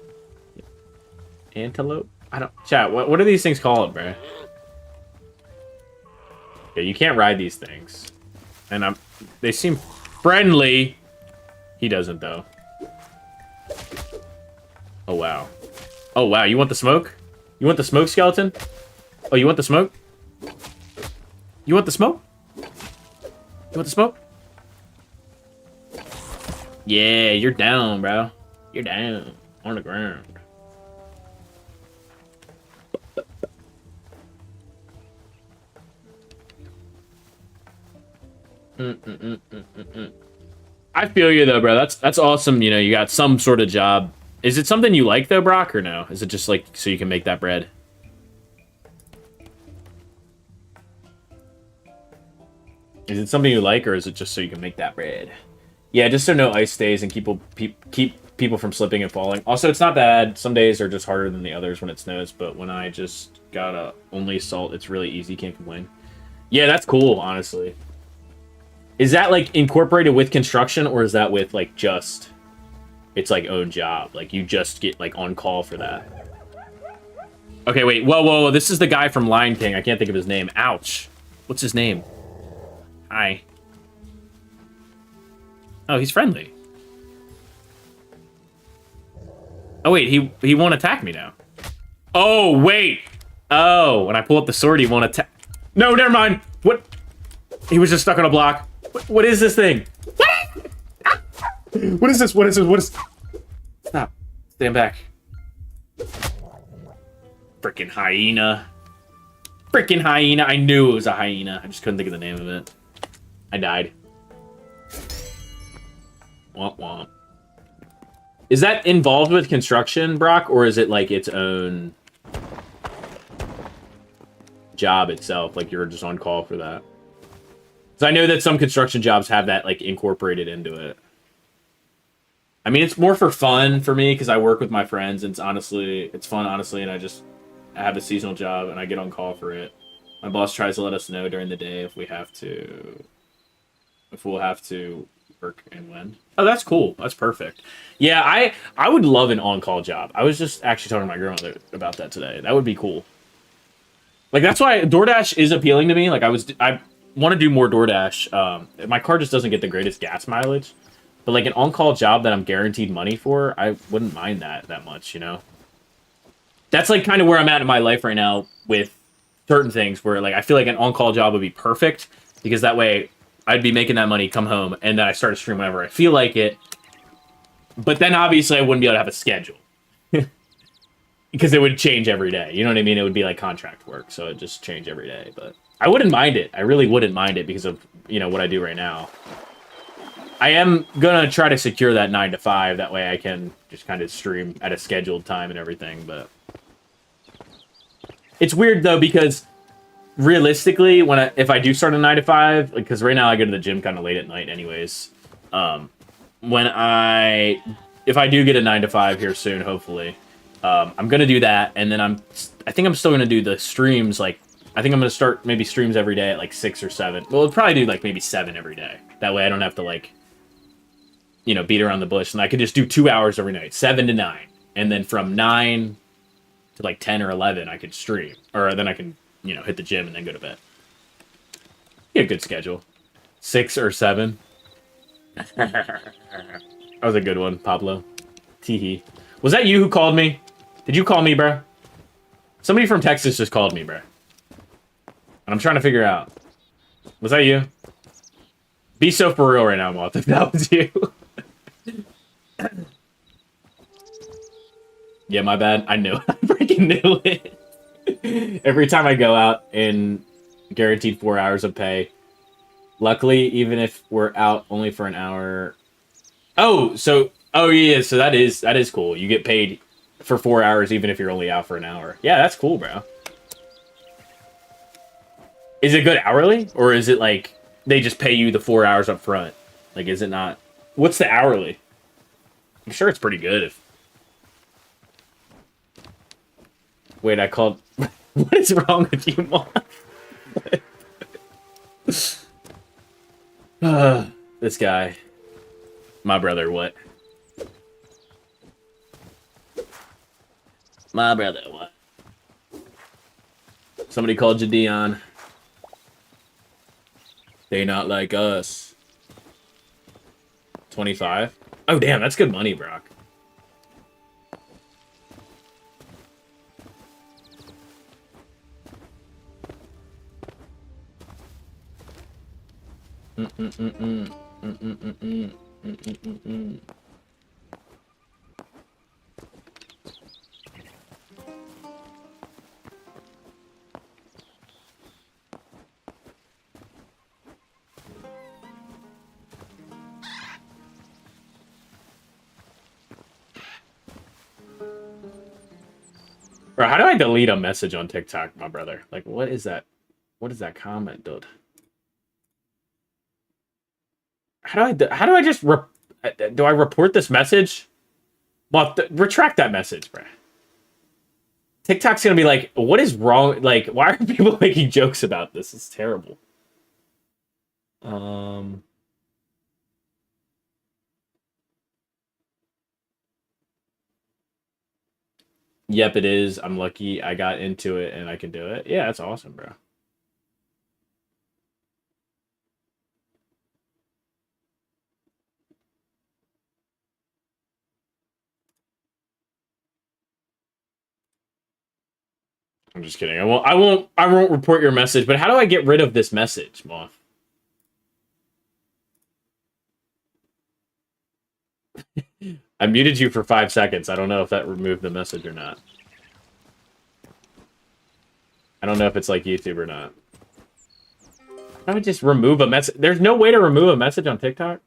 Speaker 1: Antelope? I don't... Chat, what are these things called, bro? Yeah, you can't ride these things. And they seem friendly. He doesn't, though. Oh, wow. Oh, wow. You want the smoke? You want the smoke, skeleton? Oh, you want the smoke? You want the smoke? You want the smoke? Yeah, you're down, bro. You're down. On the ground. I feel you though, bro. That's awesome. You know, you got some sort of job. Is it something you like though, Brock, or no? Is it just like so you can make that bread? Is it something you like, or is it just so you can make that bread? Yeah, just so no ice stays and keep people from slipping and falling. Also, it's not bad. Some days are just harder than the others when it snows, but when I just got only salt, it's really easy. Can't complain. Yeah, that's cool, honestly. Is that like incorporated with construction, or is that with like just it's like own job? Like you just get like on call for that. Okay, wait. Whoa. This is the guy from Lion King. I can't think of his name. Ouch. What's his name? Hi. Oh, he's friendly. Oh, wait. He won't attack me now. Oh, wait. Oh, when I pull up the sword, he won't attack. No, never mind. What? He was just stuck on a block. What is this thing? What is this? What is this? What is... Stop. Stand back. Freaking hyena. Freaking hyena. I knew it was a hyena. I just couldn't think of the name of it. I died. Womp womp. Is that involved with construction, Brock, or is it like its own job itself? Like you're just on call for that? Because I know that some construction jobs have that like incorporated into it. I mean, it's more for fun for me because I work with my friends and it's fun, honestly, and I have a seasonal job and I get on call for it. My boss tries to let us know during the day if we'll have to work and when. Oh, that's cool. That's perfect. Yeah, I would love an on-call job. I was just actually talking to my grandmother about that today. That would be cool. Like that's why DoorDash is appealing to me. Like I want to do more DoorDash. My car just doesn't get the greatest gas mileage, but like an on-call job that I'm guaranteed money for, I wouldn't mind that much, you know? That's like kind of where I'm at in my life right now with certain things where like I feel like an on-call job would be perfect because that way I'd be making that money, come home, and then I start to stream whenever I feel like it. But then obviously I wouldn't be able to have a schedule. Because it would change every day. You know what I mean? It would be like contract work, so it'd just change every day. But I wouldn't mind it. I really wouldn't mind it because of, you know, what I do right now. I am gonna try to secure that 9 to 5. That way I can just kind of stream at a scheduled time and everything. But it's weird though because realistically, if I do start a 9 to 5, because right now I go to the gym kind of late at night, anyways. If I do get a 9 to 5 here soon, hopefully. I'm gonna do that, and then I think I'm still gonna do the streams. Like, I think I'm gonna start maybe streams every day at like 6 or 7. Well, I'll probably do like maybe 7 every day. That way, I don't have to like, you know, beat around the bush, and I could just do 2 hours every night, 7 to 9, and then from 9 to like 10 or 11, I could stream, or then I can, you know, hit the gym and then go to bed. Yeah, good schedule. 6 or 7. That was a good one, Pablo. Teehee. Was that you who called me? Did you call me, bruh? Somebody from Texas just called me, bruh. And I'm trying to figure out. Was that you? Be so for real right now, Moth, if that was you. Yeah, my bad. I knew. I freaking knew it. Every time I go out and guaranteed 4 hours of pay. Luckily, even if we're out only for an hour. Oh yeah, so that is cool. You get paid for 4 hours even if you're only out for an hour. Yeah, that's cool, bro. Is it good hourly or is it like they just pay you the 4 hours up front? Like, is it not? What's the hourly? I'm sure it's pretty good. If wait, I called. What is wrong with you, Mom? This guy, my brother. What? My brother. What? Somebody called you Dion. They not like us. 25. Oh damn, that's good money, Brock. Bro, how do I delete a message on TikTok, my brother? Like, what is that? What is that comment, dude? How do I just do I report this message? Well, retract that message, bro. TikTok's gonna be like, what is wrong? Like, why are people making jokes about this? It's terrible. Yep, it is. I'm lucky I got into it and I can do it. Yeah, that's awesome, bro. I'm just kidding. I won't report your message, but how do I get rid of this message, Moth? I muted you for 5 seconds. I don't know if that removed the message or not. I don't know if it's like YouTube or not. How do I just remove a message? There's no way to remove a message on TikTok?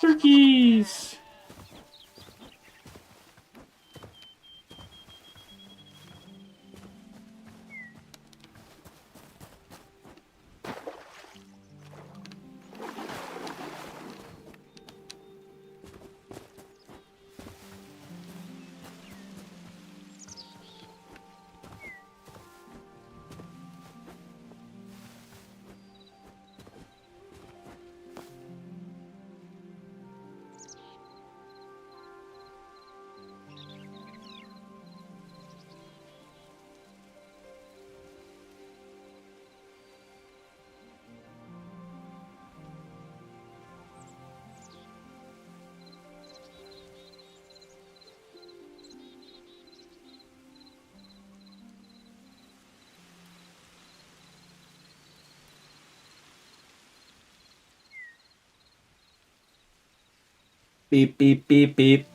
Speaker 1: Turkeys. Beep, beep, beep, beep.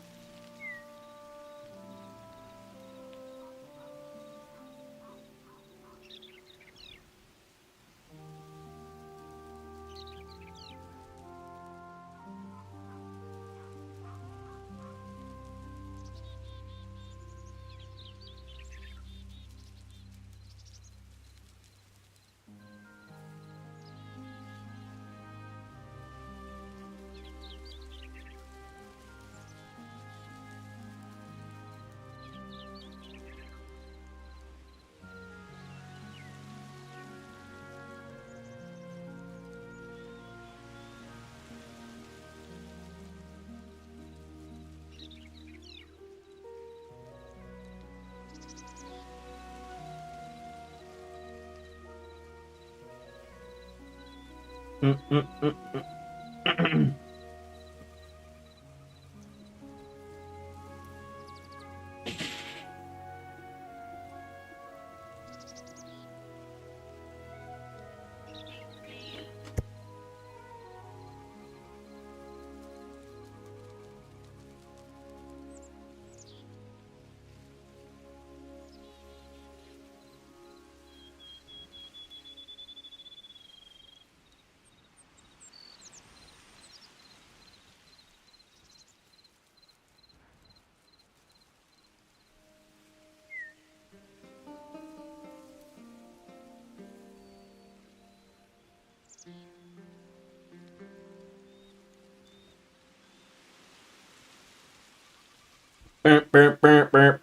Speaker 1: Mm, mm, mm, mm. Burp, burp, burp, burp.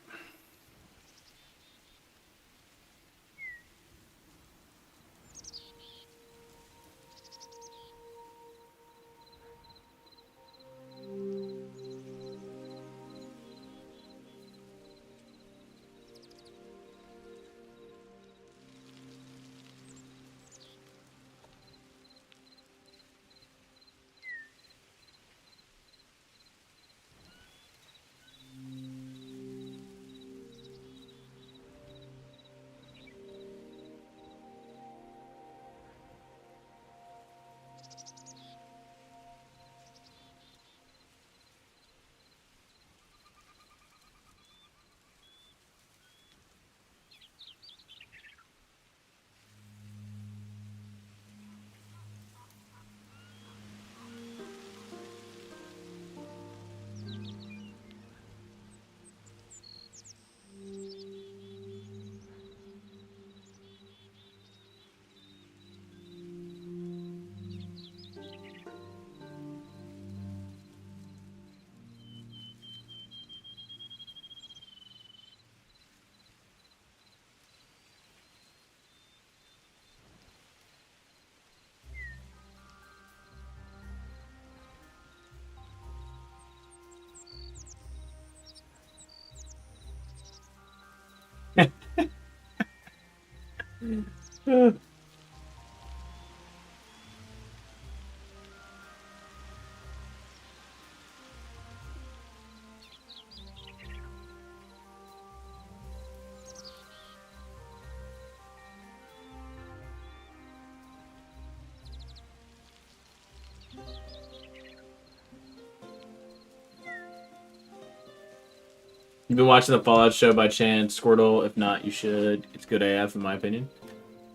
Speaker 1: You've been watching the Fallout show by chance, Squirtle? If not, you should. It's good AF in my opinion.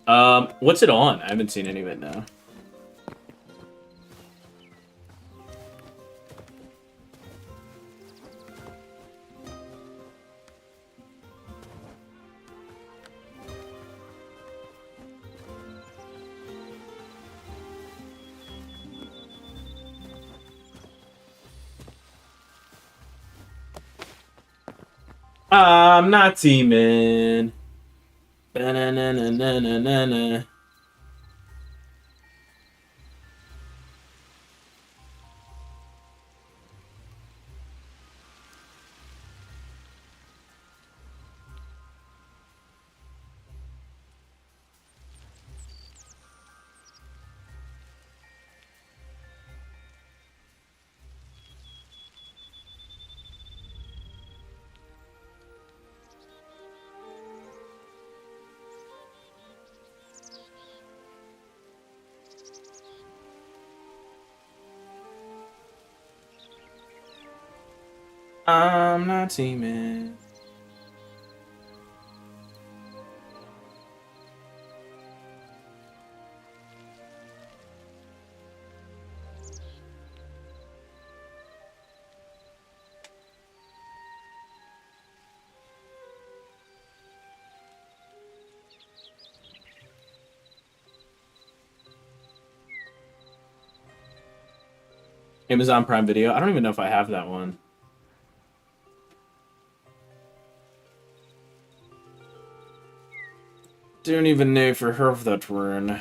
Speaker 1: What's it on? I haven't seen any of it now. I'm not teaming. Ba-na-na-na-na-na-na. I'm not teaming. Amazon Prime Video. I don't even know if I have that one. Don't even know if I have that one.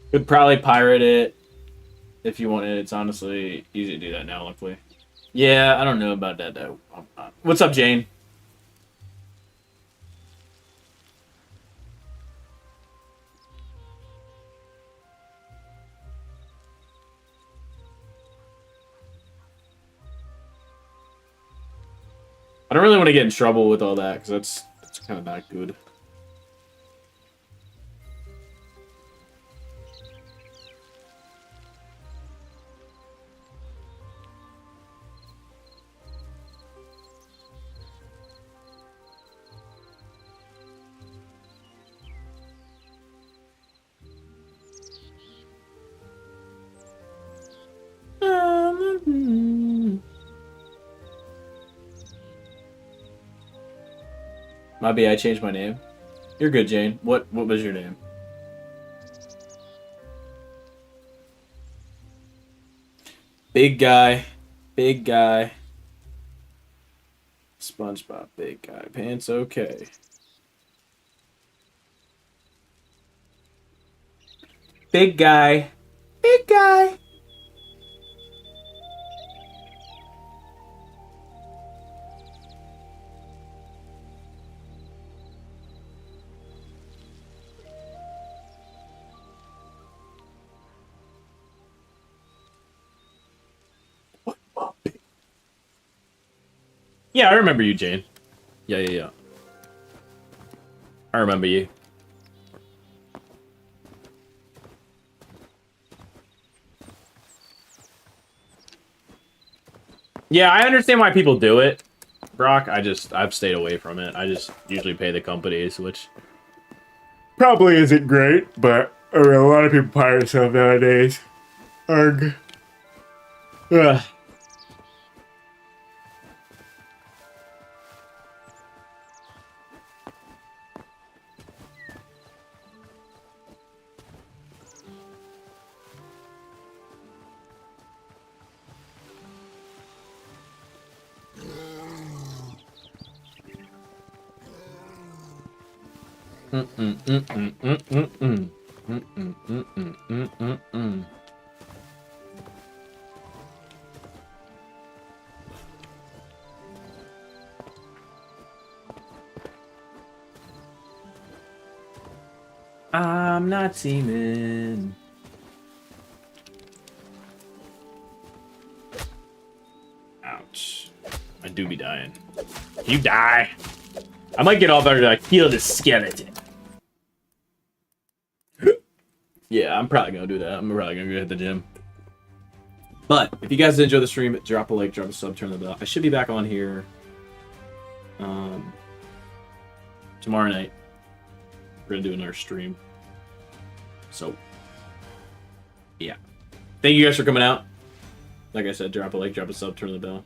Speaker 1: Could probably pirate it if you wanted. It's honestly easy to do that now, luckily. Yeah, I don't know about that though. What's up, Jane? I don't really want to get in trouble with all that because that's kind of not good. Maybe I changed my name. You're good, Jane. What was your name? Big guy. Big guy. SpongeBob, big guy. Pants okay. Big guy. Big guy. Yeah, I remember you, Jane. Yeah. I remember you. Yeah, I understand why people do it, Brock. I've stayed away from it. I just usually pay the companies, which probably isn't great, but I mean, a lot of people pirate stuff nowadays. Arg. Ugh. I'm not seeming. Ouch. I do be dying. You die. I might get all better to like kill the skeleton. Yeah, I'm probably gonna do that. I'm probably gonna go hit the gym. But if you guys enjoy the stream, drop a like, drop a sub, turn the bell. I should be back on here tomorrow night. We're gonna do another stream. So yeah. Thank you guys for coming out. Like I said, drop a like, drop a sub, turn the bell.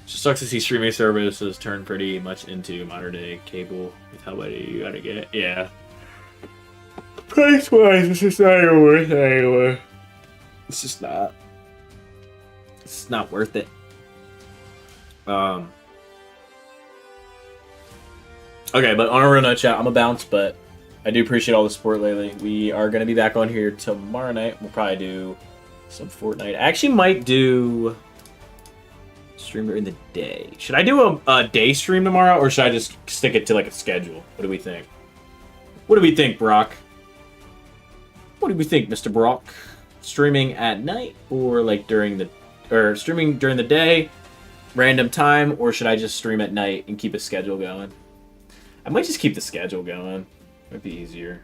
Speaker 1: Just sucks to see streaming services turn pretty much into modern day cable with how much you gotta get. Yeah. Price wise, it's just not even worth it anymore. It's just not. It's not worth it. Okay, but on a real note, chat, I'm a bounce, but I do appreciate all the support lately. We are gonna be back on here tomorrow night. We'll probably do some Fortnite. I actually might do stream during the day. Should I do a day stream tomorrow, or should I just stick it to like a schedule? What do we think? What do we think, Brock? What do we think, Mr. Brock? Streaming at night, or like streaming during the day, random time, or should I just stream at night and keep a schedule going? I might just keep the schedule going. Might be easier.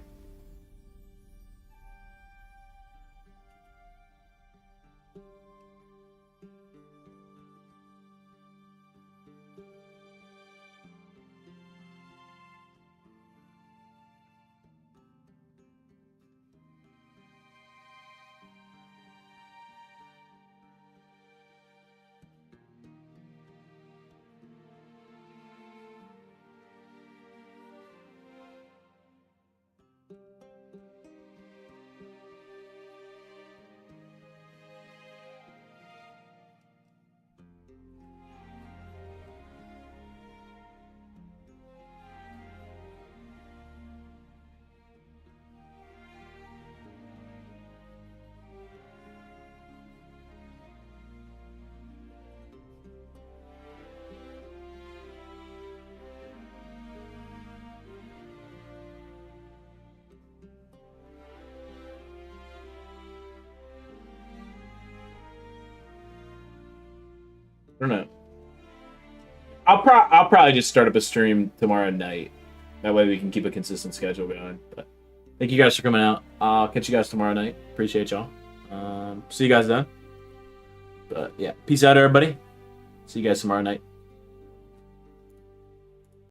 Speaker 1: I don't know. I'll probably just start up a stream tomorrow night. That way we can keep a consistent schedule going. But thank you guys for coming out. I'll catch you guys tomorrow night. Appreciate y'all. See you guys then. But yeah, peace out, everybody. See you guys tomorrow night.